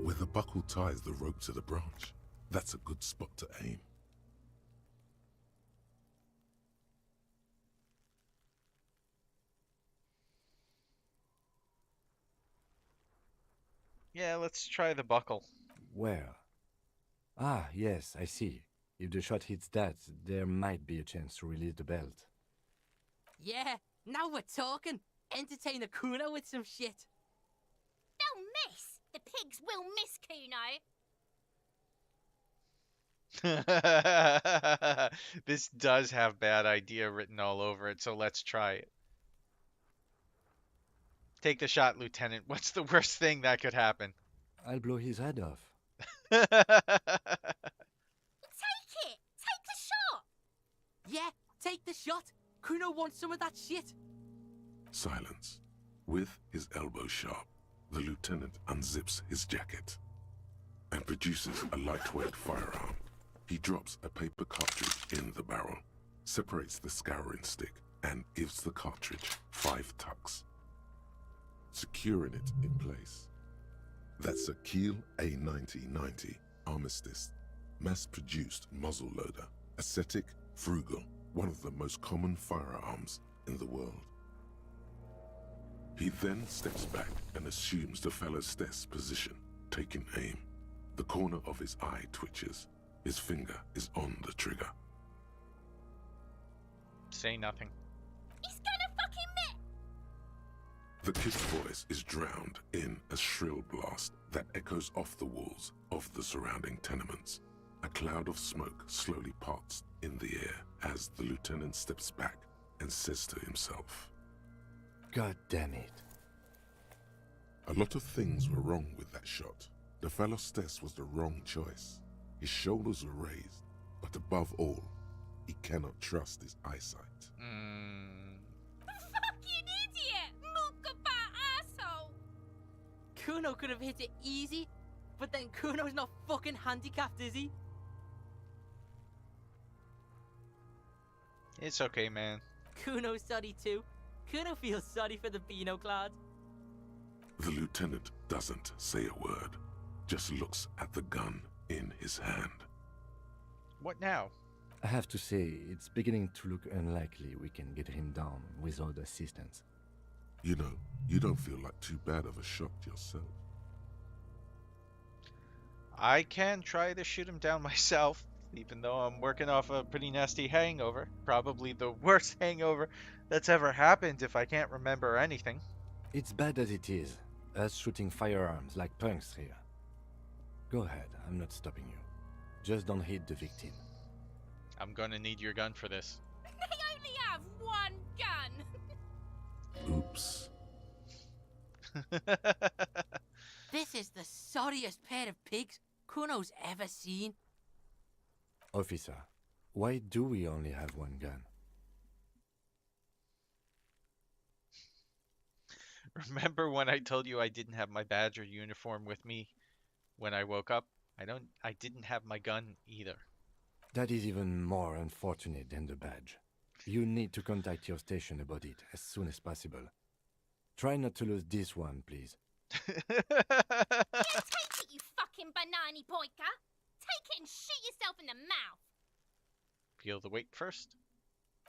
Speaker 3: Where the buckle ties the rope to the branch. That's a good spot to aim.
Speaker 1: Yeah, let's try the buckle.
Speaker 8: Where? Ah, yes, I see. If the shot hits that, there might be a chance to release the belt.
Speaker 9: Yeah, now we're talking. Entertain a Kuno with some shit.
Speaker 10: They'll miss! The pigs will miss Kuno!
Speaker 1: This does have bad idea written all over it, so let's try it. Take the shot, Lieutenant. What's the worst thing that could happen?
Speaker 8: I'll blow his head off.
Speaker 10: Take it! Take the shot!
Speaker 9: Yeah, take the shot. Kuno wants some of that shit.
Speaker 3: Silence. With his elbow sharp, the lieutenant unzips his jacket and produces a lightweight firearm. He drops a paper cartridge in the barrel, separates the scouring stick, and gives the cartridge 5 tucks, securing it in place. That's a Kiel A9090 Armistice, mass-produced muzzleloader, ascetic, frugal, one of the most common firearms in the world. He then steps back and assumes the fellow's desk position, taking aim. The corner of his eye twitches. His finger is on the trigger.
Speaker 1: Say nothing.
Speaker 10: He's gonna fucking miss!
Speaker 3: The kid's voice is drowned in a shrill blast that echoes off the walls of the surrounding tenements. A cloud of smoke slowly parts in the air as the lieutenant steps back and says to himself,
Speaker 8: God damn it.
Speaker 3: "A lot of things were wrong with that shot. The Phalostes was the wrong choice. His shoulders were raised, but above all, he cannot trust his eyesight."
Speaker 10: Fucking idiot! Mookabat asshole!
Speaker 11: Kuno could have hit it easy, but then Kuno's not fucking handicapped, is he?
Speaker 1: It's okay, man.
Speaker 11: Kuno's sorry too. Kuno feels sorry for the Beano Clad.
Speaker 3: The lieutenant doesn't say a word, just looks at the gun in his hand.
Speaker 1: What now?
Speaker 8: I have to say, it's beginning to look unlikely we can get him down without assistance.
Speaker 3: You know, you don't feel like too bad of a shot yourself.
Speaker 1: I can try to shoot him down myself, even though I'm working off a pretty nasty hangover. Probably the worst hangover that's ever happened if I can't remember anything.
Speaker 8: It's bad as it is, us shooting firearms like punks here. Go ahead, I'm not stopping you. Just don't hit the victim.
Speaker 1: I'm gonna need your gun for this.
Speaker 10: They only have one gun!
Speaker 3: Oops.
Speaker 11: This is the sorriest pair of pigs Kuno's ever seen.
Speaker 8: Officer, why do we only have one gun?
Speaker 1: Remember when I told you I didn't have my badge or uniform with me when I woke up? I didn't have my gun either.
Speaker 8: That is even more unfortunate than the badge. You need to contact your station about it as soon as possible. Try not to lose this one, please.
Speaker 10: Take it, you fucking banana boyka! Take it and shoot yourself in the mouth!
Speaker 1: Feel the weight first.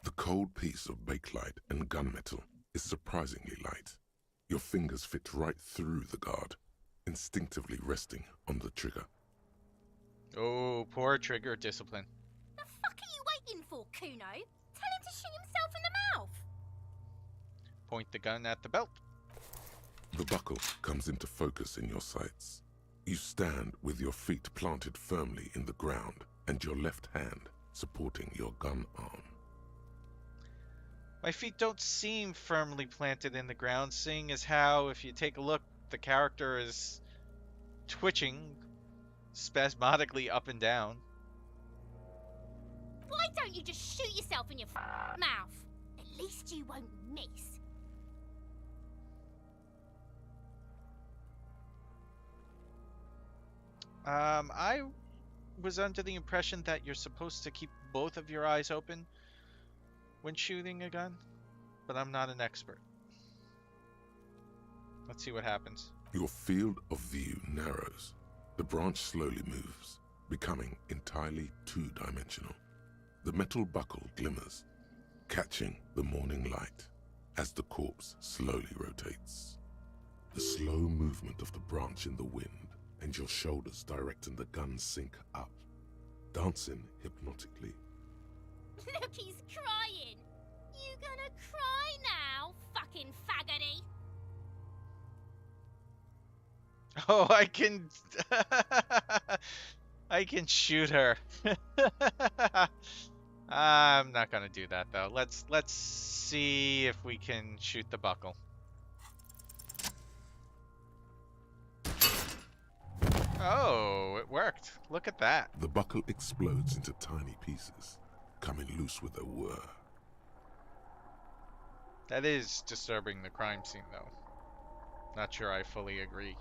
Speaker 3: The cold piece of bakelite and gunmetal is surprisingly light. Your fingers fit right through the guard, instinctively resting on the trigger.
Speaker 1: Oh, poor trigger discipline.
Speaker 10: The fuck are you waiting for, Kuno? Tell him to shoot himself in the mouth!
Speaker 1: Point the gun at the belt.
Speaker 3: The buckle comes into focus in your sights. You stand with your feet planted firmly in the ground and your left hand supporting your gun arm.
Speaker 1: My feet don't seem firmly planted in the ground, seeing as how, if you take a look, the character is twitching spasmodically up and down.
Speaker 10: Why don't you just shoot yourself in your mouth? At least you won't miss.
Speaker 1: I was under the impression that you're supposed to keep both of your eyes open when shooting a gun, but I'm not an expert. Let's see what happens.
Speaker 3: Your field of view narrows. The branch slowly moves, becoming entirely two-dimensional. The metal buckle glimmers, catching the morning light as the corpse slowly rotates. The slow movement of the branch in the wind and your shoulders directing the gun sink up, dancing hypnotically.
Speaker 10: Look, he's crying! You gonna cry now, fucking faggoty?
Speaker 1: Oh, I can... I can shoot her. I'm not gonna do that though. Let's see if we can shoot the buckle. Oh, it worked. Look at that.
Speaker 3: The buckle explodes into tiny pieces, coming loose with a whir.
Speaker 1: That is disturbing the crime scene though. Not sure I fully agree.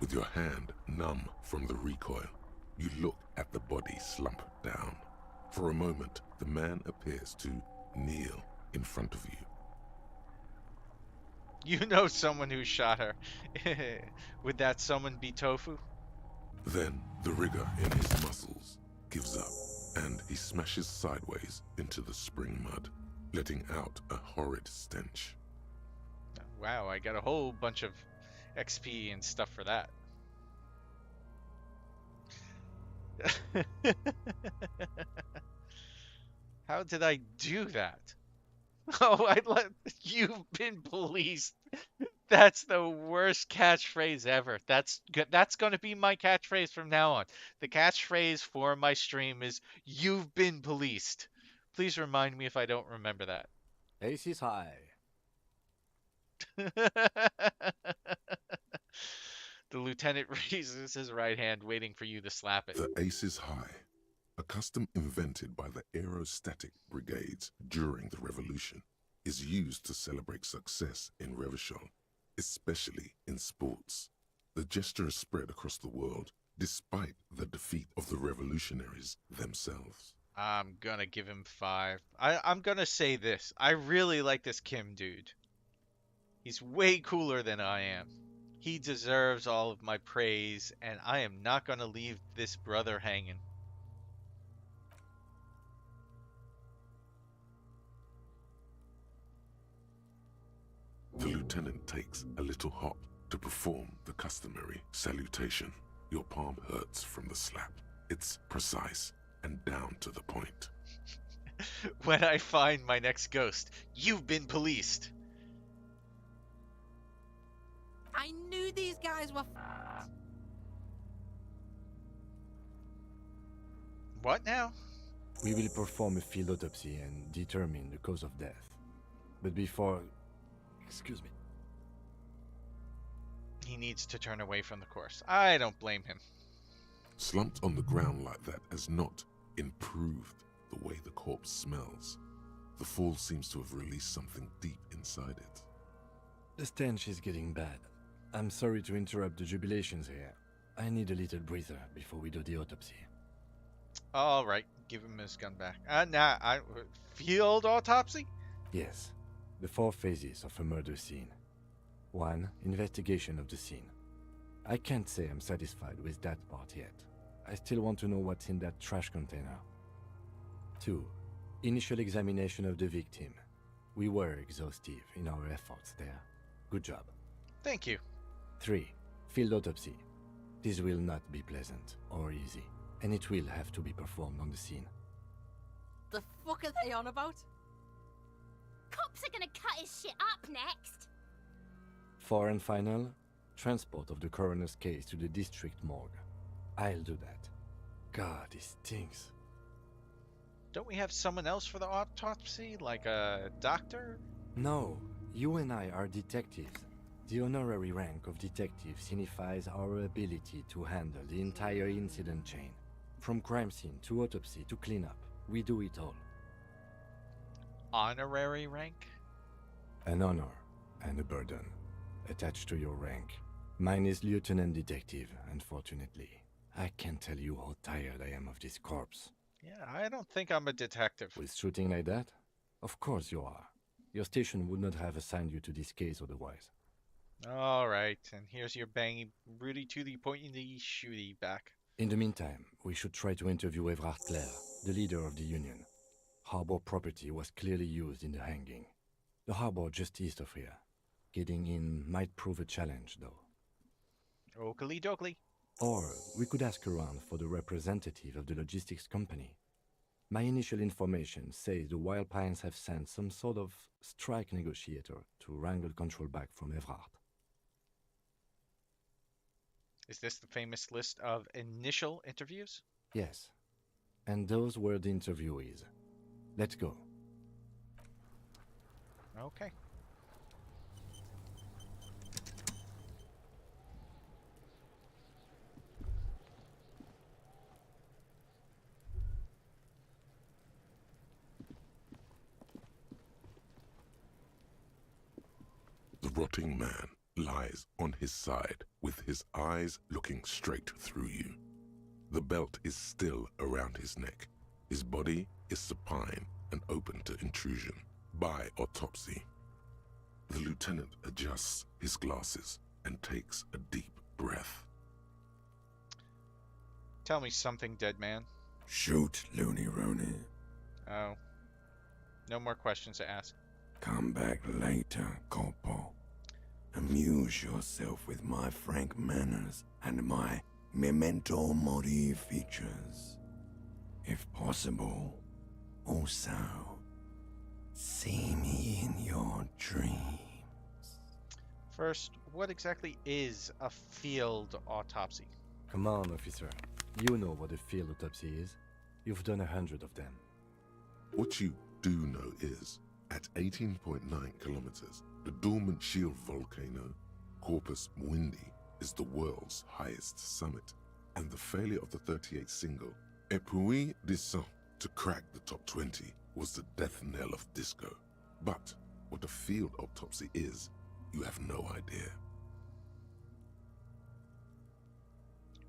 Speaker 3: With your hand numb from the recoil, you look at the body slump down. For a moment, the man appears to kneel in front of you.
Speaker 1: You know someone who shot her. Would that someone be Tofu?
Speaker 3: Then the rigor in his muscles gives up, and he smashes sideways into the spring mud, letting out a horrid stench.
Speaker 1: Wow, I got a whole bunch of XP and stuff for that. How did I do that? Oh, you've been policed. That's the worst catchphrase ever. That's going to be my catchphrase from now on. The catchphrase for my stream is "You've been policed." Please remind me if I don't remember that.
Speaker 8: Aces high.
Speaker 1: The lieutenant raises his right hand, waiting for you to slap it.
Speaker 3: The ace is high, a custom invented by the aerostatic brigades during the revolution, is used to celebrate success in Revachol, especially in sports. The gesture is spread across the world, despite the defeat of the revolutionaries themselves.
Speaker 1: I'm gonna give him 5. I'm gonna say this. I really like this Kim dude. He's way cooler than I am. He deserves all of my praise, and I am not gonna leave this brother hanging.
Speaker 3: The lieutenant takes a little hop to perform the customary salutation. Your palm hurts from the slap. It's precise and down to the point.
Speaker 1: When I find my next ghost, you've been policed.
Speaker 11: I knew these guys were.
Speaker 1: What now?
Speaker 8: We will perform a field autopsy and determine the cause of death. But before... Excuse me.
Speaker 1: He needs to turn away from the course. I don't blame him.
Speaker 3: Slumped on the ground like that has not improved the way the corpse smells. The fall seems to have released something deep inside it.
Speaker 8: The stench is getting bad. I'm sorry to interrupt the jubilations here. I need a little breather before we do the autopsy.
Speaker 1: All right, give him his gun back. Field autopsy?
Speaker 8: Yes, the 4 phases of a murder scene. 1. Investigation of the scene. I can't say I'm satisfied with that part yet. I still want to know what's in that trash container. 2. Initial examination of the victim. We were exhaustive in our efforts there. Good job.
Speaker 1: Thank you.
Speaker 8: 3. Field autopsy. This will not be pleasant or easy, and it will have to be performed on the scene.
Speaker 11: The fuck are they on about?
Speaker 10: Cops are gonna cut his shit up next.
Speaker 8: 4 and final, transport of the coroner's case to the district morgue. I'll do that. God, this stinks.
Speaker 1: Don't we have someone else for the autopsy, like a doctor?
Speaker 8: No, you and I are detectives. The honorary rank of detective signifies our ability to handle the entire incident chain. From crime scene to autopsy to cleanup, we do it all.
Speaker 1: Honorary rank?
Speaker 8: An honor and a burden attached to your rank. Mine is Lieutenant Detective, unfortunately. I can't tell you how tired I am of this corpse.
Speaker 1: Yeah, I don't think I'm a detective.
Speaker 8: With shooting like that? Of course you are. Your station would not have assigned you to this case otherwise.
Speaker 1: All right, and here's your bangy, Rudy to the pointy shooty back.
Speaker 8: In the meantime, we should try to interview Evrard Clare, the leader of the Union. Harbor property was clearly used in the hanging. The harbor just east of here. Getting in might prove a challenge, though.
Speaker 1: Oakley dokley.
Speaker 8: Or we could ask around for the representative of the logistics company. My initial information says the Wild Pines have sent some sort of strike negotiator to wrangle control back from Evrard.
Speaker 1: Is this the famous list of initial interviews?
Speaker 8: Yes. And those were the interviewees. Let's go.
Speaker 1: Okay.
Speaker 3: The rotting man lies on his side with his eyes looking straight through you. The belt is still around his neck. His body is supine and open to intrusion by autopsy. The lieutenant adjusts his glasses and takes a deep breath.
Speaker 1: Tell me something, dead man.
Speaker 2: Shoot, Looney Rooney.
Speaker 1: Oh. No more questions to ask.
Speaker 2: Come back later, Corporal. Amuse yourself with my frank manners and my memento mori features. If possible, also See me in your dreams.
Speaker 1: First, what exactly is a field autopsy?
Speaker 8: Come on, officer. You know what a field autopsy is. You've done 100 of them.
Speaker 3: What you do know is, at 18.9 kilometers, the dormant shield volcano, Corpus Mundi, is the world's highest summit, and the failure of the 38 single, Epuis Descent, to crack the top 20 was the death knell of disco. But what a field autopsy is, you have no idea.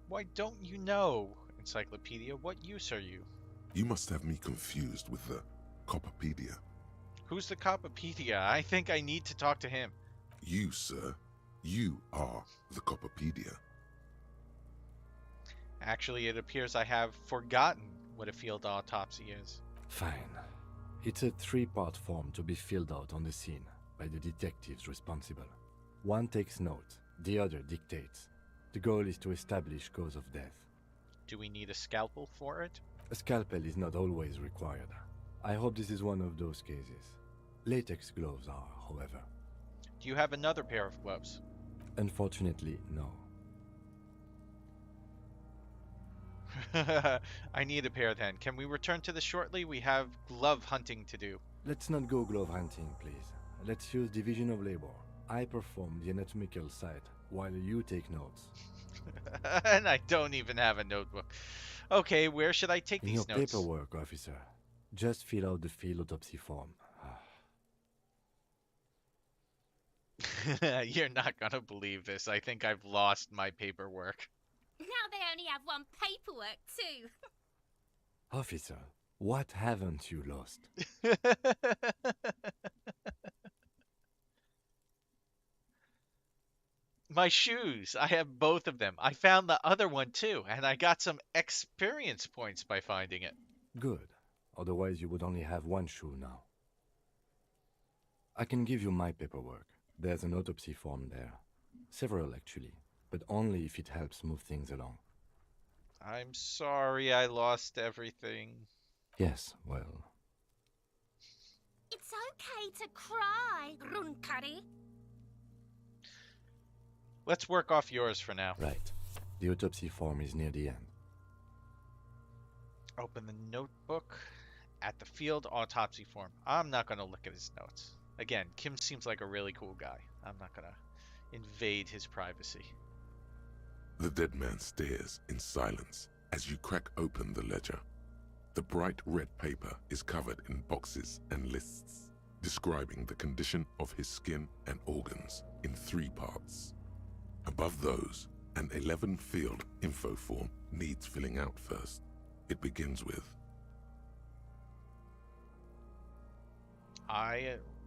Speaker 1: Why don't you know, Encyclopedia? What use are you?
Speaker 3: You must have me confused with the Copperpedia.
Speaker 1: Who's the Copperpedia? I think I need to talk to him.
Speaker 3: You, sir, you are the Copperpedia.
Speaker 1: Actually, it appears I have forgotten what a field autopsy is.
Speaker 8: Fine. It's a 3-part form to be filled out on the scene by the detectives responsible. One takes note, the other dictates. The goal is to establish cause of death.
Speaker 1: Do we need a scalpel for it?
Speaker 8: A scalpel is not always required. I hope this is one of those cases. Latex gloves are, however.
Speaker 1: Do you have another pair of gloves?
Speaker 8: Unfortunately, no.
Speaker 1: I need a pair then. Can we return to this shortly? We have glove hunting to do.
Speaker 8: Let's not go glove hunting, please. Let's use division of labor. I perform the anatomical side, while you take notes.
Speaker 1: And I don't even have a notebook. Okay, where should I take
Speaker 8: In
Speaker 1: these
Speaker 8: your
Speaker 1: notes?
Speaker 8: paperwork, officer. Just fill out the field autopsy form.
Speaker 1: You're not gonna believe this. I think I've lost my paperwork.
Speaker 10: Now they only have one paperwork, too.
Speaker 8: Officer, what haven't you lost?
Speaker 1: My shoes. I have both of them. I found the other one too, and I got some experience points by finding it.
Speaker 8: Good. Otherwise, you would only have one shoe now. I can give you my paperwork. There's an autopsy form there. Several, actually, but only if it helps move things along.
Speaker 1: I'm sorry I lost everything.
Speaker 8: Yes, well,
Speaker 10: It's okay to cry, Runkari.
Speaker 1: Let's work off yours for now.
Speaker 8: right. The autopsy form is near the end.
Speaker 1: Open the notebook at the field autopsy form. I'm not going to look at his notes. Again, Kim seems like a really cool guy. I'm not going to invade his privacy.
Speaker 3: The dead man stares in silence as you crack open the ledger. The bright red paper is covered in boxes and lists, describing the condition of his skin and organs in 3 parts. Above those, an 11-field info form needs filling out first. It begins with,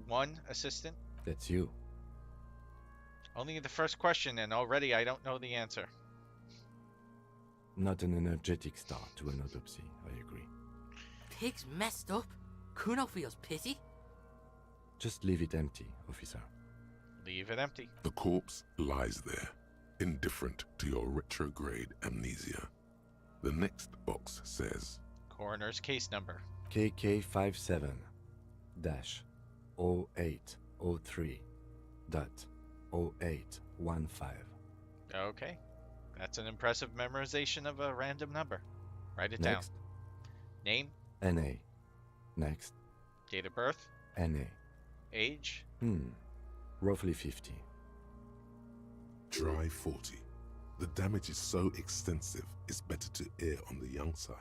Speaker 1: one assistant.
Speaker 8: That's you.
Speaker 1: Only the first question, and already I don't know the answer.
Speaker 8: Not an energetic start to an autopsy, I agree.
Speaker 11: Pig's messed up. Kuno feels pity.
Speaker 8: Just leave it empty, officer.
Speaker 1: Leave it empty.
Speaker 3: the corpse lies there, indifferent to your retrograde amnesia. The next box says,
Speaker 1: Coroner's case number.
Speaker 8: KK57 0803 0815.
Speaker 1: Okay. That's an impressive memorization of a random number. Write it
Speaker 8: Next,
Speaker 1: down. Name,
Speaker 8: NA. Next,
Speaker 1: date of birth,
Speaker 8: NA.
Speaker 1: age.
Speaker 8: Roughly 50.
Speaker 3: try 40. The damage is so extensive, it's better to err on the young side.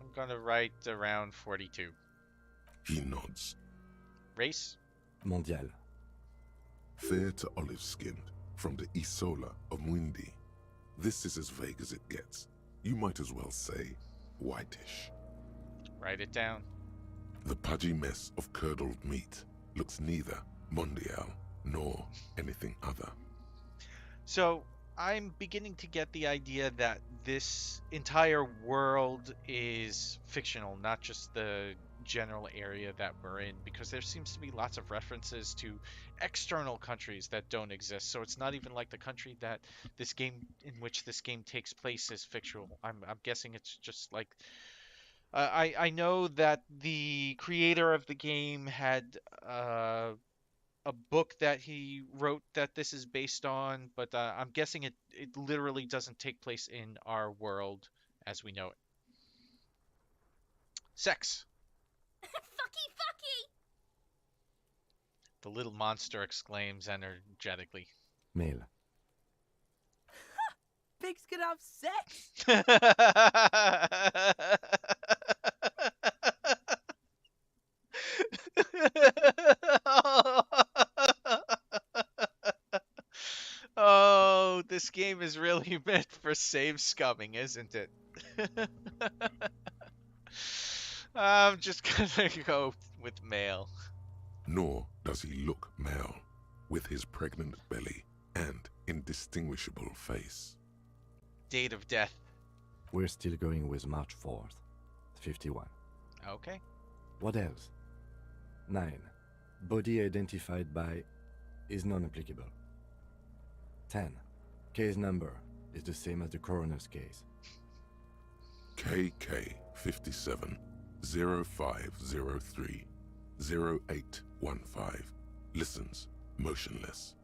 Speaker 1: I'm going to write around 42.
Speaker 3: He nods.
Speaker 1: Race,
Speaker 8: Mondial.
Speaker 3: Fair to olive-skinned, from the Isola of Mundi. This is as vague as it gets. You might as well say whitish.
Speaker 1: write it down.
Speaker 3: The pudgy mess of curdled meat looks neither mondial nor anything other.
Speaker 1: So, I'm beginning to get the idea that this entire world is fictional, not just the general area that we're in, because there seems to be lots of references to external countries that don't exist. So it's not even like the country that in which this game takes place is fictional. I'm guessing it's just like I know that the creator of the game had a book that he wrote that this is based on, but I'm guessing it literally doesn't take place in our world as we know it. Sex.
Speaker 10: Fucky, fucky!
Speaker 1: The little monster exclaims energetically.
Speaker 8: Male.
Speaker 11: Pigs can have sex.
Speaker 1: Oh, this game is really meant for save scumming, isn't it? I'm just gonna go with male.
Speaker 3: Nor does he look male, with his pregnant belly and indistinguishable face.
Speaker 1: Date of death.
Speaker 8: We're still going with March 4th, 51.
Speaker 1: Okay.
Speaker 8: What else? 9. Body identified by is non-applicable. 10. Case number is the same as the coroner's case.
Speaker 3: KK 57 0503 0815 listens motionless,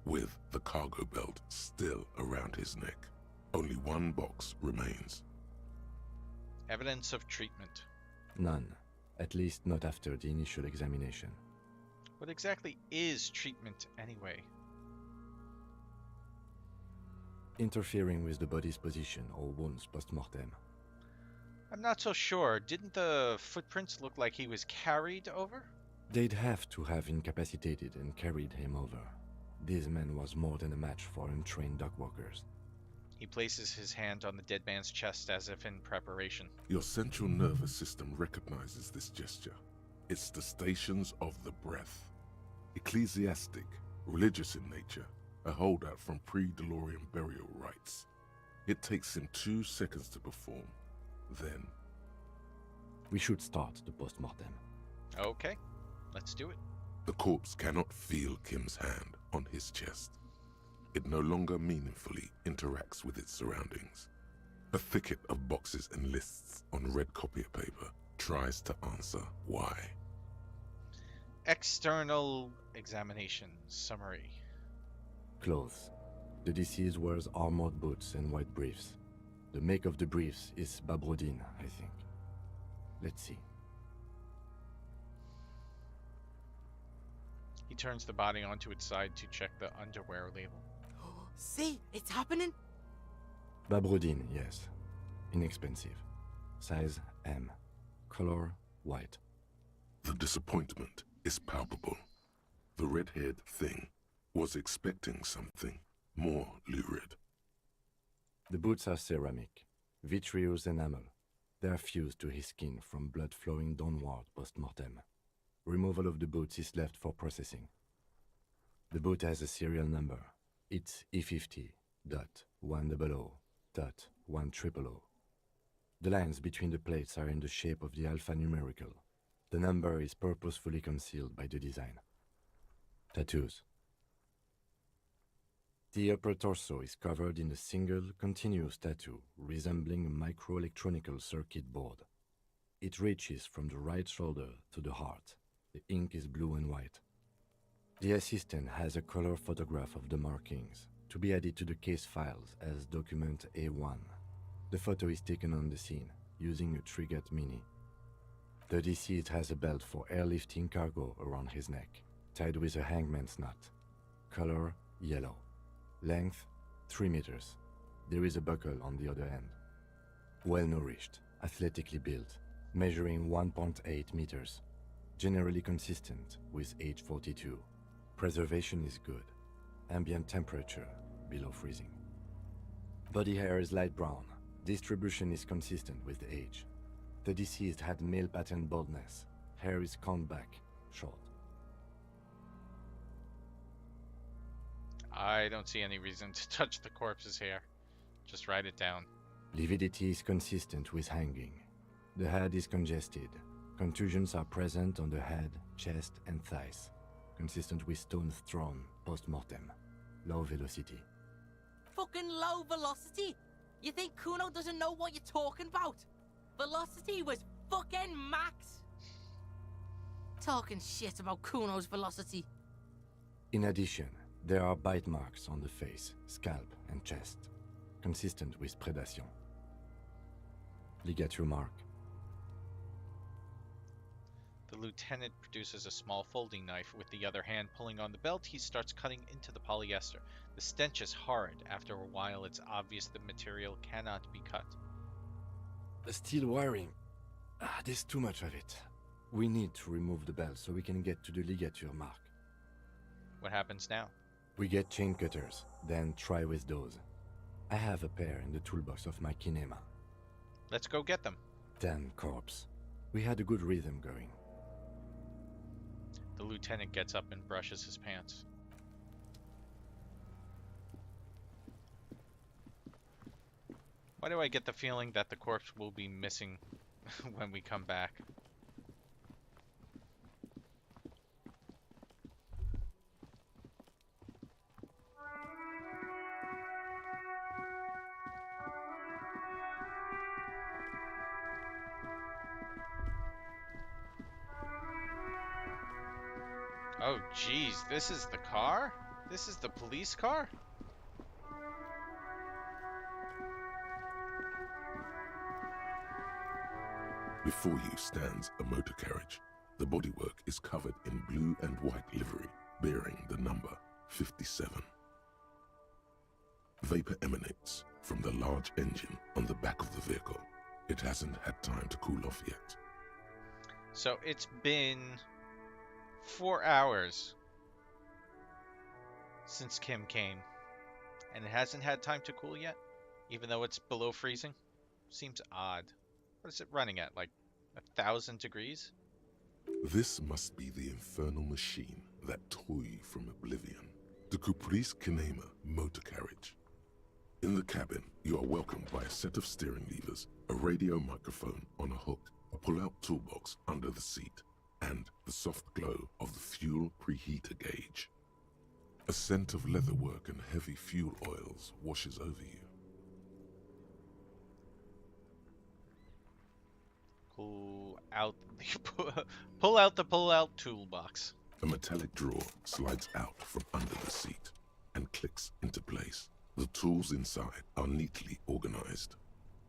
Speaker 3: with the cargo belt still around his neck. Only one box remains.
Speaker 1: Evidence of treatment.
Speaker 8: None, at least not after the initial examination.
Speaker 1: What exactly is treatment anyway?
Speaker 8: Interfering with the body's position or wounds post-mortem.
Speaker 1: I'm not so sure. Didn't the footprints look like he was carried over?
Speaker 8: They'd have to have incapacitated and carried him over. This man was more than a match for untrained dog walkers.
Speaker 1: He places his hand on the dead man's chest as if in preparation.
Speaker 3: Your central nervous system recognizes this gesture. It's the stations of the breath. Ecclesiastic, religious in nature, a holdout from pre-DeLorean burial rites. It takes him 2 seconds to perform. Then,
Speaker 8: We should start the post-mortem.
Speaker 1: Okay, let's do it.
Speaker 3: the corpse cannot feel Kim's hand on his chest. It no longer meaningfully interacts with its surroundings. A thicket of boxes and lists on red copier paper tries to answer why.
Speaker 1: External examination summary.
Speaker 8: Clothes. The deceased wears armored boots and white briefs. The make of the briefs is Babrodine, I think. Let's see.
Speaker 1: He turns the body onto its side to check the underwear label.
Speaker 11: See, it's happening.
Speaker 8: Babrodine, yes. Inexpensive. Size M. Color white.
Speaker 3: The disappointment is palpable. The red-haired thing was expecting something more lurid.
Speaker 8: The boots are ceramic, vitreous enamel. They are fused to his skin from blood flowing downward post-mortem. Removal of the boots is left for processing. The boot has a serial number. It's E50.100.100. The lines between the plates are in the shape of the alphanumerical. The number is purposefully concealed by the design. Tattoos. The upper torso is covered in a single, continuous tattoo resembling a microelectronical circuit board. It reaches from the right shoulder to the heart. The ink is blue and white. The assistant has a color photograph of the markings to be added to the case files as document A1. The photo is taken on the scene using a Trigat Mini. The deceased has a belt for airlifting cargo around his neck, tied with a hangman's knot. Color yellow. Length 3 meters. There is a buckle on the other end. Well-nourished, athletically built, measuring 1.8 meters. Generally consistent with age 42. Preservation is good. Ambient temperature below freezing. Body hair is light brown. Distribution is consistent with age. The deceased had male pattern baldness. Hair is combed back, short.
Speaker 1: I don't see any reason to touch the corpse's hair. Just write it down.
Speaker 8: Lividity is consistent with hanging. The head is congested. Contusions are present on the head, chest, and thighs. Consistent with stones thrown post-mortem. Low velocity.
Speaker 11: Fucking low velocity. You think Kuno doesn't know what you're talking about?
Speaker 9: velocity was fucking max. Talking shit about Kuno's velocity.
Speaker 8: In addition, there are bite marks on the face, scalp, and chest, consistent with predation. Ligature mark.
Speaker 1: The lieutenant produces a small folding knife. With the other hand pulling on the belt, he starts cutting into the polyester. The stench is horrid. After a while, it's obvious the material cannot be cut.
Speaker 8: The steel wiring. There's too much of it. We need to remove the belt so we can get to the ligature mark.
Speaker 1: What happens now?
Speaker 8: We get chain cutters, then try with those. I have a pair in the toolbox of my kinema.
Speaker 1: Let's go get them.
Speaker 8: Damn corpse. We had a good rhythm going.
Speaker 1: The lieutenant gets up and brushes his pants. Why do I get the feeling that the corpse will be missing when we come back? Oh, geez, this is the car? This is the police car?
Speaker 3: Before you stands a motor carriage. The bodywork is covered in blue and white livery, bearing the number 57. Vapor emanates from the large engine on the back of the vehicle. It hasn't had time to cool off yet.
Speaker 1: So it's been 4 hours since Kim came, and it hasn't had time to cool yet, even though it's below freezing. Seems odd. What is it running at, like 1,000 degrees?
Speaker 3: This must be the infernal machine that tore you from oblivion. The Caprice Kinema motor carriage. In the cabin, you are welcomed by a set of steering levers, a radio microphone on a hook, a pull-out toolbox under the seat, and the soft glow of the fuel preheater gauge. A scent of leatherwork and heavy fuel oils washes over you.
Speaker 1: Pull out the pull-out toolbox.
Speaker 3: A metallic drawer slides out from under the seat and clicks into place. The tools inside are neatly organized.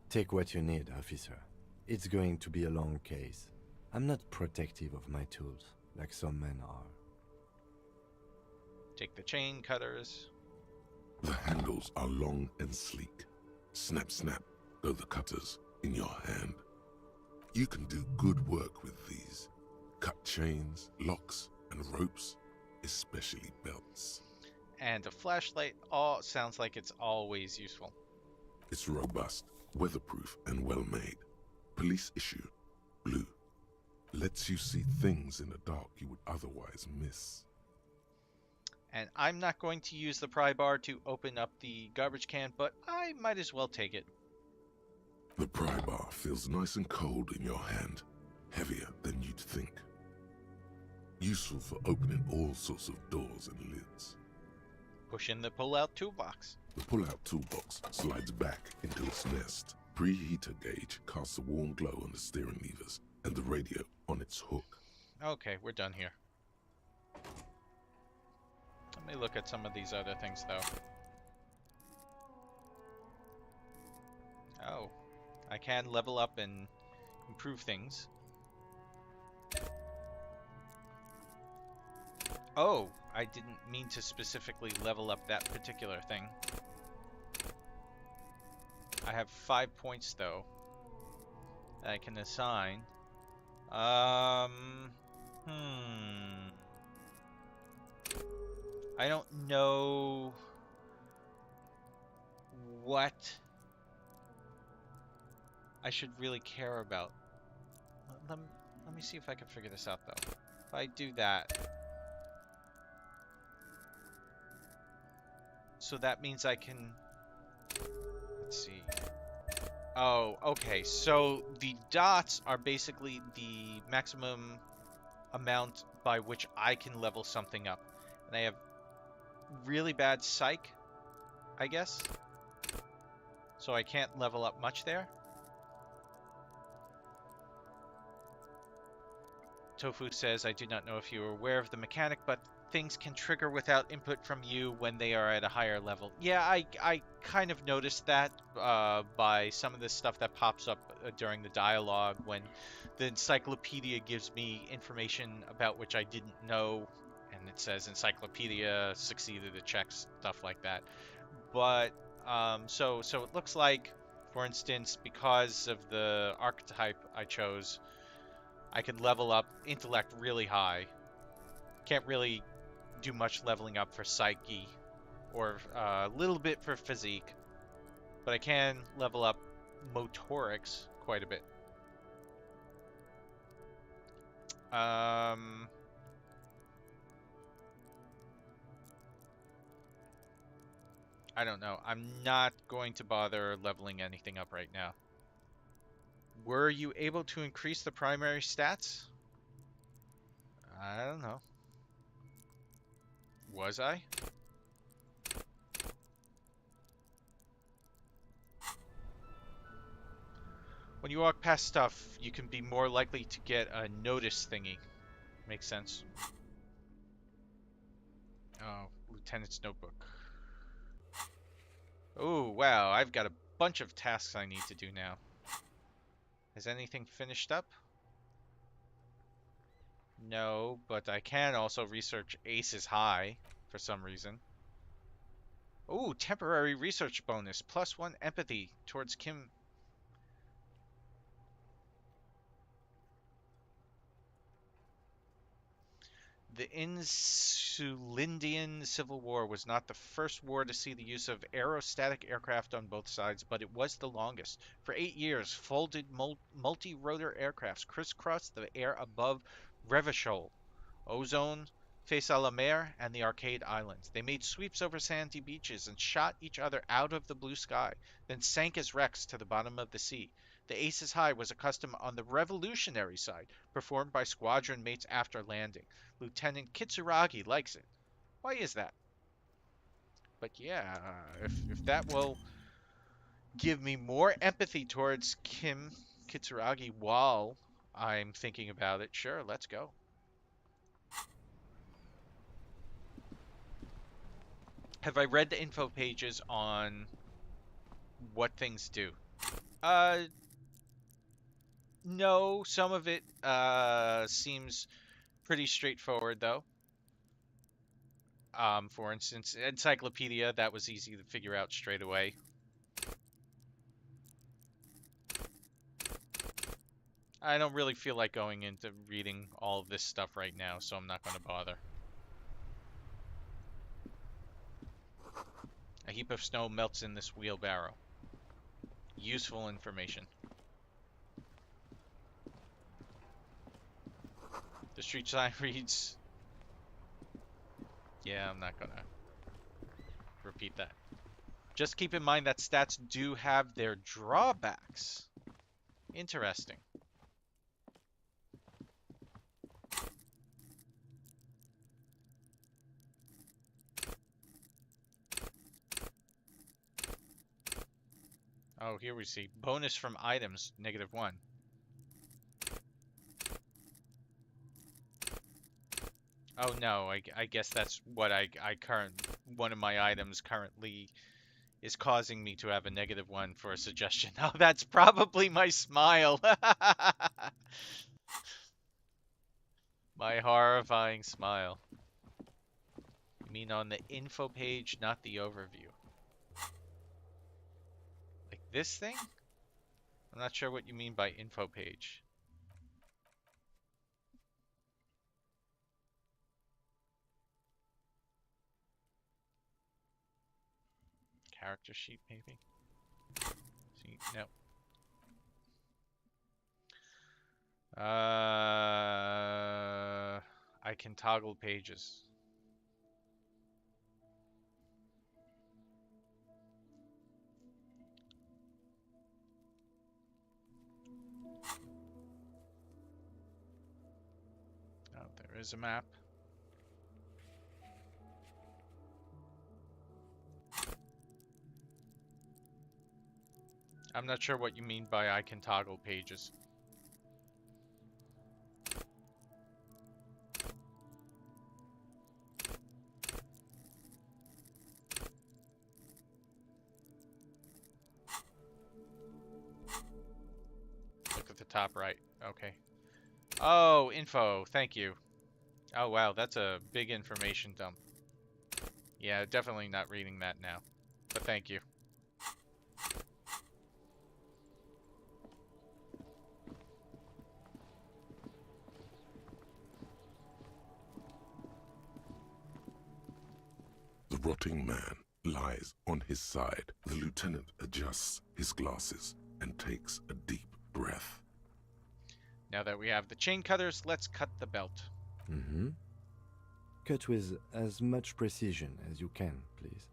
Speaker 8: Take what you need, officer. It's going to be a long case. I'm not protective of my tools, like some men are.
Speaker 1: Take the chain cutters.
Speaker 3: The handles are long and sleek. Snap, snap, go the cutters in your hand. You can do good work with these. Cut chains, locks, and ropes, especially belts.
Speaker 1: And a flashlight. All sounds like it's always useful.
Speaker 3: It's robust, weatherproof, and well-made. Police issue, blue. Lets you see things in the dark you would otherwise miss.
Speaker 1: And I'm not going to use the pry bar to open up the garbage can, but I might as well take it.
Speaker 3: The pry bar feels nice and cold in your hand, heavier than you'd think. Useful for opening all sorts of doors and lids.
Speaker 1: Push in the pull-out toolbox.
Speaker 3: The pull-out toolbox slides back into its nest. Preheater gauge casts a warm glow on the steering levers and the radio on its hook.
Speaker 1: Okay, we're done here. Let me look at some of these other things, though. Oh, I can level up and improve things. Oh, I didn't mean to specifically level up that particular thing. I have 5 points, though, that I can assign. I don't know what I should really care about. Let me see if I can figure this out, though. If I do that, so that means I can, let's see. Oh, okay, so the dots are basically the maximum amount by which I can level something up. And I have really bad psych, I guess. So I can't level up much there. Tofu says, I do not know if you are aware of the mechanic, but things can trigger without input from you when they are at a higher level. Yeah, I kind of noticed that by some of the stuff that pops up during the dialogue when the encyclopedia gives me information about which I didn't know, and it says encyclopedia succeeded the checks, stuff like that. But so it looks like, for instance, because of the archetype I chose, I can level up intellect really high. Can't really do much leveling up for psyche or a little bit for physique, but I can level up motorics quite a bit. I don't know. I'm not going to bother leveling anything up right now. Were you able to increase the primary stats? I don't know. Was I? When you walk past stuff, you can be more likely to get a notice thingy. Makes sense. Oh, Lieutenant's notebook. Oh, wow, I've got a bunch of tasks I need to do now. Has anything finished up? No, but I can also research Ace is High for some reason. Oh, temporary research bonus, +1 empathy towards Kim. The Insulindian Civil War was not the first war to see the use of aerostatic aircraft on both sides, but it was the longest. For 8 years, folded multi-rotor aircrafts crisscrossed the air above Revachol, Ozone, Face à la Mer, and the Arcade Islands. They made sweeps over sandy beaches and shot each other out of the blue sky, then sank as wrecks to the bottom of the sea. The Aces High was a custom on the revolutionary side, performed by squadron mates after landing. Lieutenant Kitsuragi likes it. Why is that? But yeah, if that will give me more empathy towards Kim Kitsuragi while I'm thinking about it, sure, let's go. Have I read the info pages on what things do? No, some of it seems pretty straightforward though. For instance, encyclopedia, that was easy to figure out straight away. I don't really feel like going into reading all of this stuff right now, so I'm not going to bother. A heap of snow melts in this wheelbarrow. Useful information. The street sign reads... Yeah, I'm not gonna repeat that. Just keep in mind that stats do have their drawbacks. Interesting. Oh, here we see bonus from items, -1. Oh no, I guess that's what one of my items currently is causing me to have a -1 for a suggestion. Oh, that's probably my smile. My horrifying smile. You mean on the info page, not the overview? Like this thing? I'm not sure what you mean by info page. Character sheet, maybe? See, no. I can toggle pages. Oh, there is a map. I'm not sure what you mean by I can toggle pages. top right. Okay. Oh, info. Thank you. Oh, wow. That's a big information dump. Yeah, definitely not reading that now. But thank you.
Speaker 3: The rotting man lies on his side. The lieutenant adjusts his glasses and takes a deep breath.
Speaker 1: Now that we have the chain cutters, let's cut the belt.
Speaker 8: Mm-hmm. Cut with as much precision as you can, please.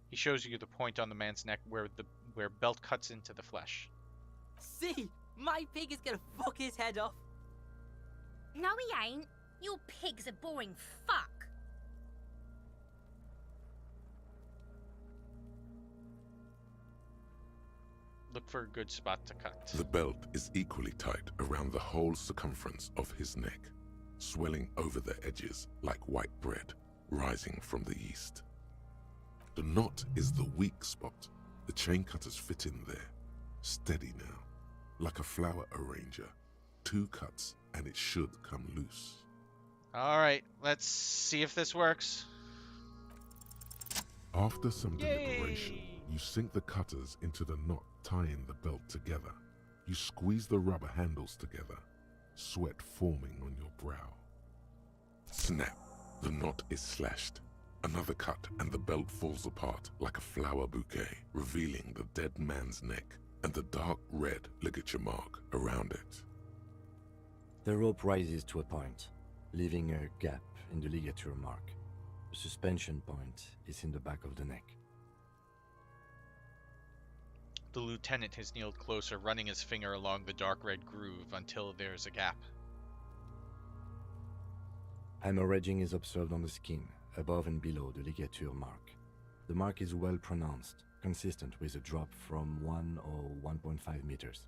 Speaker 1: He shows you the point on the man's neck where belt cuts into the flesh.
Speaker 11: See, my pig is gonna fuck his head off.
Speaker 10: No, he ain't. Your pig's a boring fuck.
Speaker 1: Look for a good spot to cut.
Speaker 3: The belt is equally tight around the whole circumference of his neck, swelling over the edges like white bread rising from the yeast. The knot is the weak spot. The chain cutters fit in there, steady now, like a flower arranger. 2 cuts and it should come loose.
Speaker 1: All right, let's see if this works.
Speaker 3: After some
Speaker 1: Yay!
Speaker 3: deliberation, you sink the cutters into the knot tying the belt together. You squeeze the rubber handles together, sweat forming on your brow. Snap! The knot is slashed. Another cut and the belt falls apart like a flower bouquet, revealing the dead man's neck and the dark red ligature mark around it.
Speaker 8: The rope rises to a point, leaving a gap in the ligature mark. The suspension point is in the back of the neck.
Speaker 1: The lieutenant has kneeled closer, running his finger along the dark red groove until there's a gap.
Speaker 8: Hemorrhaging is observed on the skin, above and below the ligature mark. The mark is well pronounced, consistent with a drop from 1 or 1.5 meters.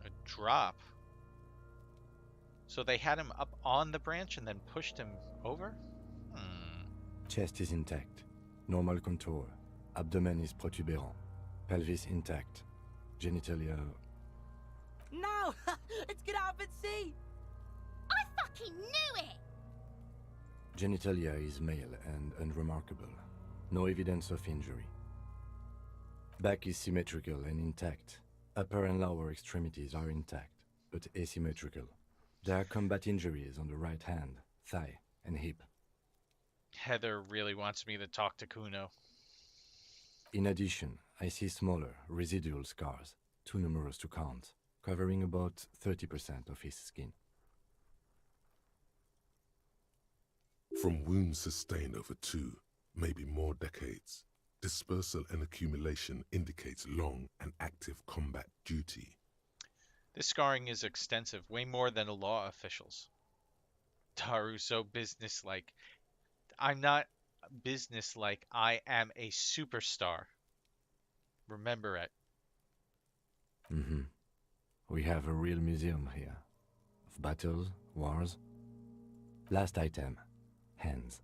Speaker 1: A drop? So they had him up on the branch and then pushed him over?
Speaker 8: Chest is intact, normal contour. Abdomen is protuberant, pelvis intact, genitalia...
Speaker 11: No! It's gonna happen, see?
Speaker 10: I fucking knew it!
Speaker 8: Genitalia is male and unremarkable. No evidence of injury. Back is symmetrical and intact. Upper and lower extremities are intact, but asymmetrical. There are combat injuries on the right hand, thigh, and hip.
Speaker 1: Heather really wants me to talk to Kuno.
Speaker 8: In addition, I see smaller, residual scars, too numerous to count, covering about 30% of his skin.
Speaker 3: From wounds sustained over 2, maybe more decades, dispersal and accumulation indicates long and active combat duty.
Speaker 1: This scarring is extensive, way more than a law official's. Daru's so businesslike. I'm not businesslike, I am a superstar. Remember it.
Speaker 8: Mm-hmm. We have a real museum here. Of battles, wars. Last item. Hands.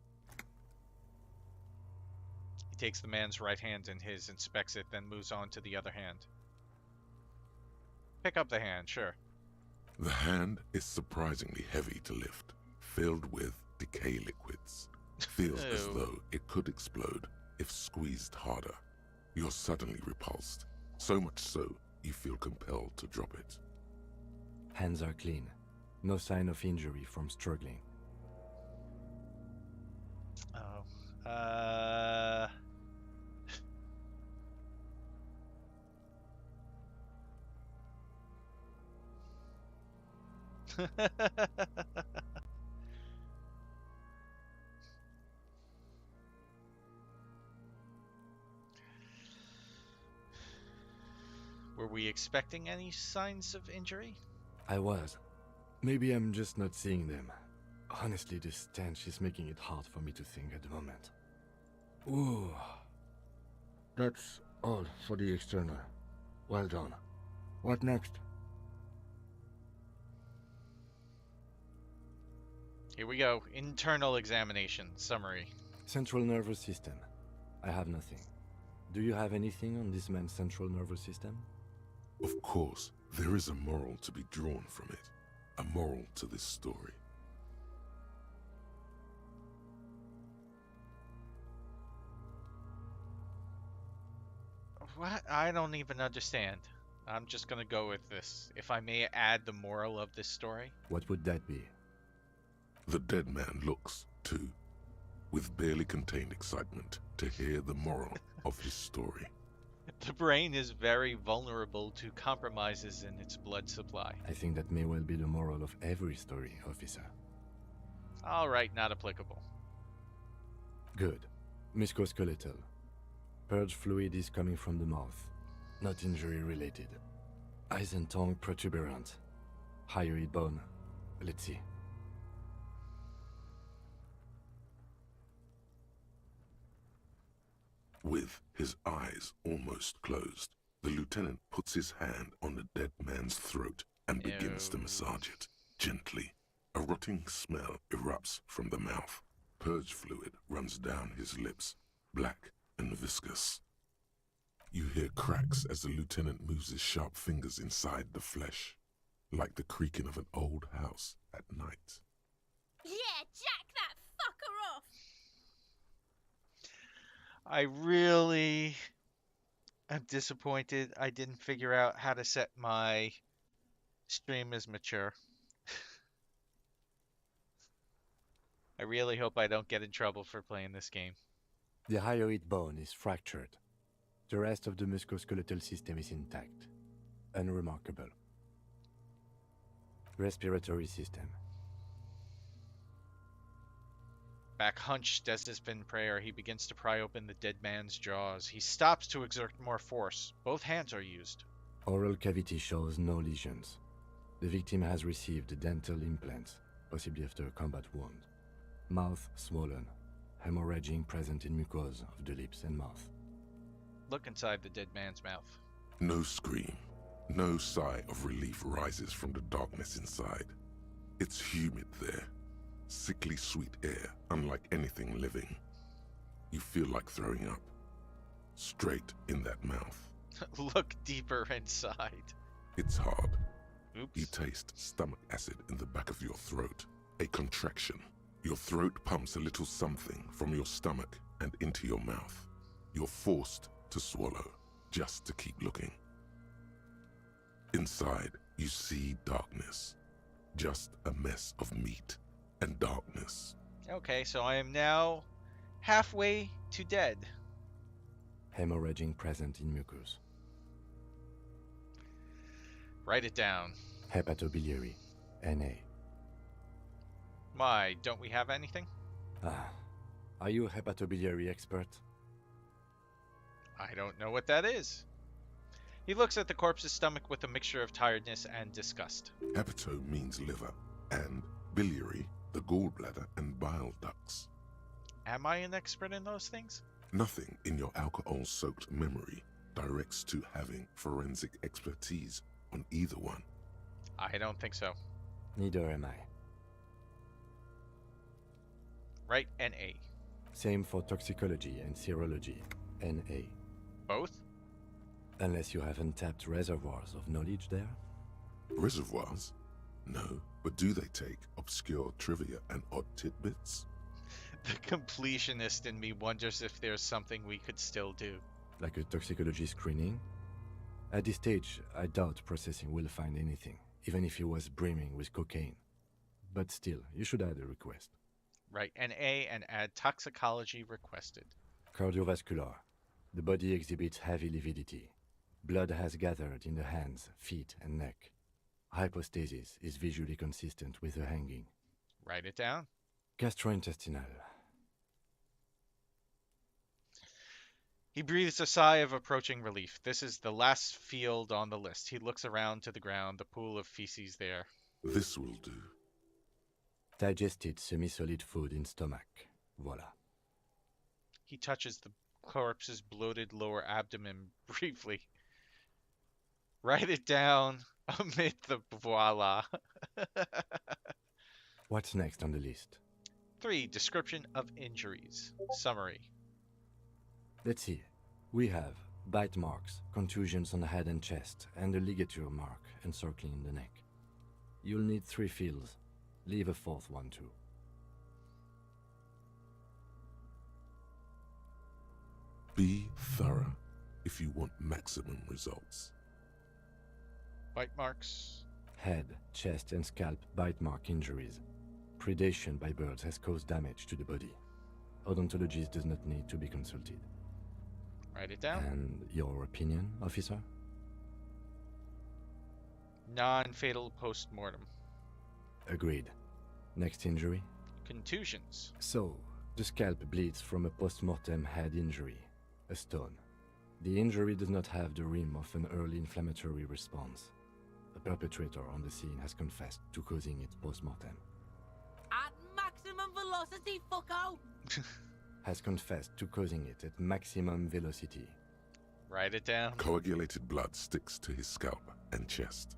Speaker 1: He takes the man's right hand in his, inspects it, then moves on to the other hand. Pick up the hand, sure.
Speaker 3: The hand is surprisingly heavy to lift, filled with decay liquids. Feels as though it could explode if squeezed harder. You're suddenly repulsed, so much so you feel compelled to drop it.
Speaker 8: Hands are clean. No sign of injury from struggling.
Speaker 1: Oh. Were we expecting any signs of injury?
Speaker 8: I was. Maybe I'm just not seeing them. Honestly, this stench is making it hard for me to think at the moment. Ooh. That's all for the external. Well done. What next?
Speaker 1: Here we go. Internal examination. Summary.
Speaker 8: Central nervous system. I have nothing. Do you have anything on this man's central nervous system?
Speaker 3: Of course, there is a moral to be drawn from it. A moral to this story.
Speaker 1: What? I don't even understand. I'm just gonna go with this. If I may add the moral of this story.
Speaker 8: What would that be?
Speaker 3: The dead man looks, too, with barely contained excitement to hear the moral of his story.
Speaker 1: The brain is very vulnerable to compromises in its blood supply.
Speaker 8: I think that may well be the moral of every story, officer.
Speaker 1: Alright, not applicable.
Speaker 8: Good. Musculoskeletal. Purge fluid is coming from the mouth. Not injury related. Eyes and tongue protuberant. Hyoid bone. Let's see.
Speaker 3: With his eyes almost closed, the lieutenant puts his hand on the dead man's throat and begins to massage it, gently. A rotting smell erupts from the mouth. Purge fluid runs down his lips, black and viscous. You hear cracks as the lieutenant moves his sharp fingers inside the flesh, like the creaking of an old house at night.
Speaker 10: Yeah, jack that fucker off!
Speaker 1: I really am disappointed I didn't figure out how to set my stream as mature. I really hope I don't get in trouble for playing this game.
Speaker 8: The hyoid bone is fractured. The rest of the musculoskeletal system is intact. Unremarkable. Respiratory system.
Speaker 1: Back hunched as has been prayer, he begins to pry open the dead man's jaws. He stops to exert more force. Both hands are used.
Speaker 8: Oral cavity shows no lesions. The victim has received dental implants, possibly after a combat wound. Mouth swollen. Hemorrhaging present in mucosa of the lips and mouth.
Speaker 1: Look inside the dead man's mouth.
Speaker 3: No scream, no sigh of relief rises from the darkness inside. It's humid there. Sickly sweet air, unlike anything living. You feel like throwing up. Straight in that mouth.
Speaker 1: Look deeper inside.
Speaker 3: It's hard.
Speaker 1: Oops.
Speaker 3: You taste stomach acid in the back of your throat. A contraction. Your throat pumps a little something from your stomach and into your mouth. You're forced to swallow, just to keep looking. Inside, you see darkness. Just a mess of meat and darkness.
Speaker 1: Okay, so I am now halfway to dead.
Speaker 8: Hemorrhaging present in mucus.
Speaker 1: Write it down.
Speaker 8: Hepatobiliary. Na.
Speaker 1: Why, don't we have anything?
Speaker 8: Are you a hepatobiliary expert?
Speaker 1: I don't know what that is. He looks at the corpse's stomach with a mixture of tiredness and disgust.
Speaker 3: Hepato means liver, and biliary, the gallbladder and bile ducts.
Speaker 1: Am I an expert in those things?
Speaker 3: Nothing in your alcohol-soaked memory directs to having forensic expertise on either one.
Speaker 1: I don't think so.
Speaker 8: Neither am I.
Speaker 1: Write NA.
Speaker 8: Same for toxicology and serology. Na.
Speaker 1: Both?
Speaker 8: Unless you have untapped reservoirs of knowledge there?
Speaker 3: Reservoirs? No, but do they take obscure trivia and odd tidbits?
Speaker 1: The completionist in me wonders if there's something we could still do.
Speaker 8: Like a toxicology screening? At this stage, I doubt processing will find anything, even if he was brimming with cocaine. But still, you should add a request.
Speaker 1: Write NA and add toxicology requested.
Speaker 8: Cardiovascular. The body exhibits heavy lividity. Blood has gathered in the hands, feet, and neck. Hypostasis is visually consistent with the hanging.
Speaker 1: Write it down.
Speaker 8: Gastrointestinal.
Speaker 1: He breathes a sigh of approaching relief. This is the last field on the list. He looks around to the ground, the pool of feces there.
Speaker 3: This will do.
Speaker 8: Digested semi-solid food in stomach. Voila.
Speaker 1: He touches the corpse's bloated lower abdomen briefly. Write it down amid the voila.
Speaker 8: What's next on the list?
Speaker 1: 3. Description of injuries. Summary.
Speaker 8: Let's see. We have bite marks, contusions on the head and chest, and a ligature mark encircling the neck. You'll need 3 fields. Leave a 4th one too.
Speaker 3: Be thorough if you want maximum results.
Speaker 1: Bite marks.
Speaker 8: Head, chest, and scalp bite mark injuries. Predation by birds has caused damage to the body. Odontologist does not need to be consulted.
Speaker 1: Write it down.
Speaker 8: And your opinion, officer?
Speaker 1: Non-fatal post-mortem.
Speaker 8: Agreed. Next injury?
Speaker 1: Contusions.
Speaker 8: So, the scalp bleeds from a post-mortem head injury, a stone. The injury does not have the rim of an early inflammatory response. The perpetrator on the scene has confessed to causing it post-mortem.
Speaker 11: At maximum velocity, fucko!
Speaker 8: Has confessed to causing it at maximum velocity.
Speaker 1: Write it down.
Speaker 3: Coagulated blood sticks to his scalp and chest,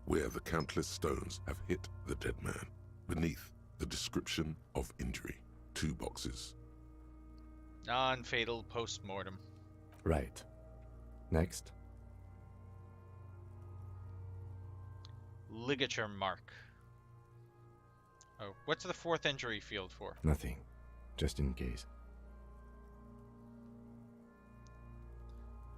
Speaker 3: where the countless stones have hit the dead man. Beneath, the description of injury. 2 boxes.
Speaker 1: Non-fatal post-mortem.
Speaker 8: Right. Next.
Speaker 1: Ligature mark. Oh, what's the 4th injury field for?
Speaker 8: Nothing. Just in case.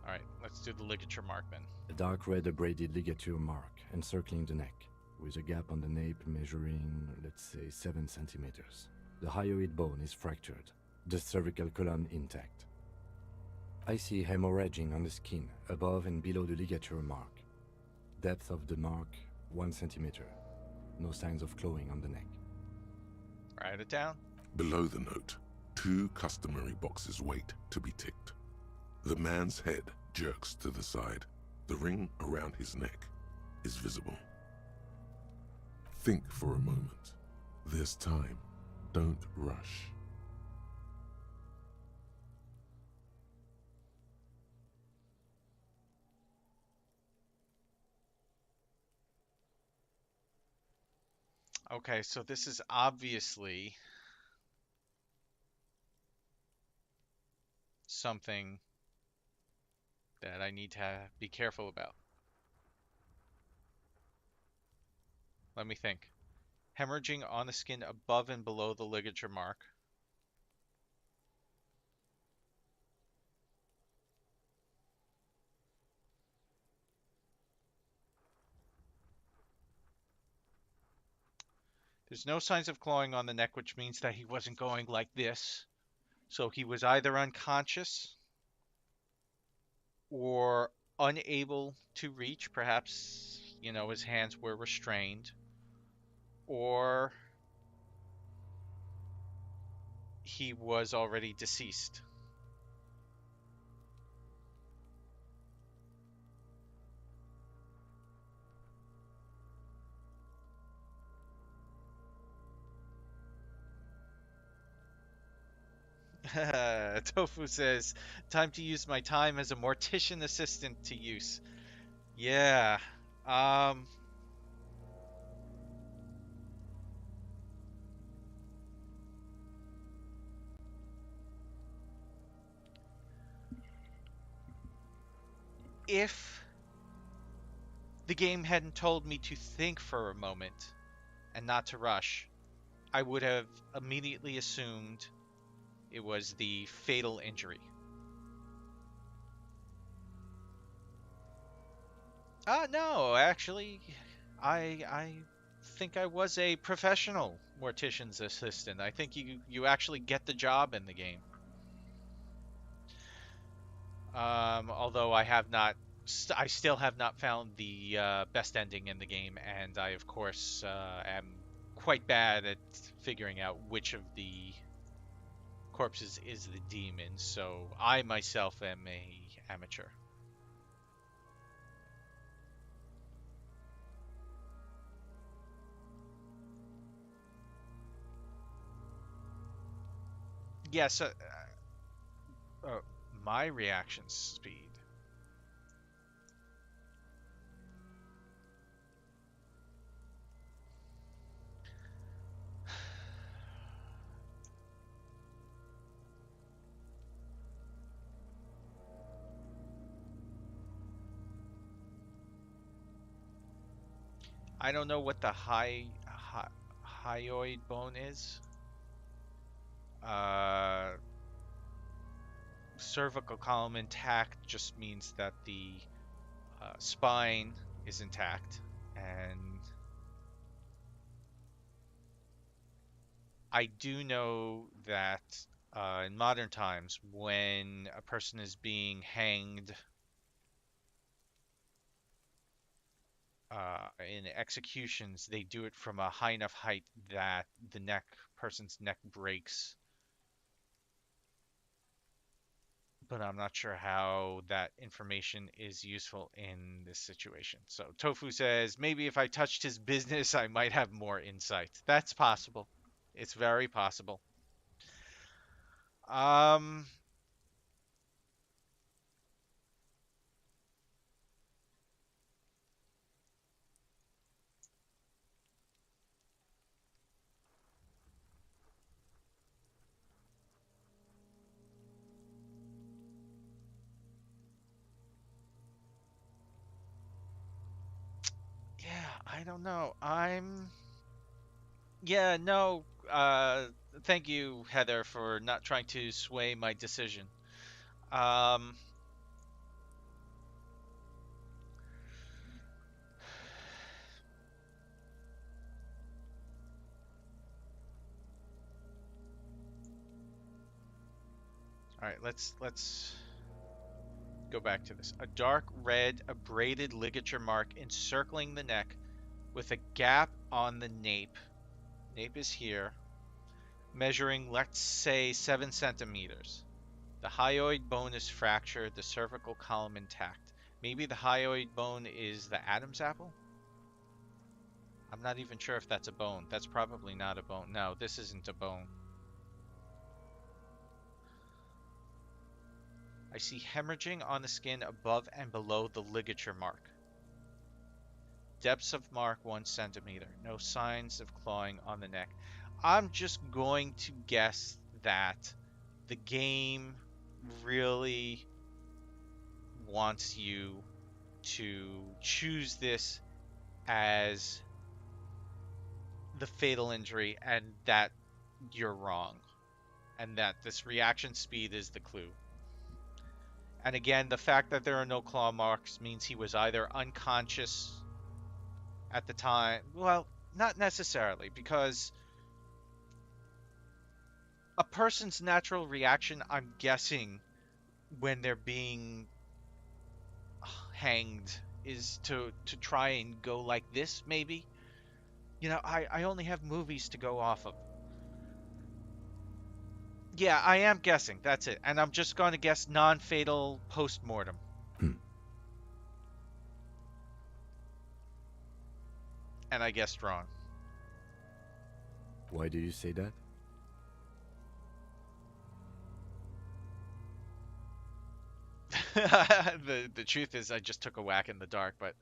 Speaker 1: Alright, let's do the ligature mark then.
Speaker 8: A dark red abraded ligature mark encircling the neck, with a gap on the nape measuring, let's say, 7 centimeters. The hyoid bone is fractured, the cervical column intact. I see hemorrhaging on the skin, above and below the ligature mark. Depth of the mark, 1 centimeter. No signs of clawing on the neck.
Speaker 1: Write it down.
Speaker 3: Below the note, 2 customary boxes wait to be ticked. The man's head jerks to the side. The ring around his neck is visible. Think for a moment. There's time. Don't rush.
Speaker 1: Okay, so this is obviously something that I need to be careful about. Let me think. Hemorrhaging on the skin above and below the ligature mark. There's no signs of clawing on the neck, which means that he wasn't going like this. So he was either unconscious or unable to reach. Perhaps, his hands were restrained. Or he was already deceased. Tofu says, time to use my time as a mortician assistant to use. Yeah. If the game hadn't told me to think for a moment and not to rush, I would have immediately assumed it was the fatal injury. No, actually, I think I was a professional mortician's assistant. I think you actually get the job in the game. Although I still have not found the best ending in the game, and I, of course, am quite bad at figuring out which of the corpses is the demon, so I myself am a amateur. Yes, my reaction speed. I don't know what the hyoid bone is. Uh, cervical column intact just means that the spine is intact, and I do know that in modern times, when a person is being hanged in executions, they do it from a high enough height that the person's neck breaks. But I'm not sure how that information is useful in this situation. So Tofu says maybe if I touched his business, I might have more insight. That's possible. It's very possible. Um, yeah, I don't know. Yeah, no. Thank you, Heather, for not trying to sway my decision. Um, all right, let's go back to this. A dark red, abraded ligature mark encircling the neck with a gap on the nape. Nape is here, measuring, let's say, 7 centimeters. The hyoid bone is fractured, the cervical column intact. Maybe the hyoid bone is the Adam's apple? I'm not even sure if that's a bone. That's probably not a bone. No, this isn't a bone. I see hemorrhaging on the skin above and below the ligature mark. Depths of mark 1 centimeter. No signs of clawing on the neck. I'm just going to guess that the game really wants you to choose this as the fatal injury and that you're wrong. And that this reaction speed is the clue. And again, the fact that there are no claw marks means he was either unconscious at the time. Well, not necessarily, because a person's natural reaction, I'm guessing, when they're being hanged is to try and go like this, maybe. You know, I only have movies to go off of. Yeah, I am guessing. That's it. And I'm just going to guess non-fatal post-mortem.
Speaker 8: Hmm.
Speaker 1: And I guessed wrong.
Speaker 8: Why do you say that?
Speaker 1: The truth is I just took a whack in the dark, but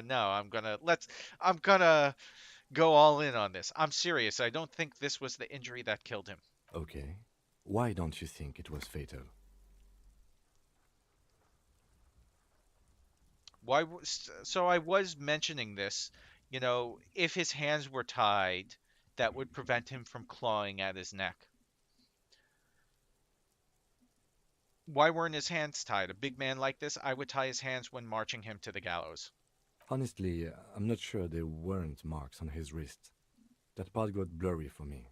Speaker 1: no, I'm gonna go all in on this. I'm serious. I don't think this was the injury that killed him.
Speaker 8: Okay. Why don't you think it was fatal?
Speaker 1: So I was mentioning this, you know, if his hands were tied, that would prevent him from clawing at his neck. Why weren't his hands tied? A big man like this, I would tie his hands when marching him to the gallows.
Speaker 8: Honestly, I'm not sure there weren't marks on his wrist. That part got blurry for me.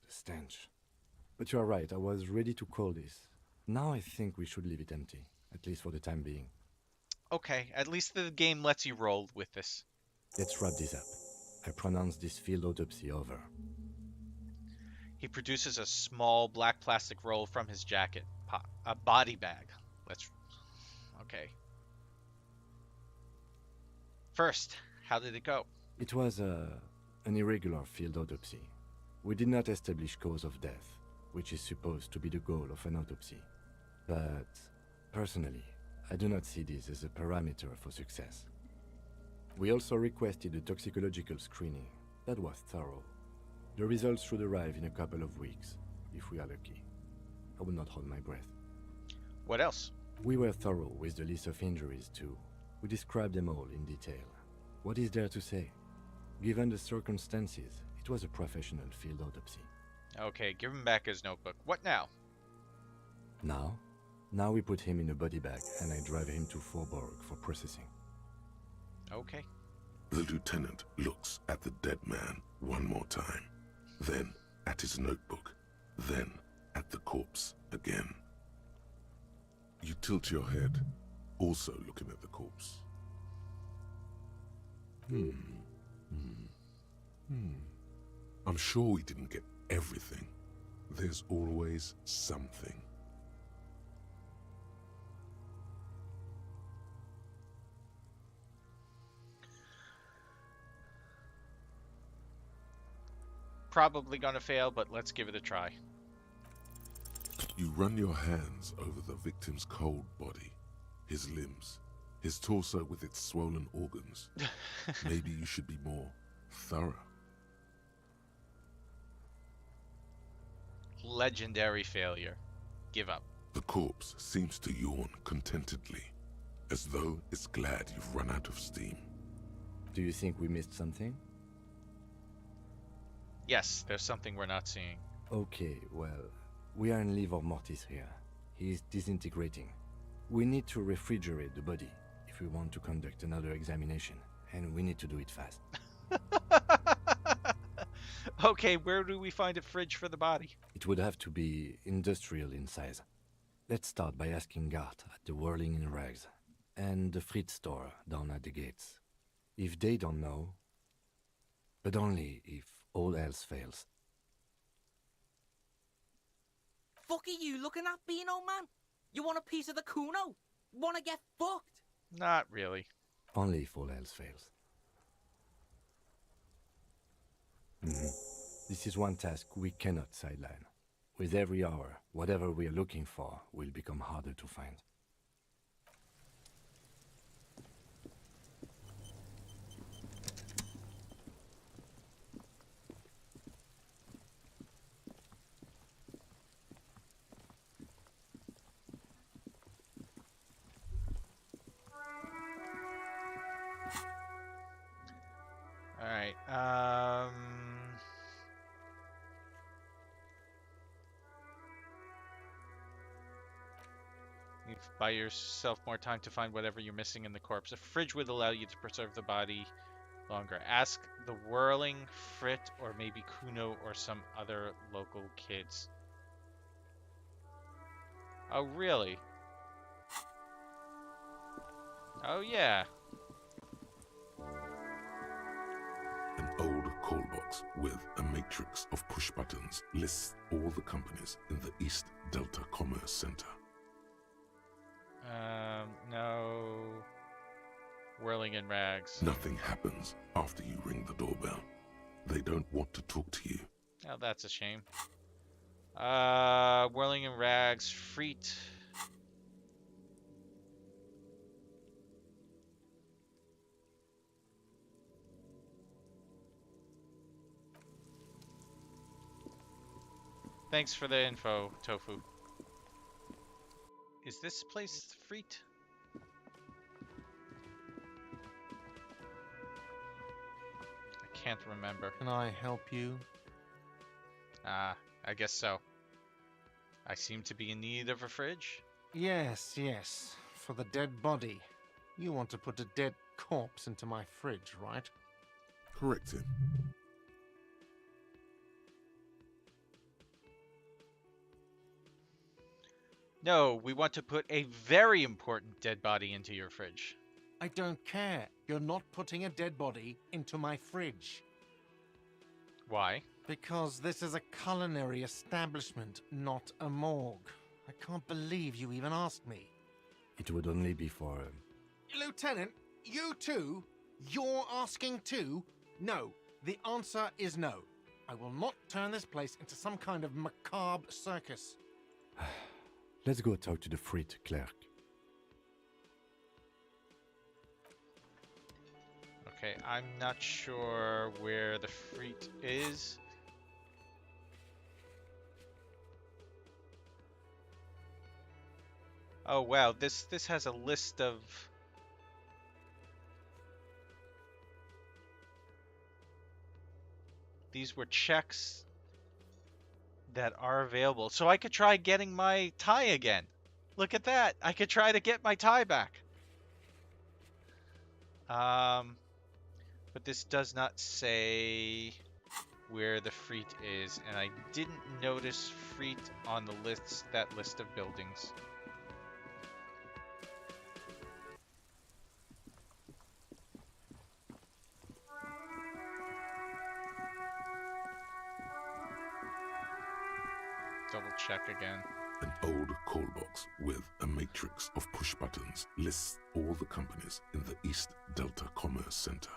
Speaker 8: The stench. But you are right, I was ready to call this. Now I think we should leave it empty, at least for the time being.
Speaker 1: Okay, at least the game lets you roll with this.
Speaker 8: Let's wrap this up. I pronounce this field autopsy over.
Speaker 1: He produces a small black plastic roll from his jacket. A body bag. Okay. First, how did it go?
Speaker 8: It was an irregular field autopsy. We did not establish cause of death, which is supposed to be the goal of an autopsy. But, personally, I do not see this as a parameter for success. We also requested a toxicological screening. That was thorough. The results should arrive in a couple of weeks, if we are lucky. I will not hold my breath.
Speaker 1: What else?
Speaker 8: We were thorough with the list of injuries, too. We described them all in detail. What is there to say? Given the circumstances, it was a professional field autopsy.
Speaker 1: Okay, give him back his notebook. What now?
Speaker 8: Now we put him in a body bag and I drive him to Forborg for processing.
Speaker 1: Okay.
Speaker 3: The lieutenant looks at the dead man one more time, then at his notebook, then at the corpse again. You tilt your head, also looking at the corpse. I'm sure we didn't get everything. There's always something.
Speaker 1: Probably gonna fail, but let's give it a try.
Speaker 3: You run your hands over the victim's cold body, his limbs, his torso with its swollen organs. Maybe you should be more thorough.
Speaker 1: Legendary failure. Give up.
Speaker 3: The corpse seems to yawn contentedly, as though it's glad you've run out of steam.
Speaker 8: Do you think we missed something?
Speaker 1: Yes, there's something we're not seeing.
Speaker 8: Okay, well, we are in livor mortis here. He is disintegrating. We need to refrigerate the body if we want to conduct another examination, and we need to do it fast.
Speaker 1: Okay, where do we find a fridge for the body?
Speaker 8: It would have to be industrial in size. Let's start by asking Gart at the Whirling in Rags and the Fritz store down at the gates. If they don't know, but only if all else fails.
Speaker 11: Fuck are you looking at, Beano man? You want a piece of the Kuno? Wanna get fucked?
Speaker 1: Not really.
Speaker 8: Only if all else fails. This is one task we cannot sideline. With every hour, whatever we are looking for will become harder to find.
Speaker 1: Alright, you buy yourself more time to find whatever you're missing in the corpse. A fridge would allow you to preserve the body longer. Ask the Whirling, Frit, or maybe Kuno or some other local kids. Oh, really? Oh, yeah.
Speaker 3: An old call box with a matrix of push buttons lists all the companies in the East Delta Commerce Center.
Speaker 1: No. Whirling in Rags.
Speaker 3: Nothing happens after you ring the doorbell. They don't want to talk to you.
Speaker 1: Oh, that's a shame. Whirling in Rags, Freet. Thanks for the info, Tofu. Is this place Freet? I can't remember.
Speaker 5: Can I help you?
Speaker 1: Ah, I guess so. I seem to be in need of a fridge.
Speaker 5: Yes, yes. For the dead body. You want to put a dead corpse into my fridge, right?
Speaker 3: Correct him.
Speaker 1: No, we want to put a very important dead body into your fridge.
Speaker 5: I don't care. You're not putting a dead body into my fridge.
Speaker 1: Why?
Speaker 5: Because this is a culinary establishment, not a morgue. I can't believe you even asked me.
Speaker 8: It would only be for...
Speaker 5: Lieutenant, you too? You're asking too? No. The answer is no. I will not turn this place into some kind of macabre circus.
Speaker 8: Let's go talk to the Frit clerk.
Speaker 1: Okay, I'm not sure where the Freet is. Oh wow, this has a list of These were checks that are available. So I could try getting my tie again. Look at that. I could try to get my tie back. But this does not say where the Freet is, and I didn't notice Freet on the that list of buildings. Double check again.
Speaker 3: An old call box with a matrix of push buttons lists all the companies in the East Delta Commerce Center.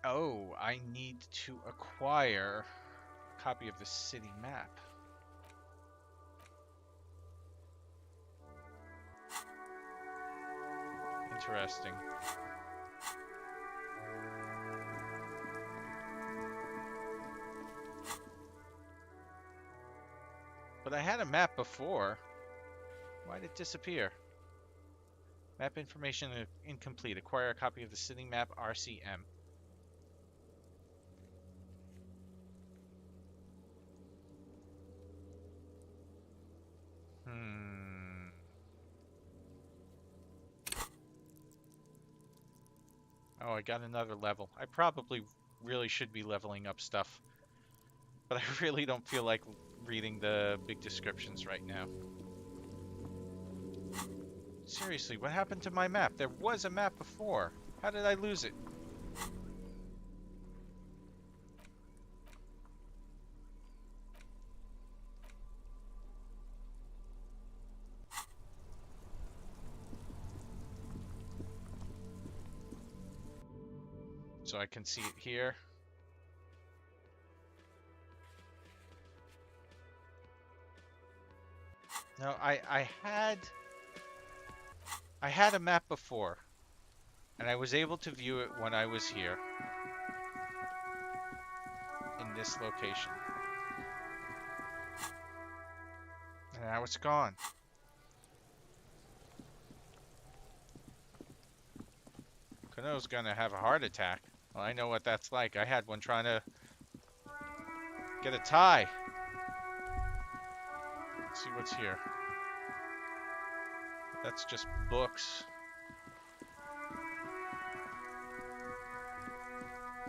Speaker 1: Oh, I need to acquire a copy of the city map. Interesting. But I had a map before. Why did it disappear? Map information incomplete. Acquire a copy of the city map RCM. Oh, I got another level. I probably really should be leveling up stuff. But I really don't feel like reading the big descriptions right now. Seriously, what happened to my map? There was a map before. How did I lose it? So I can see it here. No, I had a map before, and I was able to view it when I was here in this location. And now it's gone. Kuno's gonna have a heart attack. Well, I know what that's like. I had one trying to get a tie. Let's see what's here. That's just books.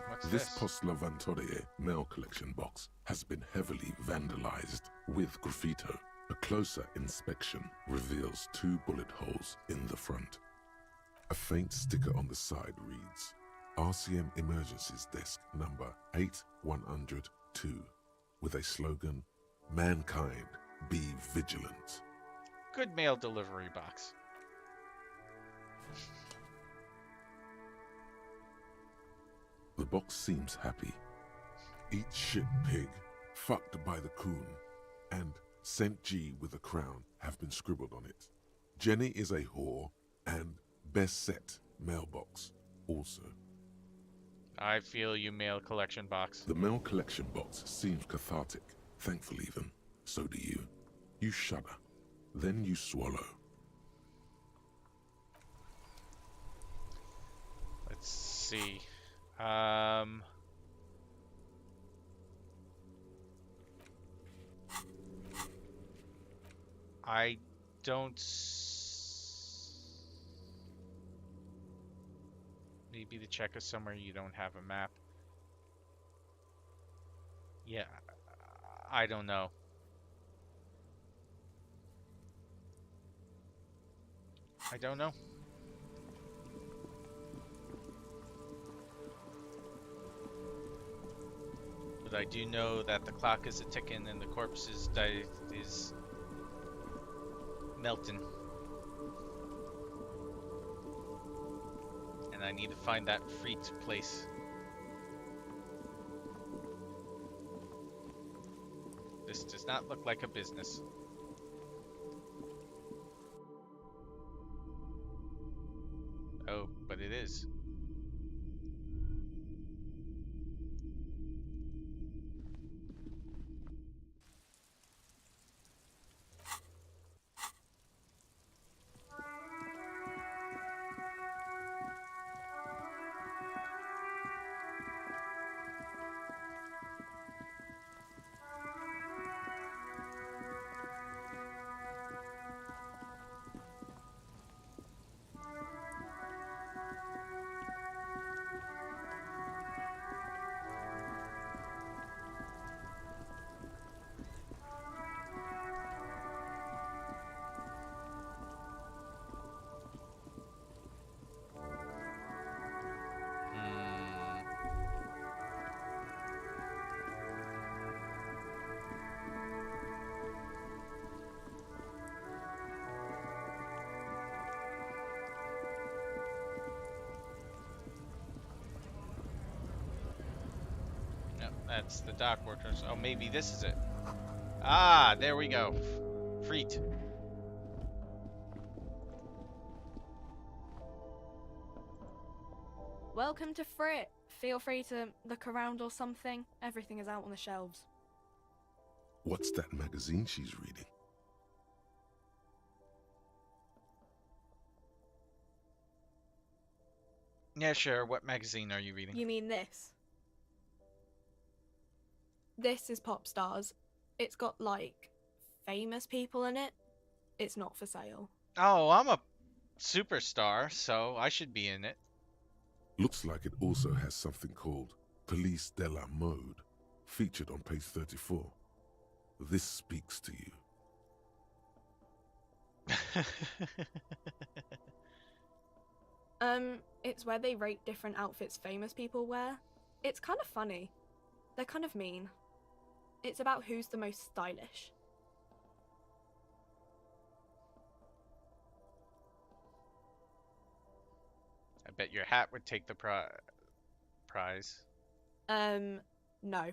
Speaker 1: What's
Speaker 3: This
Speaker 1: this?
Speaker 3: Post Lavantorie mail collection box has been heavily vandalized with graffito. A closer inspection reveals 2 bullet holes in the front. A faint sticker on the side reads, RCM Emergencies Desk number 8102, with a slogan, Mankind, be vigilant.
Speaker 1: Good mail delivery box.
Speaker 3: The box seems happy. Eat shit pig, fucked by the coon, and Saint G with a crown have been scribbled on it. Jenny is a whore, and best set mailbox also.
Speaker 1: I feel you, mail collection box.
Speaker 3: The mail collection box seems cathartic, thankful even. So do you. You shudder. Then you swallow.
Speaker 1: Let's see. I don't... Maybe the check is somewhere you don't have a map. Yeah, I don't know. I don't know. But I do know that the clock is a-ticking and the corpse is melting. And I need to find that Freet place. This does not look like a business. Oh, but it is. That's the dock workers. Oh, maybe this is it. Ah, there we go. Freet.
Speaker 12: Welcome to Frit. Feel free to look around or something. Everything is out on the shelves.
Speaker 3: What's that magazine she's reading?
Speaker 1: Yeah, sure. What magazine are you reading?
Speaker 12: You mean this? This is Pop Stars. It's got, like, famous people in it. It's not for sale.
Speaker 1: Oh, I'm a superstar, so I should be in it.
Speaker 3: Looks like it also has something called Police de la Mode, featured on page 34. This speaks to you.
Speaker 12: It's where they rate different outfits famous people wear. It's kind of funny. They're kind of mean. It's about who's the most stylish.
Speaker 1: I bet your hat would take the prize.
Speaker 12: No.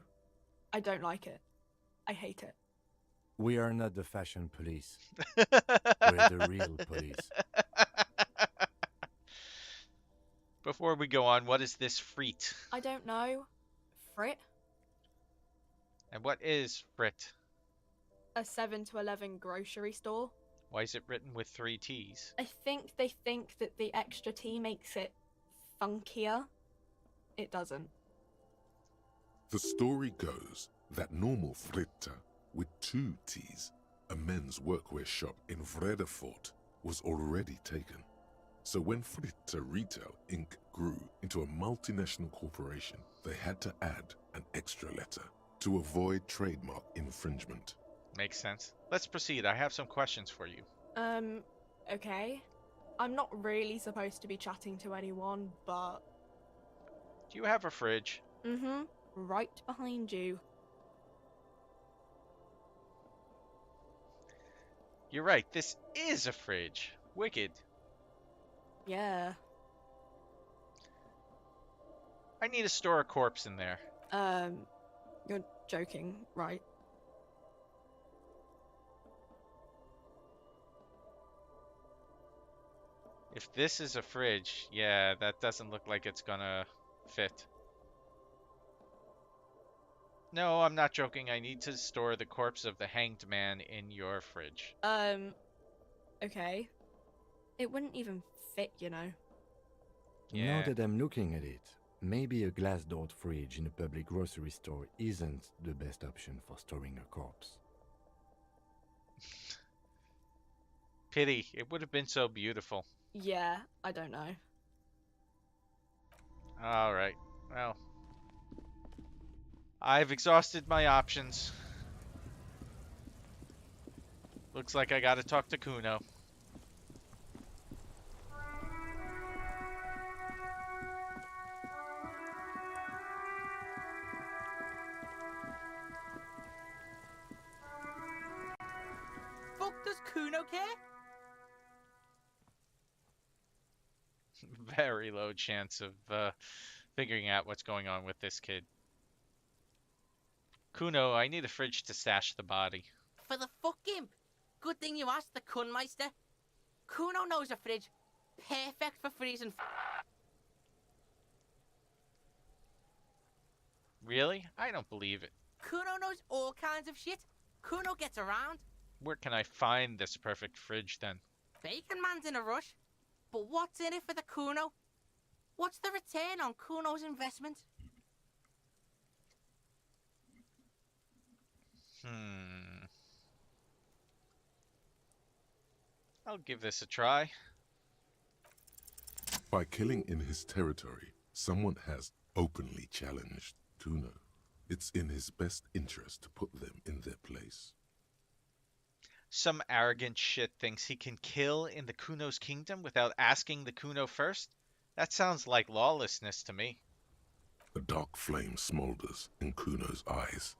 Speaker 12: I don't like it. I hate it.
Speaker 8: We are not the fashion police. We're the real police.
Speaker 1: Before we go on, what is this Freet?
Speaker 12: I don't know. Frit?
Speaker 1: And what is Frit?
Speaker 12: A 7 to 11 grocery store.
Speaker 1: Why is it written with 3 T's?
Speaker 12: I think they think that the extra T makes it funkier. It doesn't.
Speaker 3: The story goes that normal Fritta, with 2 T's, a men's workwear shop in Vredefort, was already taken. So when Fritta Retail Inc. grew into a multinational corporation, they had to add an extra letter to avoid trademark infringement.
Speaker 1: Makes sense. Let's proceed. I have some questions for you.
Speaker 12: Okay. I'm not really supposed to be chatting to anyone, but...
Speaker 1: Do you have a fridge?
Speaker 12: Mm-hmm. Right behind you.
Speaker 1: You're right. This is a fridge. Wicked.
Speaker 12: Yeah.
Speaker 1: I need to store a corpse in there.
Speaker 12: You're joking, right?
Speaker 1: If this is a fridge, yeah, that doesn't look like it's gonna fit. No, I'm not joking. I need to store the corpse of the hanged man in your fridge.
Speaker 12: Okay. It wouldn't even fit, you know.
Speaker 1: Yeah.
Speaker 8: Now that I'm looking at it, maybe a glass-doored fridge in a public grocery store isn't the best option for storing a corpse.
Speaker 1: Pity. It would have been so beautiful.
Speaker 12: Yeah, I don't know.
Speaker 1: Alright. Well. I've exhausted my options. Looks like I gotta talk to Kuno.
Speaker 11: Fuck does Kuno care?
Speaker 1: Very low chance of figuring out what's going on with this kid. Kuno, I need a fridge to stash the body.
Speaker 11: For the fuck imp. Good thing you asked the Kunmeister. Kuno knows a fridge. Perfect for freezing.
Speaker 1: Really? I don't believe it.
Speaker 11: Kuno knows all kinds of shit. Kuno gets around.
Speaker 1: Where can I find this perfect fridge then?
Speaker 11: Bacon Man's in a rush. But what's in it for the Kuno? What's the return on Kuno's investment?
Speaker 1: I'll give this a try.
Speaker 3: By killing in his territory, someone has openly challenged Kuno. It's in his best interest to put them in their place.
Speaker 1: Some arrogant shit thinks he can kill in the Kuno's kingdom without asking the Kuno first? That sounds like lawlessness to me.
Speaker 3: A dark flame smolders in Kuno's eyes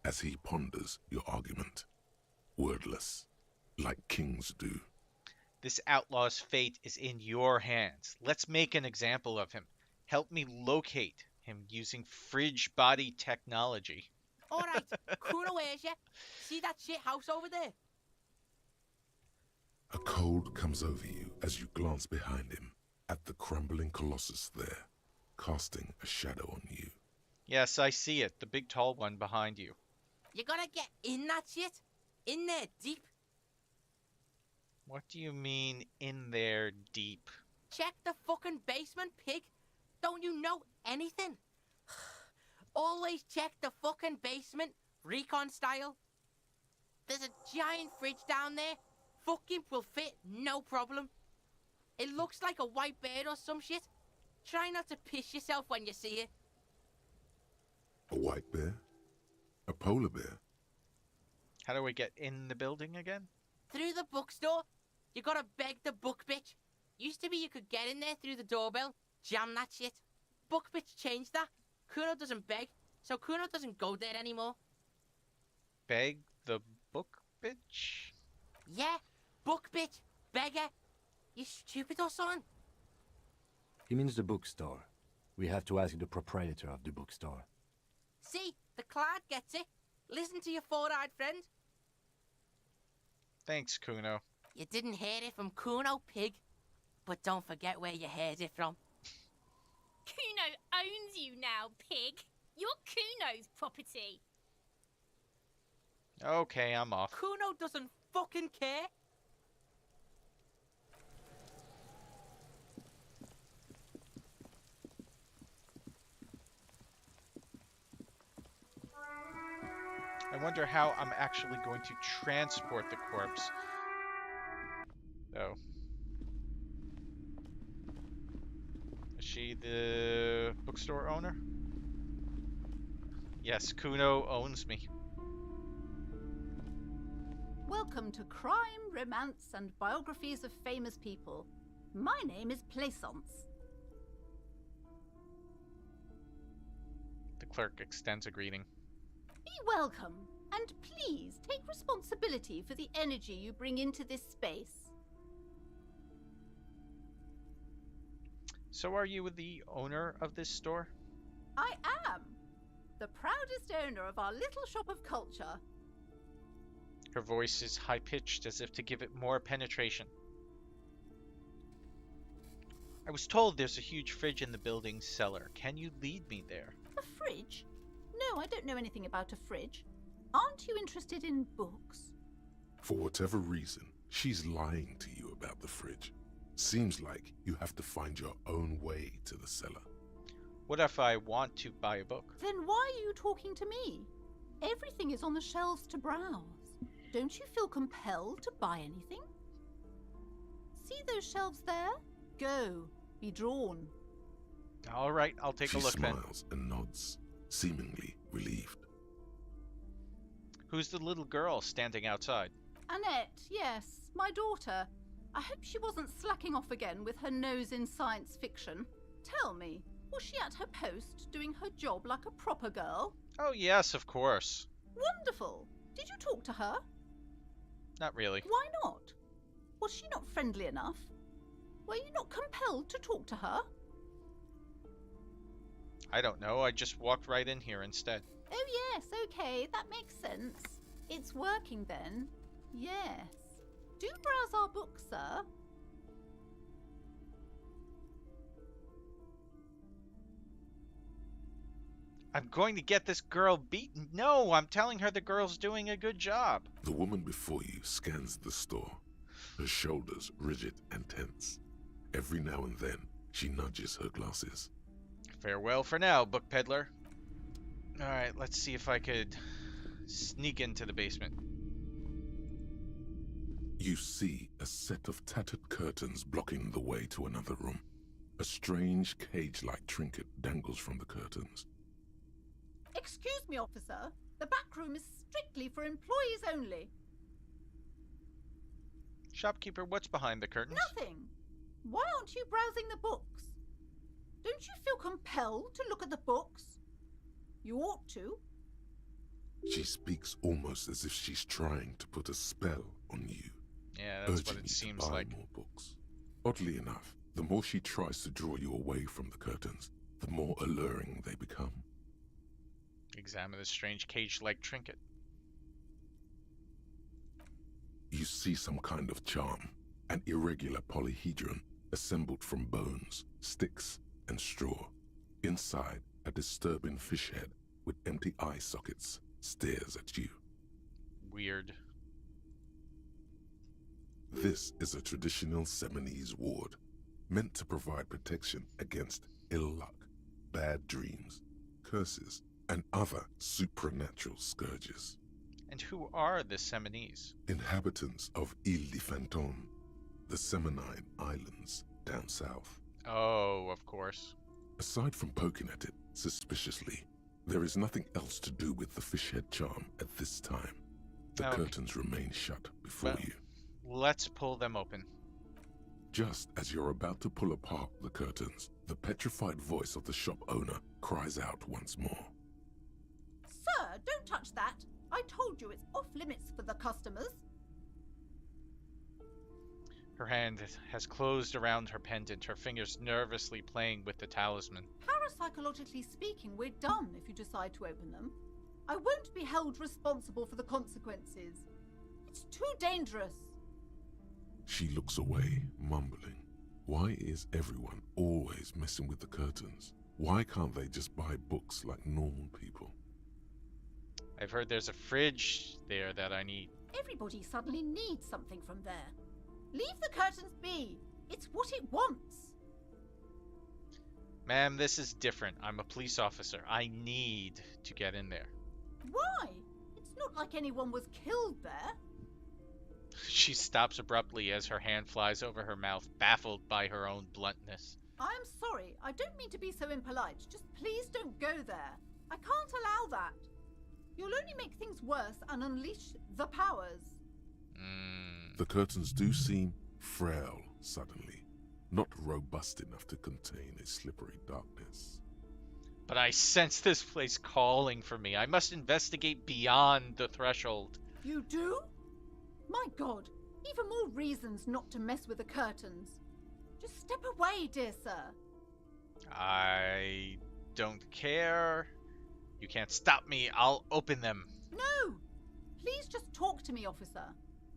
Speaker 3: as he ponders your argument. Wordless, like kings do.
Speaker 1: This outlaw's fate is in your hands. Let's make an example of him. Help me locate him using fridge body technology.
Speaker 11: Alright, Kuno hears you. See that shit house over there?
Speaker 3: A cold comes over you as you glance behind him at the crumbling colossus there, casting a shadow on you.
Speaker 1: Yes, I see it. The big tall one behind you.
Speaker 11: You gotta get in that shit. In there, deep.
Speaker 1: What do you mean, in there deep?
Speaker 11: Check the fucking basement, pig. Don't you know anything? Always check the fucking basement, recon style. There's a giant fridge down there. Fucking will fit, no problem. It looks like a white bird or some shit. Try not to piss yourself when you see it.
Speaker 3: A white bear? A polar bear?
Speaker 1: How do we get in the building again?
Speaker 11: Through the bookstore. You gotta beg the book bitch. Used to be you could get in there through the doorbell, jam that shit. Book bitch changed that. Kuno doesn't beg, so Kuno doesn't go there anymore.
Speaker 1: Beg the book bitch?
Speaker 11: Yeah, book bitch, beggar. You stupid or something?
Speaker 8: He means the bookstore. We have to ask the proprietor of the bookstore.
Speaker 11: See, the clod gets it. Listen to your four-eyed friend.
Speaker 1: Thanks, Kuno.
Speaker 11: You didn't hear it from Kuno, pig. But don't forget where you heard it from.
Speaker 10: Kuno owns you now, pig. You're Kuno's property.
Speaker 1: Okay, I'm off.
Speaker 11: Kuno doesn't fucking care.
Speaker 1: I wonder how I'm actually going to transport the corpse. Oh. Is she the bookstore owner? Yes, Kuno owns me.
Speaker 13: Welcome to Crime, Romance, and Biographies of Famous People. My name is Plaisance.
Speaker 1: The clerk extends a greeting.
Speaker 13: Be welcome, and please take responsibility for the energy you bring into this space.
Speaker 1: So are you the owner of this store?
Speaker 13: I am the proudest owner of our little shop of culture.
Speaker 1: Her voice is high-pitched as if to give it more penetration. I was told there's a huge fridge in the building's cellar. Can you lead me there?
Speaker 13: A fridge? No, I don't know anything about a fridge. Aren't you interested in books?
Speaker 3: For whatever reason, she's lying to you about the fridge. Seems like you have to find your own way to the cellar.
Speaker 1: What if I want to buy a book?
Speaker 13: Then why are you talking to me? Everything is on the shelves to browse. Don't you feel compelled to buy anything? See those shelves there? Go. Be drawn.
Speaker 1: All right, I'll take a look then.
Speaker 3: She smiles and nods, seemingly relieved.
Speaker 1: Who's the little girl standing outside?
Speaker 13: Annette, yes, my daughter. I hope she wasn't slacking off again with her nose in science fiction. Tell me, was she at her post doing her job like a proper girl?
Speaker 1: Oh, yes, of course.
Speaker 13: Wonderful. Did you talk to her?
Speaker 1: Not really.
Speaker 13: Why not? Was she not friendly enough? Were you not compelled to talk to her?
Speaker 1: I don't know. I just walked right in here instead.
Speaker 13: Oh yes, okay, that makes sense. It's working then. Yes. Do browse our books, sir.
Speaker 1: I'm going to get this girl beaten. No, I'm telling her the girl's doing a good job.
Speaker 3: The woman before you scans the store, her shoulders rigid and tense. Every now and then, she nudges her glasses.
Speaker 1: Farewell for now, book peddler. Alright, let's see if I could sneak into the basement.
Speaker 3: You see a set of tattered curtains blocking the way to another room. A strange cage-like trinket dangles from the curtains.
Speaker 13: Excuse me, officer. The back room is strictly for employees only.
Speaker 1: Shopkeeper, what's behind the curtains?
Speaker 13: Nothing. Why aren't you browsing the books? Don't you feel compelled to look at the books? You ought to.
Speaker 3: She speaks almost as if she's trying to put a spell on you.
Speaker 1: Yeah, that's what
Speaker 3: urging
Speaker 1: it
Speaker 3: you
Speaker 1: seems
Speaker 3: to buy
Speaker 1: like.
Speaker 3: more books. Oddly enough, the more she tries to draw you away from the curtains, the more alluring they become.
Speaker 1: Examine the strange cage-like trinket.
Speaker 3: You see some kind of charm, an irregular polyhedron assembled from bones, sticks, and straw. Inside, a disturbing fish head with empty eye sockets stares at you.
Speaker 1: Weird.
Speaker 3: This is a traditional Seminese ward, meant to provide protection against ill luck, bad dreams, curses, and other supernatural scourges.
Speaker 1: And who are the Seminese?
Speaker 3: Inhabitants of Ile de Fantôme, the Seminine Islands down south.
Speaker 1: Oh, of course.
Speaker 3: Aside from poking at it suspiciously, there is nothing else to do with the fish head charm at this time. The curtains remain shut before you.
Speaker 1: Let's pull them open.
Speaker 3: Just as you're about to pull apart the curtains, the petrified voice of the shop owner cries out once more.
Speaker 13: Sir, don't touch that. I told you it's off limits for the customers.
Speaker 1: Her hand has closed around her pendant, her fingers nervously playing with the talisman.
Speaker 13: Parapsychologically speaking, we're done if you decide to open them. I won't be held responsible for the consequences. It's too dangerous.
Speaker 3: She looks away, mumbling. Why is everyone always messing with the curtains? Why can't they just buy books like normal people?
Speaker 1: I've heard there's a fridge there that I need.
Speaker 13: Everybody suddenly needs something from there. Leave the curtains be. It's what it wants.
Speaker 1: Ma'am, this is different. I'm a police officer. I need to get in there.
Speaker 13: Why? It's not like anyone was killed there.
Speaker 1: She stops abruptly as her hand flies over her mouth, baffled by her own bluntness.
Speaker 13: I'm sorry. I don't mean to be so impolite. Just please don't go there. I can't allow that. You'll only make things worse and unleash the powers.
Speaker 3: The curtains do seem frail suddenly, not robust enough to contain a slippery darkness.
Speaker 1: But I sense this place calling for me. I must investigate beyond the threshold.
Speaker 13: You do? My God, even more reasons not to mess with the curtains. Just step away, dear sir.
Speaker 1: I don't care. You can't stop me. I'll open them.
Speaker 13: No! Please just talk to me, officer.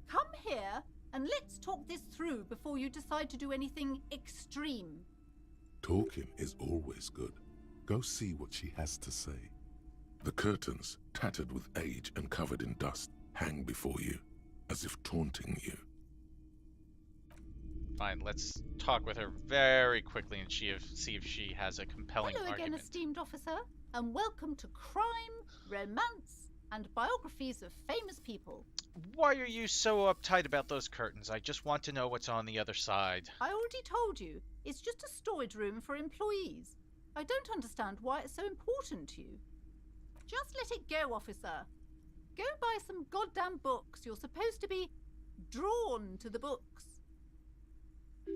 Speaker 13: Come here and let's talk this through before you decide to do anything extreme.
Speaker 3: Talking is always good. Go see what she has to say. The curtains, tattered with age and covered in dust, hang before you, as if taunting you.
Speaker 1: Fine, let's talk with her very quickly and see if she has a compelling
Speaker 13: Hello
Speaker 1: argument.
Speaker 13: again, esteemed officer, and welcome to Crime, Romance, and Biographies of Famous People.
Speaker 1: Why are you so uptight about those curtains? I just want to know what's on the other side.
Speaker 13: I already told you, it's just a storage room for employees. I don't understand why it's so important to you. Just let it go, officer. Go buy some goddamn books. You're supposed to be drawn to the books.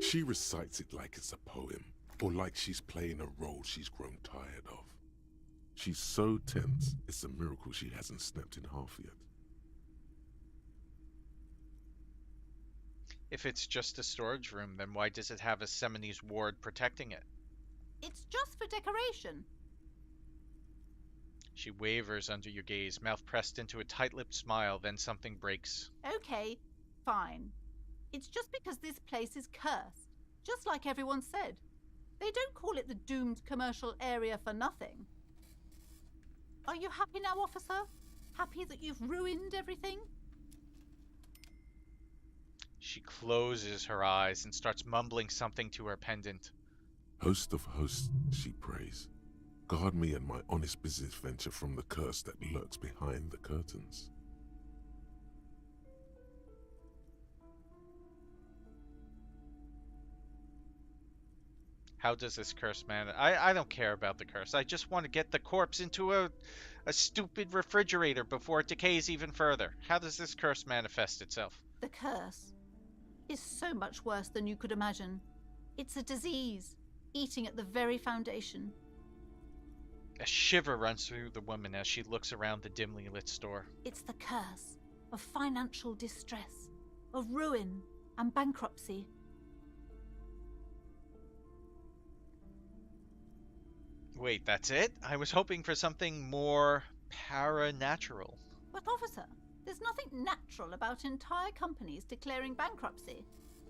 Speaker 3: She recites it like it's a poem, or like she's playing a role she's grown tired of. She's so tense, it's a miracle she hasn't snapped in half yet.
Speaker 1: If it's just a storage room, then why does it have a Seminese ward protecting it?
Speaker 13: It's just for decoration.
Speaker 1: She wavers under your gaze, mouth pressed into a tight-lipped smile, then something breaks.
Speaker 13: Okay, fine. It's just because this place is cursed, just like everyone said. They don't call it the doomed commercial area for nothing. Are you happy now, officer? Happy that you've ruined everything?
Speaker 1: She closes her eyes and starts mumbling something to her pendant.
Speaker 3: Host of hosts, she prays. Guard me and my honest business venture from the curse that lurks behind the curtains.
Speaker 1: How does this curse I don't care about the curse. I just want to get the corpse into a stupid refrigerator before it decays even further. How does this curse manifest itself?
Speaker 13: The curse is so much worse than you could imagine. It's a disease, eating at the very foundation.
Speaker 1: A shiver runs through the woman as she looks around the dimly lit store.
Speaker 13: It's the curse of financial distress, of ruin and bankruptcy.
Speaker 1: Wait, that's it? I was hoping for something more paranatural.
Speaker 13: But, officer, there's nothing natural about entire companies declaring bankruptcy.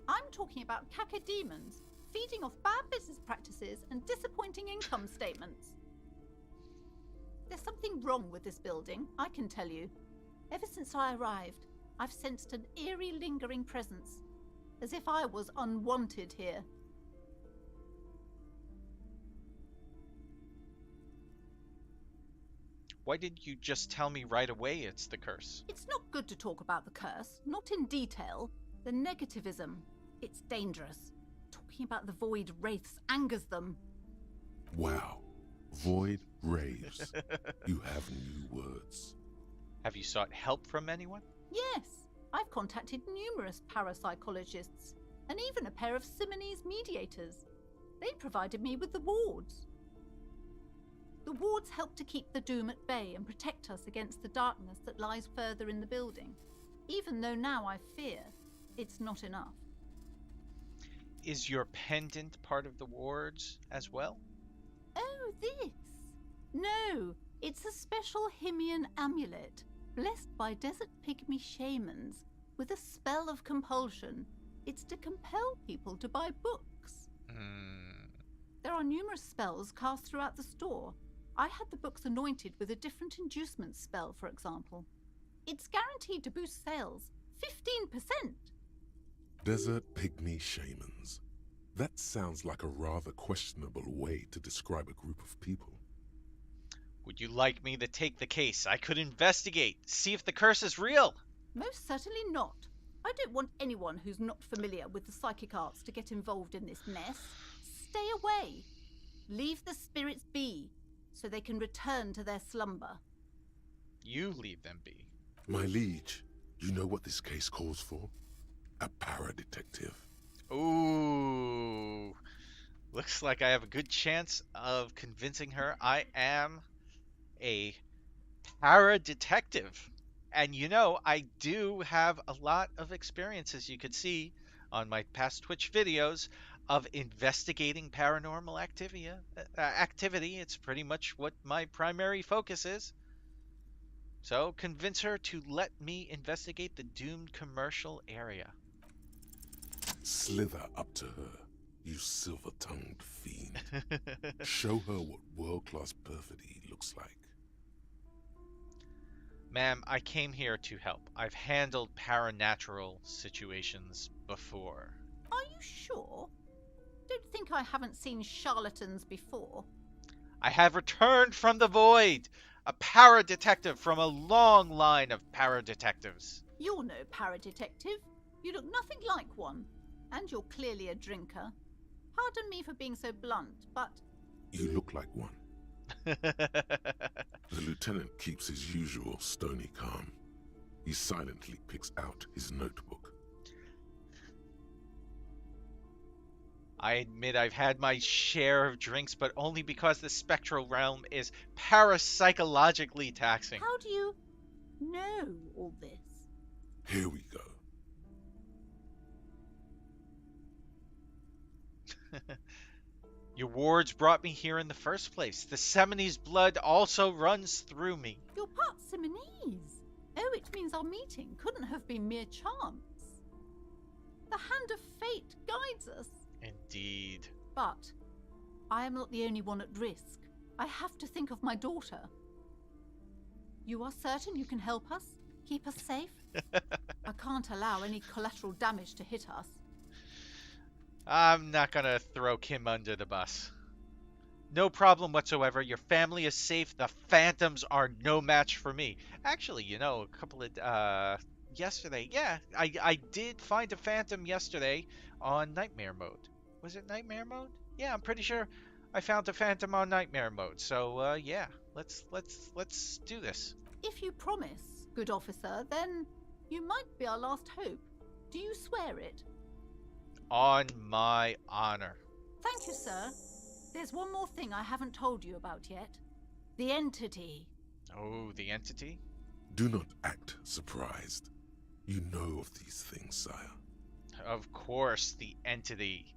Speaker 13: I'm talking about cacodemons feeding off bad business practices and disappointing income statements. There's something wrong with this building, I can tell you. Ever since I arrived, I've sensed an eerie, lingering presence, as if I was unwanted here.
Speaker 1: Why didn't you just tell me right away it's the curse?
Speaker 13: It's not good to talk about the curse, not in detail. The negativism, it's dangerous. Talking about the void wraiths angers them.
Speaker 3: Wow. Void raves. You have new words.
Speaker 1: Have you sought help from anyone?
Speaker 13: Yes, I've contacted numerous parapsychologists, and even a pair of Simonese mediators. They provided me with the wards. The wards help to keep the doom at bay and protect us against the darkness that lies further in the building, even though now I fear it's not enough.
Speaker 1: Is your pendant part of the wards as well?
Speaker 13: Oh, this? No, it's a special Himian amulet, blessed by desert pygmy shamans, with a spell of compulsion. It's to compel people to buy books. There are numerous spells cast throughout the store. I had the books anointed with a different inducement spell, for example. It's guaranteed to boost sales 15%.
Speaker 3: Desert pygmy shamans. That sounds like a rather questionable way to describe a group of people.
Speaker 1: Would you like me to take the case? I could investigate, see if the curse is real.
Speaker 13: Most certainly not. I don't want anyone who's not familiar with the psychic arts to get involved in this mess. Stay away. Leave the spirits be, so they can return to their slumber.
Speaker 1: You leave them be.
Speaker 3: My liege, you know what this case calls for? A paradetective.
Speaker 1: Ooh. Looks like I have a good chance of convincing her I am a paradetective. And you know, I do have a lot of experience, as you could see on my past Twitch videos, of investigating paranormal activity. It's pretty much what my primary focus is. So convince her to let me investigate the doomed commercial area.
Speaker 3: Slither up to her, you silver-tongued fiend. Show her what world-class perfidy looks like.
Speaker 1: Ma'am, I came here to help. I've handled paranatural situations before.
Speaker 13: Are you sure? Don't think I haven't seen charlatans before.
Speaker 1: I have returned from the void, a paradetective from a long line of paradetectives.
Speaker 13: You're no paradetective. You look nothing like one. And you're clearly a drinker. Pardon me for being so blunt, but...
Speaker 3: You look like one. The lieutenant keeps his usual stony calm. He silently picks out his notebook.
Speaker 1: I admit I've had my share of drinks, but only because the spectral realm is parapsychologically taxing.
Speaker 13: How do you know all this?
Speaker 3: Here we go.
Speaker 1: Your wards brought me here in the first place. The Seminese blood also runs through me.
Speaker 13: You're part Simonese. Oh, it means our meeting couldn't have been mere chance. The hand of fate guides us.
Speaker 1: Indeed.
Speaker 13: But I am not the only one at risk. I have to think of my daughter. You are certain you can help us? Keep us safe? I can't allow any collateral damage to hit us.
Speaker 1: I'm not gonna throw Kim under the bus. No problem whatsoever. Your family is safe. The phantoms are no match for me. Actually, you know, a couple of yesterday, yeah, I did find a phantom yesterday on nightmare mode. Was it nightmare mode? Yeah, I'm pretty sure I found a phantom on nightmare mode. So yeah, let's do this.
Speaker 13: If you promise, good officer, then you might be our last hope. Do you swear it?
Speaker 1: On my honor.
Speaker 13: Thank you, sir. There's one more thing I haven't told you about yet. The entity.
Speaker 1: Oh, the entity?
Speaker 3: Do not act surprised. You know of these things, sire.
Speaker 1: Of course, the entity,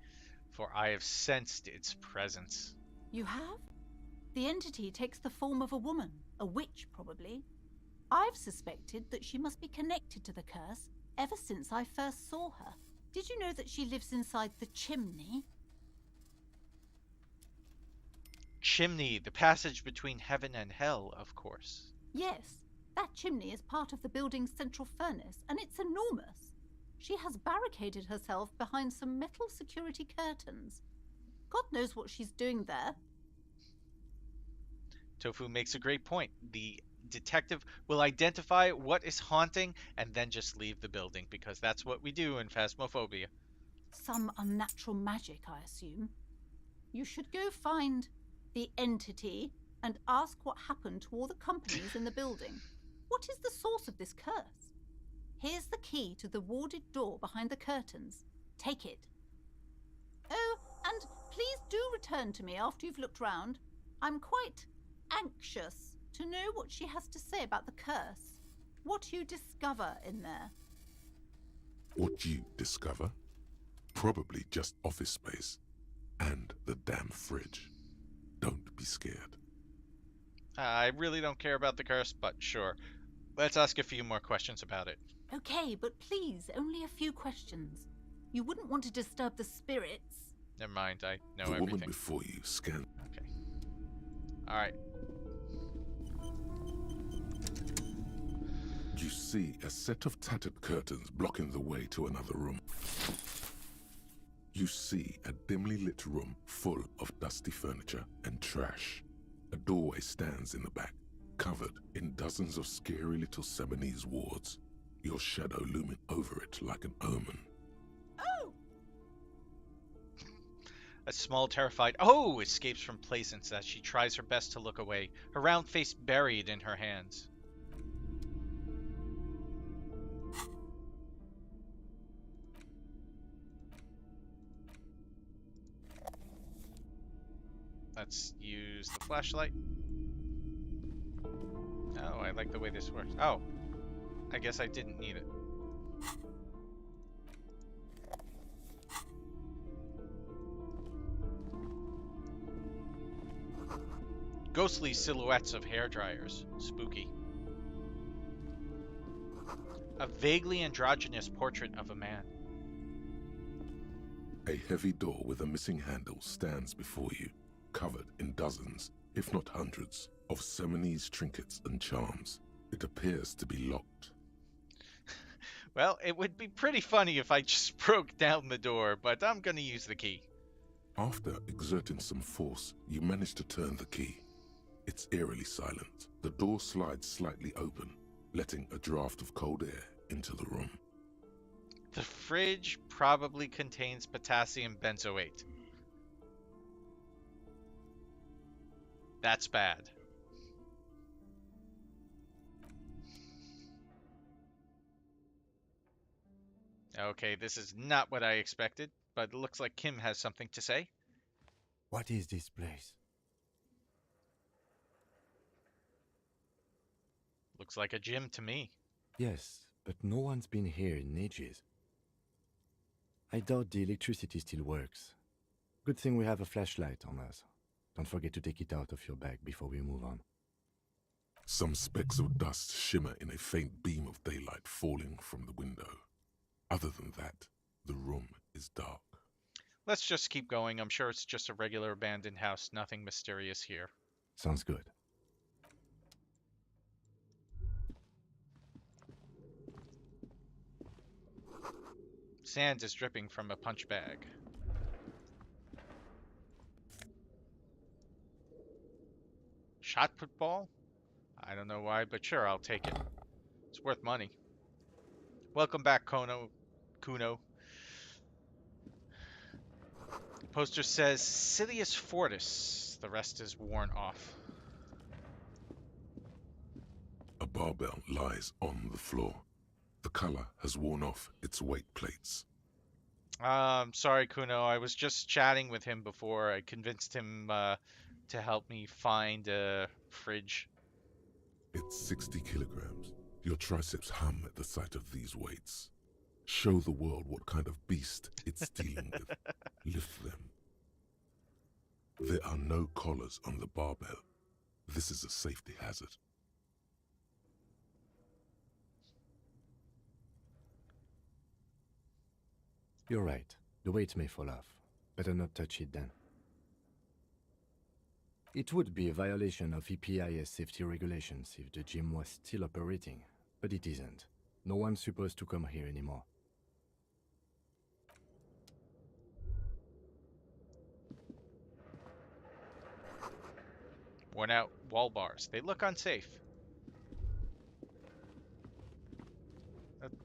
Speaker 1: for I have sensed its presence.
Speaker 13: You have? The entity takes the form of a woman, a witch probably. I've suspected that she must be connected to the curse ever since I first saw her. Did you know that she lives inside the chimney?
Speaker 1: Chimney, the passage between heaven and hell, of course.
Speaker 13: Yes, that chimney is part of the building's central furnace, and it's enormous. She has barricaded herself behind some metal security curtains. God knows what she's doing there.
Speaker 1: Tofu makes a great point. The detective will identify what is haunting and then just leave the building, because that's what we do in Phasmophobia.
Speaker 13: Some unnatural magic, I assume. You should go find the entity and ask what happened to all the companies in the building. What is the source of this curse? Here's the key to the warded door behind the curtains. Take it. Oh, and please do return to me after you've looked round. I'm quite anxious to know what she has to say about the curse. What you discover in there.
Speaker 3: What you discover? Probably just office space. And the damn fridge. Don't be scared.
Speaker 1: I really don't care about the curse, but sure. Let's ask a few more questions about it.
Speaker 13: Okay, but please, only a few questions. You wouldn't want to disturb the spirits.
Speaker 1: Never mind, I know
Speaker 3: The
Speaker 1: everything.
Speaker 3: woman before you scanned.
Speaker 1: Okay. Alright.
Speaker 3: You see a set of tattered curtains blocking the way to another room. You see a dimly lit room full of dusty furniture and trash. A doorway stands in the back, covered in dozens of scary little Seminese wards, your shadow looming over it like an omen.
Speaker 13: Oh!
Speaker 1: A small, terrified "Oh!" escapes from Placence as she tries her best to look away, her round face buried in her hands. Let's use the flashlight. Oh, I like the way this works. Oh, I guess I didn't need it. Ghostly silhouettes of hairdryers. Spooky. A vaguely androgynous portrait of a man.
Speaker 3: A heavy door with a missing handle stands before you, covered in dozens, if not hundreds, of Seminese trinkets and charms. It appears to be locked.
Speaker 1: Well, it would be pretty funny if I just broke down the door, but I'm gonna use the key.
Speaker 3: After exerting some force, you manage to turn the key. It's eerily silent. The door slides slightly open, letting a draft of cold air into the room.
Speaker 1: The fridge probably contains potassium benzoate. That's bad. Okay, this is not what I expected, but it looks like Kim has something to say.
Speaker 8: What is this place?
Speaker 1: Looks like a gym to me.
Speaker 8: Yes, but no one's been here in ages. I doubt the electricity still works. Good thing we have a flashlight on us. Don't forget to take it out of your bag before we move on.
Speaker 3: Some specks of dust shimmer in a faint beam of daylight falling from the window. Other than that, the room is dark.
Speaker 1: Let's just keep going. I'm sure it's just a regular abandoned house. Nothing mysterious here.
Speaker 8: Sounds good.
Speaker 1: Sand is dripping from a punch bag. Shot put ball? I don't know why, but sure, I'll take it. It's worth money. Welcome back, Kuno. Poster says Silius Fortis. The rest is worn off.
Speaker 3: A barbell lies on the floor. The color has worn off its weight plates.
Speaker 1: Sorry, Kuno. I was just chatting with him before. I convinced him to help me find a fridge.
Speaker 3: It's 60 kilograms. Your triceps hum at the sight of these weights. Show the world what kind of beast it's dealing with. Lift them. There are no collars on the barbell. This is a safety hazard.
Speaker 8: You're right. The weight may fall off. Better not touch it then. It would be a violation of EPIS safety regulations if the gym was still operating, but it isn't. No one's supposed to come here anymore.
Speaker 1: Worn out wall bars. They look unsafe.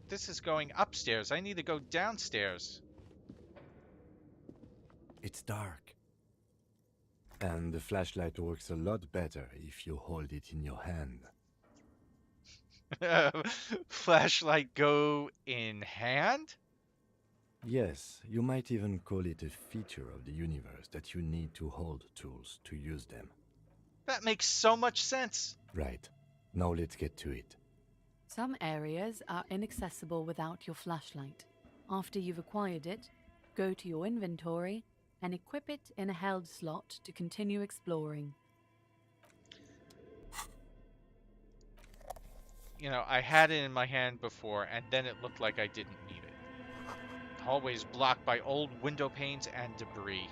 Speaker 1: This is going upstairs. I need to go downstairs.
Speaker 8: It's dark. And the flashlight works a lot better if you hold it in your hand.
Speaker 1: Flashlight go in hand?
Speaker 8: Yes, you might even call it a feature of the universe that you need to hold tools to use them.
Speaker 1: That makes so much sense.
Speaker 8: Right. Now let's get to it.
Speaker 6: Some areas are inaccessible without your flashlight. After you've acquired it, go to your inventory and equip it in a held slot to continue exploring.
Speaker 1: You know, I had it in my hand before, and then it looked like I didn't need it. The hallway's blocked by old window panes and debris.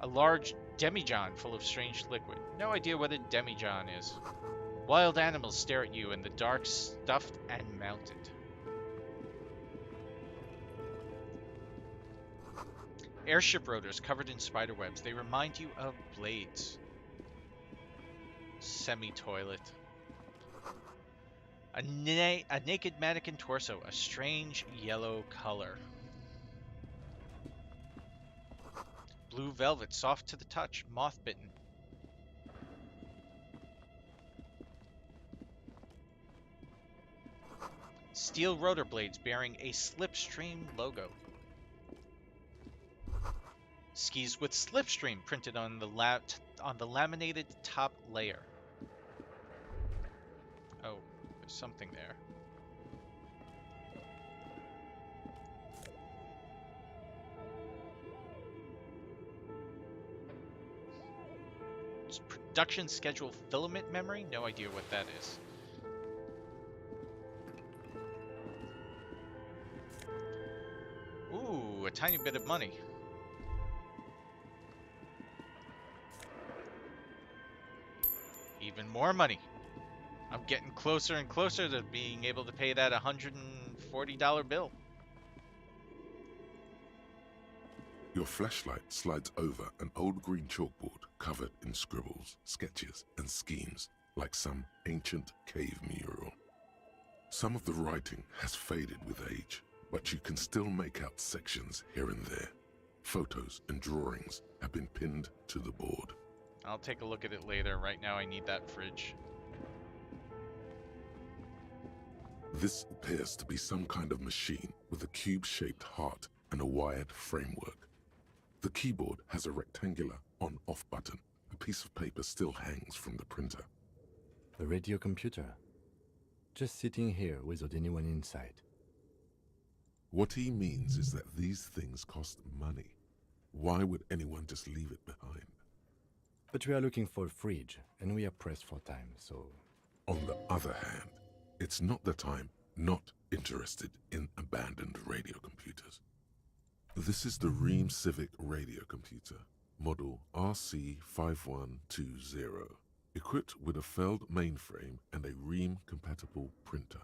Speaker 1: A large demijohn full of strange liquid. No idea what a demijohn is. Wild animals stare at you in the dark, stuffed and mounted. Airship rotors covered in spider webs. They remind you of blades. Semi-toilet. A naked mannequin torso, a strange yellow color. Blue velvet, soft to the touch, moth-bitten. Steel rotor blades bearing a Slipstream logo. Skis with Slipstream printed on the laminated top layer. Oh, there's something there. Production schedule filament memory? No idea what that is. Ooh, a tiny bit of money. Even more money. I'm getting closer and closer to being able to pay that $140 bill.
Speaker 3: Your flashlight slides over an old green chalkboard covered in scribbles, sketches, and schemes like some ancient cave mural. Some of the writing has faded with age, but you can still make out sections here and there. Photos and drawings have been pinned to the board.
Speaker 1: I'll take a look at it later. Right now I need that fridge.
Speaker 3: This appears to be some kind of machine with a cube-shaped heart and a wired framework. The keyboard has a rectangular on-off button. A piece of paper still hangs from the printer.
Speaker 8: A radio computer. Just sitting here without anyone inside.
Speaker 3: What he means is that these things cost money. Why would anyone just leave it behind?
Speaker 8: But we are looking for a fridge, and we are pressed for time, so...
Speaker 3: On the other hand, it's not that I'm not interested in abandoned radio computers. This is the Ream Civic radio computer, model RC5120, equipped with a Feld mainframe and a Ream-compatible printer.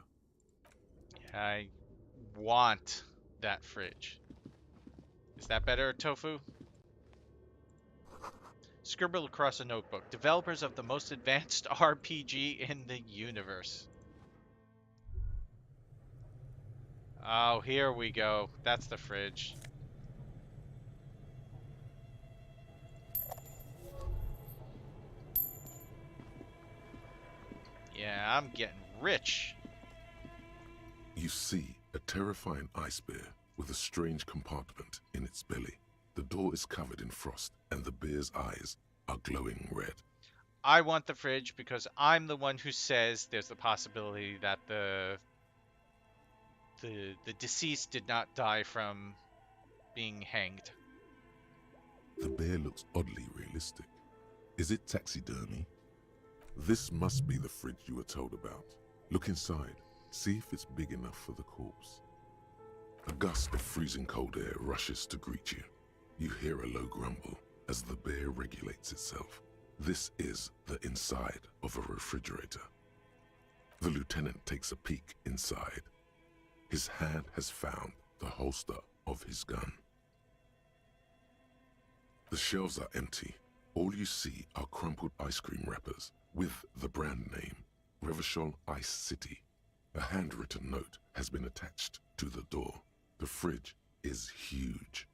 Speaker 1: I want that fridge. Is that better, Tofu? Scribbled across a notebook. Developers of the most advanced RPG in the universe. Oh, here we go. That's the fridge. Yeah, I'm getting rich.
Speaker 3: You see a terrifying ice bear with a strange compartment in its belly. The door is covered in frost, and the bear's eyes are glowing red.
Speaker 1: I want the fridge because I'm the one who says there's the possibility that the deceased did not die from being hanged.
Speaker 3: The bear looks oddly realistic. Is it taxidermy? This must be the fridge you were told about. Look inside. See if it's big enough for the corpse. A gust of freezing cold air rushes to greet you. You hear a low grumble as the bear regulates itself. This is the inside of a refrigerator. The lieutenant takes a peek inside. His hand has found the holster of his gun. The shelves are empty. All you see are crumpled ice cream wrappers with the brand name, Revachol Ice City. A handwritten note has been attached to the door. The fridge is huge.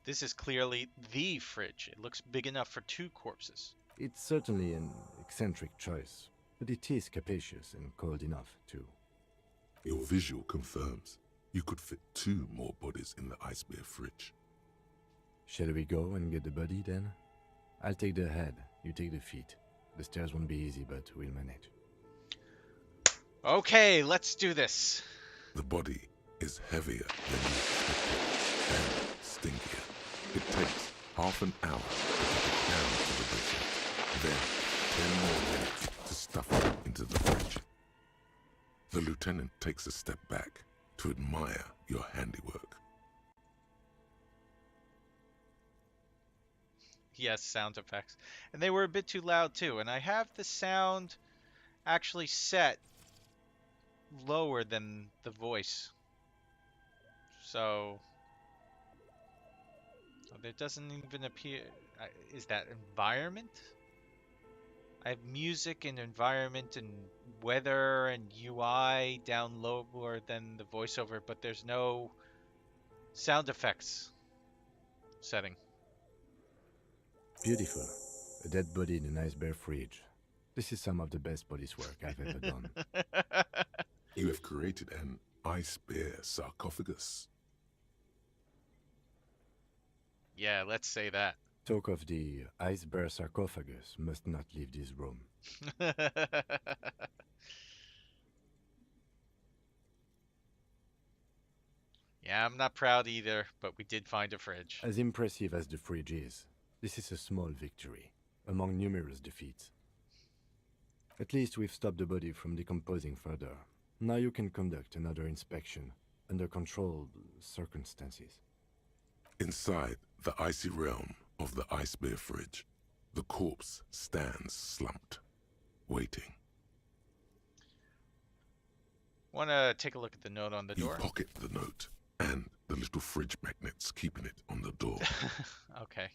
Speaker 1: This is clearly the fridge. It looks big enough for 2 corpses.
Speaker 8: It's certainly an eccentric choice, but it is capacious and cold enough, too.
Speaker 3: Your visual confirms you could fit 2 more bodies in the ice bear fridge.
Speaker 8: Shall we go and get the body, then? I'll take the head, you take the feet. The stairs won't be easy, but we'll manage.
Speaker 1: Okay, let's do this.
Speaker 3: The body is heavier than you expected and stinkier. It takes half an hour to get it down to the basement. Then 10 more minutes to stuff it into the fridge. The lieutenant takes a step back to admire your handiwork.
Speaker 1: Yes, sound effects. And they were a bit too loud too. And I have the sound actually set lower than the voice. So there doesn't even appear... Is that environment? I have music and environment and weather and UI down lower than the voiceover, but there's no sound effects setting.
Speaker 8: Beautiful. A dead body in an ice bear fridge. This is some of the best police work I've ever done.
Speaker 3: You have created an ice bear sarcophagus.
Speaker 1: Yeah, let's say that.
Speaker 8: Talk of the ice bear sarcophagus must not leave this room.
Speaker 1: Yeah, I'm not proud either, but we did find a fridge.
Speaker 8: As impressive as the fridge is, this is a small victory, among numerous defeats. At least we've stopped the body from decomposing further. Now you can conduct another inspection, under controlled circumstances.
Speaker 3: Inside the icy realm of the ice bear fridge, the corpse stands slumped, waiting.
Speaker 1: Want to take a look at the note on the door?
Speaker 3: You pocket the note and the little fridge magnets keeping it on the door.
Speaker 1: Okay.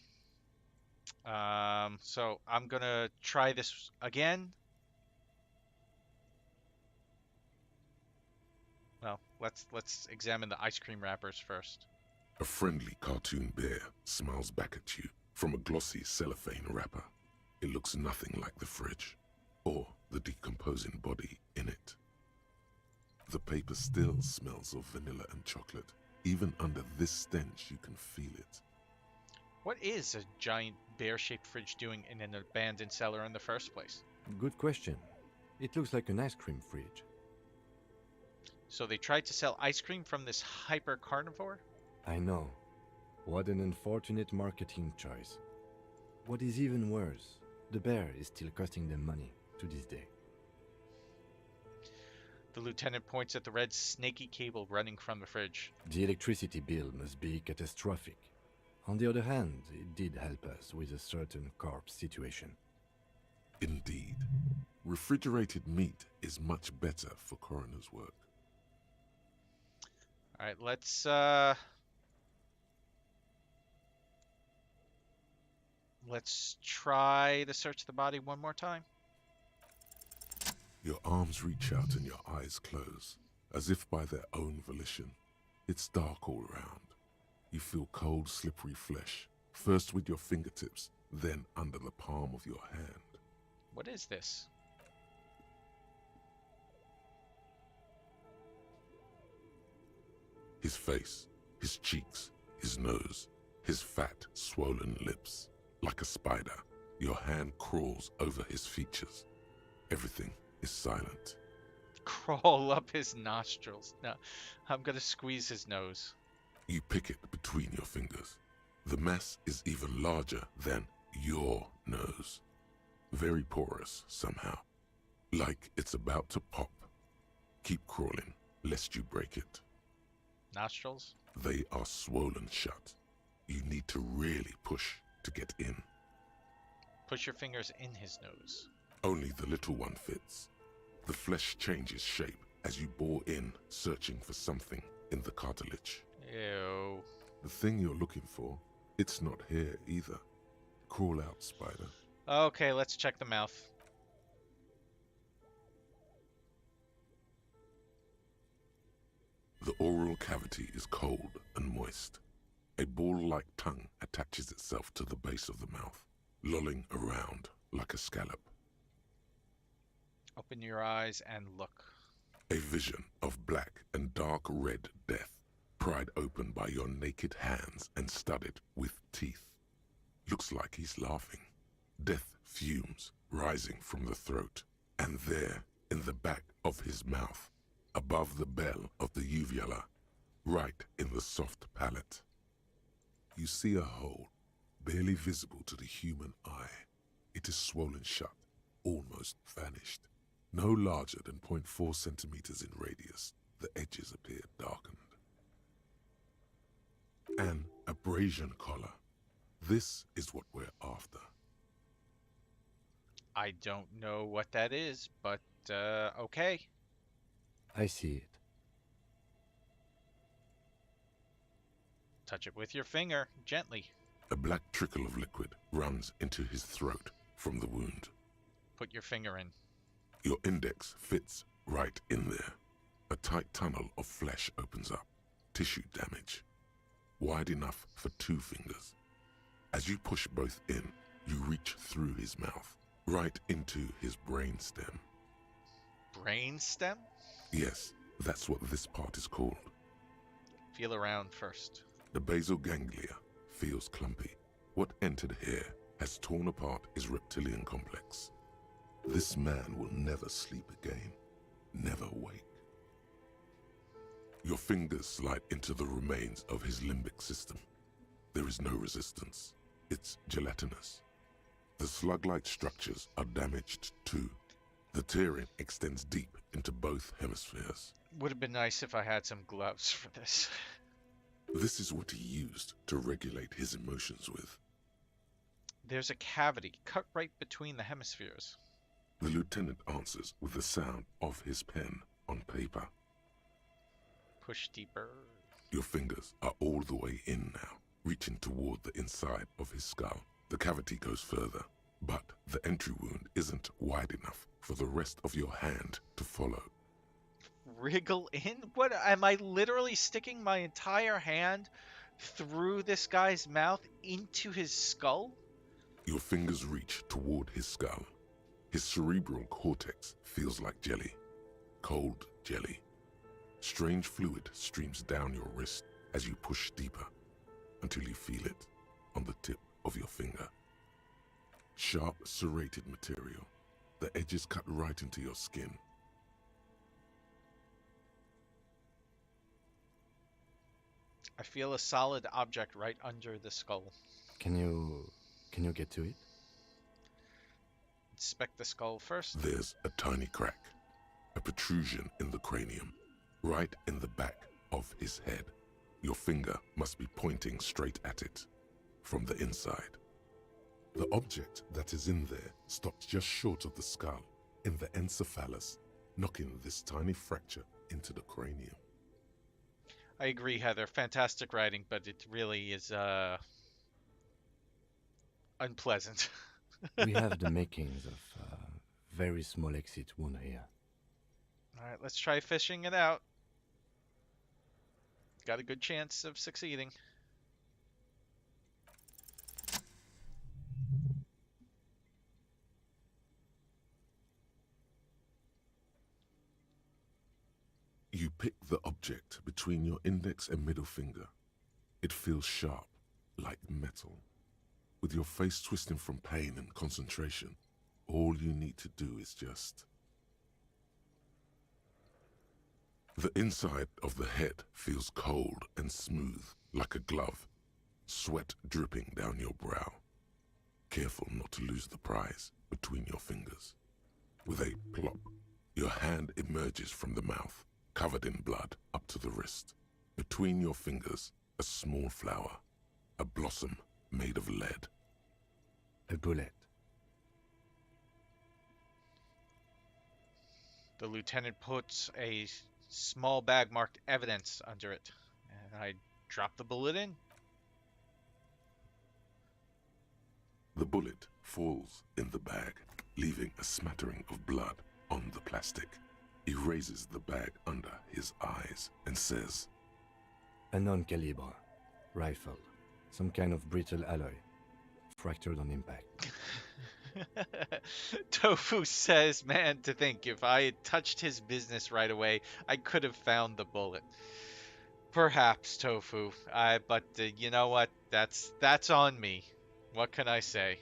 Speaker 1: So I'm gonna try this again. Well, let's examine the ice cream wrappers first.
Speaker 3: A friendly cartoon bear smiles back at you from a glossy cellophane wrapper. It looks nothing like the fridge, or the decomposing body in it. The paper still smells of vanilla and chocolate. Even under this stench, you can feel it.
Speaker 1: What is a giant bear-shaped fridge doing in an abandoned cellar in the first place?
Speaker 8: Good question. It looks like an ice cream fridge.
Speaker 1: So they tried to sell ice cream from this hyper carnivore?
Speaker 8: I know. What an unfortunate marketing choice. What is even worse, the bear is still costing them money to this day.
Speaker 1: The lieutenant points at the red snaky cable running from the fridge.
Speaker 8: The electricity bill must be catastrophic. On the other hand, it did help us with a certain corpse situation.
Speaker 3: Indeed. Refrigerated meat is much better for coroner's work.
Speaker 1: Alright, let's try to search the body one more time.
Speaker 3: Your arms reach out and your eyes close, as if by their own volition. It's dark all around. You feel cold, slippery flesh, first with your fingertips, then under the palm of your hand.
Speaker 1: What is this?
Speaker 3: His face, his cheeks, his nose, his fat, swollen lips, like a spider, Your hand crawls over his features. Everything is silent.
Speaker 1: Crawl up his nostrils. No, I'm gonna squeeze his nose.
Speaker 3: You pick it between your fingers. The mess is even larger than your nose. Very porous somehow. Like it's about to pop. Keep crawling, lest you break it.
Speaker 1: Nostrils?
Speaker 3: They are swollen shut. You need to really push to get in.
Speaker 1: Push your fingers in his nose.
Speaker 3: Only the little one fits. The flesh changes shape as you bore in, searching for something in the cartilage.
Speaker 1: Ew.
Speaker 3: The thing you're looking for, it's not here either. Crawl out, spider.
Speaker 1: Okay, let's check the mouth.
Speaker 3: The oral cavity is cold and moist. A ball-like tongue attaches itself to the base of the mouth, lolling around like a scallop.
Speaker 1: Open your eyes and look.
Speaker 3: A vision of black and dark red death, pried open by your naked hands and studded with teeth. Looks like he's laughing. Death fumes rising from the throat, and there, in the back of his mouth, above the bell of the uvula, right in the soft palate. You see a hole, barely visible to the human eye. It is swollen shut, almost vanished. No larger than 0.4 centimeters in radius, the edges appear darkened. An abrasion collar. This is what we're after.
Speaker 1: I don't know what that is, but okay.
Speaker 8: I see it.
Speaker 1: Touch it with your finger, gently.
Speaker 3: A black trickle of liquid runs into his throat from the wound.
Speaker 1: Put your finger in.
Speaker 3: Your index fits right in there. A tight tunnel of flesh opens up. Tissue damage. Wide enough for 2 fingers. As you push both in, you reach through his mouth, right into his brainstem.
Speaker 1: Brainstem?
Speaker 3: Yes, that's what this part is called.
Speaker 1: Feel around first.
Speaker 3: The basal ganglia feels clumpy. What entered here has torn apart his reptilian complex. This man will never sleep again, never wake. Your fingers slide into the remains of his limbic system. There is no resistance. It's gelatinous. The slug-like structures are damaged too. The tearing extends deep into both hemispheres.
Speaker 1: Would have been nice if I had some gloves for this.
Speaker 3: This is what he used to regulate his emotions with.
Speaker 1: There's a cavity cut right between the hemispheres.
Speaker 3: The lieutenant answers with the sound of his pen on paper.
Speaker 1: Push deeper.
Speaker 3: Your fingers are all the way in now, reaching toward the inside of his skull. The cavity goes further, but the entry wound isn't wide enough for the rest of your hand to follow.
Speaker 1: Wriggle in? What, am I literally sticking my entire hand through this guy's mouth into his skull?
Speaker 3: Your fingers reach toward his skull. His cerebral cortex feels like jelly. Cold jelly. Strange fluid streams down your wrist as you push deeper until you feel it on the tip of your finger. Sharp, serrated material. The edges cut right into your skin.
Speaker 1: I feel a solid object right under the skull.
Speaker 8: Can you get to it?
Speaker 1: Inspect the skull first.
Speaker 3: There's a tiny crack, a protrusion in the cranium, right in the back of his head. Your finger must be pointing straight at it, from the inside. The object that is in there stops just short of the skull, in the encephalus, knocking this tiny fracture into the cranium.
Speaker 1: I agree, Heather. Fantastic writing, but it really is unpleasant.
Speaker 8: We have the makings of a very small exit wound here.
Speaker 1: All right, let's try fishing it out. Got a good chance of succeeding.
Speaker 3: You pick the object between your index and middle finger. It feels sharp, like metal. With your face twisting from pain and concentration, all you need to do is just... The inside of the head feels cold and smooth, like a glove, sweat dripping down your brow. Careful not to lose the prize between your fingers. With a plop, your hand emerges from the mouth, covered in blood up to the wrist. Between your fingers, a small flower, a blossom made of lead.
Speaker 8: A bullet.
Speaker 1: The lieutenant puts a small bag marked evidence under it, and I drop the bullet in.
Speaker 3: The bullet falls in the bag, leaving a smattering of blood on the plastic. He raises the bag under his eyes and says,
Speaker 8: A non-caliber rifle. Some kind of brittle alloy. Fractured on impact.
Speaker 1: Tofu says, man, to think, if I had touched his business right away, I could have found the bullet. Perhaps, Tofu. But you know what? That's on me. What can I say?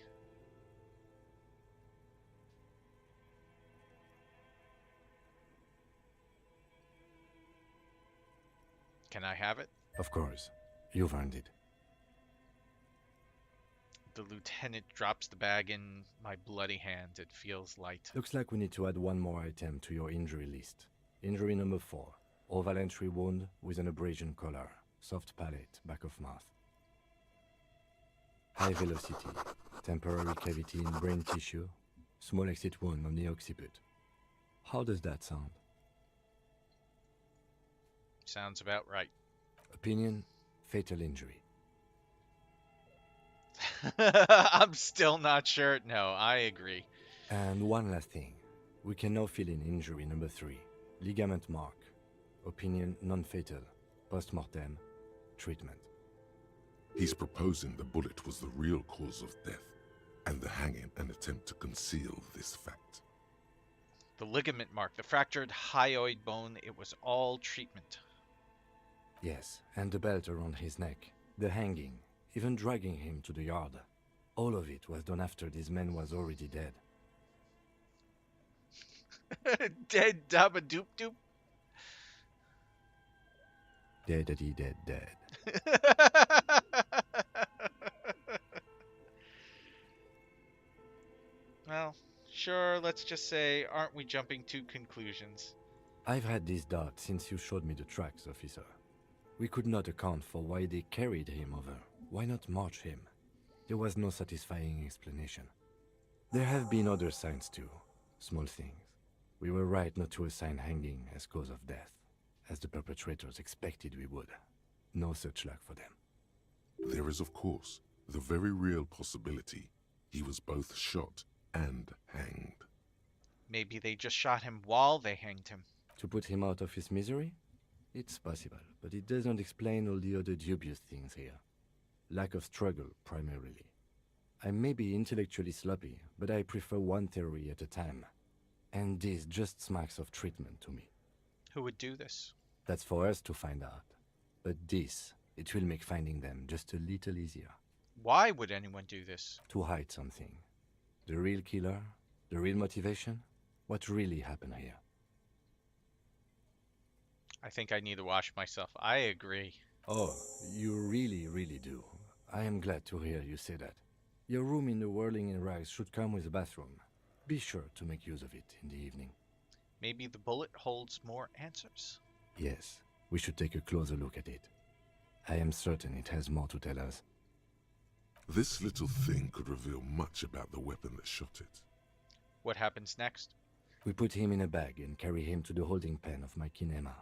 Speaker 1: Can I have it?
Speaker 8: Of course. You've earned it.
Speaker 1: The lieutenant drops the bag in my bloody hand. It feels light.
Speaker 8: Looks like we need to add one more item to your injury list. Injury number 4. Oval entry wound with an abrasion collar. Soft palate, back of mouth. High velocity. Temporary cavity in brain tissue. Small exit wound on the occiput. How does that sound?
Speaker 1: Sounds about right.
Speaker 8: Opinion, fatal injury.
Speaker 1: I'm still not sure. No, I agree.
Speaker 8: And one last thing. We can now fill in injury number 3. Ligament mark. Opinion non-fatal. Post-mortem. Treatment.
Speaker 3: He's proposing the bullet was the real cause of death, and the hanging an attempt to conceal this fact.
Speaker 1: The ligament mark, the fractured hyoid bone, it was all treatment.
Speaker 8: Yes, and the belt around his neck. The hanging. Even dragging him to the yard. All of it was done after this man was already dead.
Speaker 1: Dead dabba doop doop.
Speaker 8: Deadity dead dead.
Speaker 1: Well, sure, let's just say, aren't we jumping to conclusions?
Speaker 8: I've had this doubt since you showed me the tracks, officer. We could not account for why they carried him over. Why not march him? There was no satisfying explanation. There have been other signs too. Small things. We were right not to assign hanging as cause of death, as the perpetrators expected we would. No such luck for them.
Speaker 3: There is, of course, the very real possibility he was both shot and hanged.
Speaker 1: Maybe they just shot him while they hanged him.
Speaker 8: To put him out of his misery? It's possible, but it doesn't explain all the other dubious things here. Lack of struggle, primarily. I may be intellectually sloppy, but I prefer one theory at a time. And this just smacks of treatment to me.
Speaker 1: Who would do this?
Speaker 8: That's for us to find out. But this, it will make finding them just a little easier.
Speaker 1: Why would anyone do this?
Speaker 8: To hide something. The real killer? The real motivation? What really happened here?
Speaker 1: I think I need to wash myself. I agree.
Speaker 8: Oh, you really, really do. I am glad to hear you say that. Your room in the Whirling in Rags should come with a bathroom. Be sure to make use of it in the evening.
Speaker 1: Maybe the bullet holds more answers?
Speaker 8: Yes, we should take a closer look at it. I am certain it has more to tell us.
Speaker 3: This little thing could reveal much about the weapon that shot it.
Speaker 1: What happens next?
Speaker 8: We put him in a bag and carry him to the holding pen of my kinema.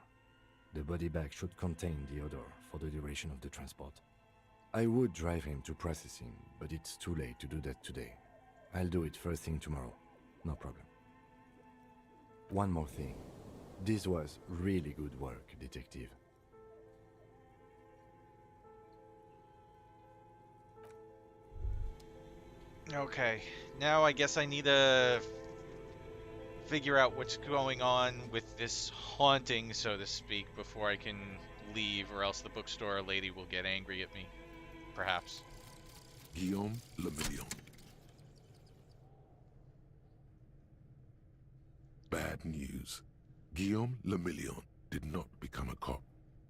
Speaker 8: The body bag should contain the odor for the duration of the transport. I would drive him to processing, but it's too late to do that today. I'll do it first thing tomorrow. No problem. One more thing. This was really good work, Detective.
Speaker 1: Okay, now I guess I need to figure out what's going on with this haunting, so to speak, before I can leave, or else the bookstore lady will get angry at me. Perhaps.
Speaker 3: Guillaume Lemillion. Bad news. Guillaume Lemillion did not become a cop.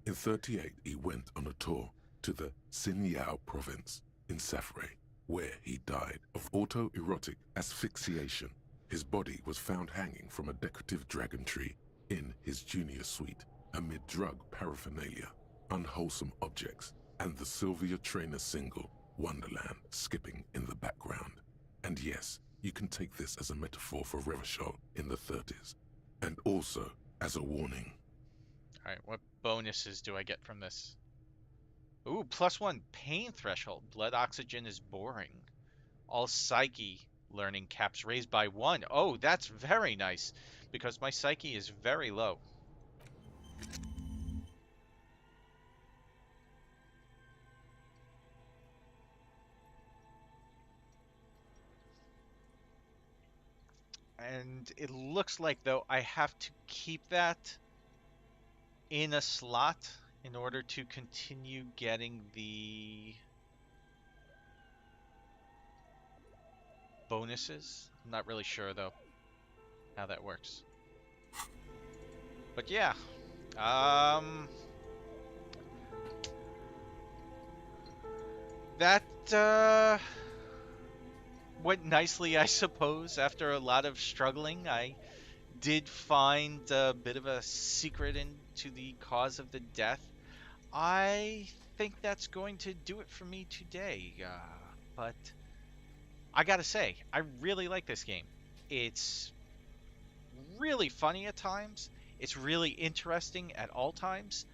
Speaker 3: In 38, he went on a tour to the Sinyao province in Safre, where he died of autoerotic asphyxiation. His body was found hanging from a decorative dragon tree in his junior suite amid drug paraphernalia, unwholesome objects, and the Sylvia Trainer single, Wonderland, skipping in the background. And yes, you can take this as a metaphor for Revachol in the 30s, and also as a warning.
Speaker 1: Alright, what bonuses do I get from this? Ooh, +1 pain threshold. Blood oxygen is boring. All psyche learning caps raised by 1. Oh, that's very nice, because my psyche is very low. And it looks like, though, I have to keep that in a slot in order to continue getting the bonuses. I'm not really sure, though, how that works. But yeah, that went nicely, I suppose. After a lot of struggling, I did find a bit of a secret into the cause of the death. I think that's going to do it for me today. But I gotta say, I really like this game. It's really funny at times. It's really interesting at all times.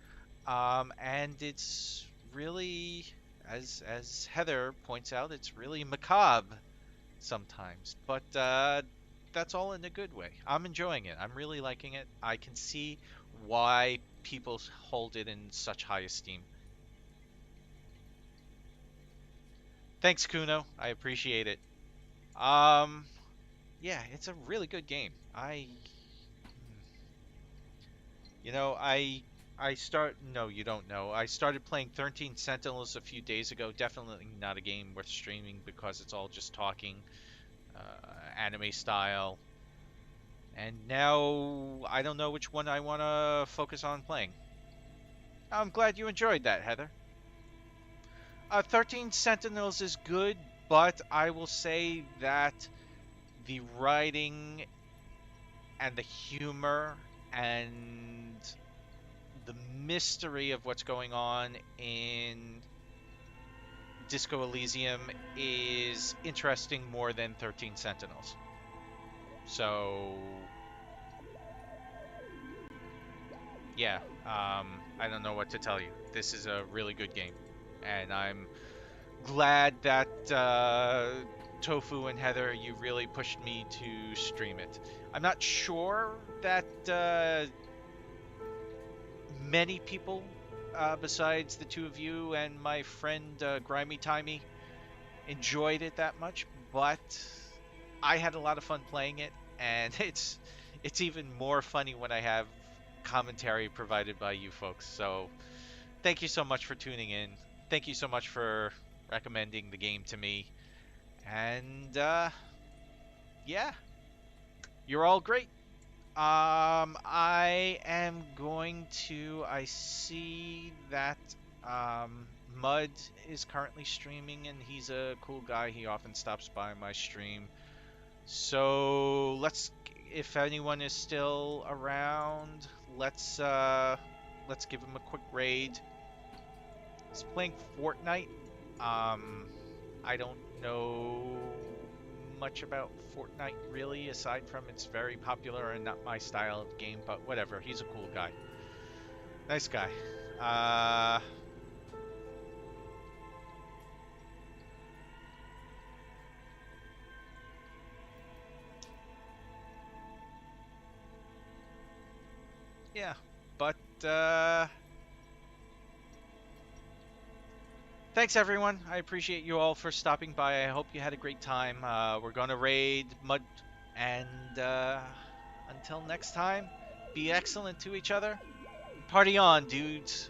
Speaker 1: And it's really, as Heather points out, it's really macabre sometimes. But that's all in a good way. I'm enjoying it. I'm really liking it. I can see why people hold it in such high esteem. Thanks, Kuno. I appreciate it. Yeah, it's a really good game. I start. No, you don't know. I started playing 13 Sentinels a few days ago. Definitely not a game worth streaming because it's all just talking, anime style. And now I don't know which one I want to focus on playing. I'm glad you enjoyed that, Heather. 13 Sentinels is good, but I will say that the writing and the humor and the mystery of what's going on in Disco Elysium is interesting more than 13 Sentinels. So, yeah, I don't know what to tell you. This is a really good game, and I'm glad that Tofu and Heather, you really pushed me to stream it. I'm not sure that many people, besides the two of you and my friend Grimy Timey, enjoyed it that much, but I had a lot of fun playing it, and it's even more funny when I have commentary provided by you folks. So thank you so much for tuning in. Thank you so much for recommending the game to me. And yeah, you're all great. I am going to. I see that Mud is currently streaming, and he's a cool guy. He often stops by my stream. So if anyone is still around, let's give him a quick raid. He's playing Fortnite. I don't know much about Fortnite really, aside from it's very popular and not my style of game, but whatever. He's a cool guy. Nice guy. Yeah, but thanks everyone. I appreciate you all for stopping by. I hope you had a great time. We're gonna raid Mud, and until next time, be excellent to each other. Party on, dudes.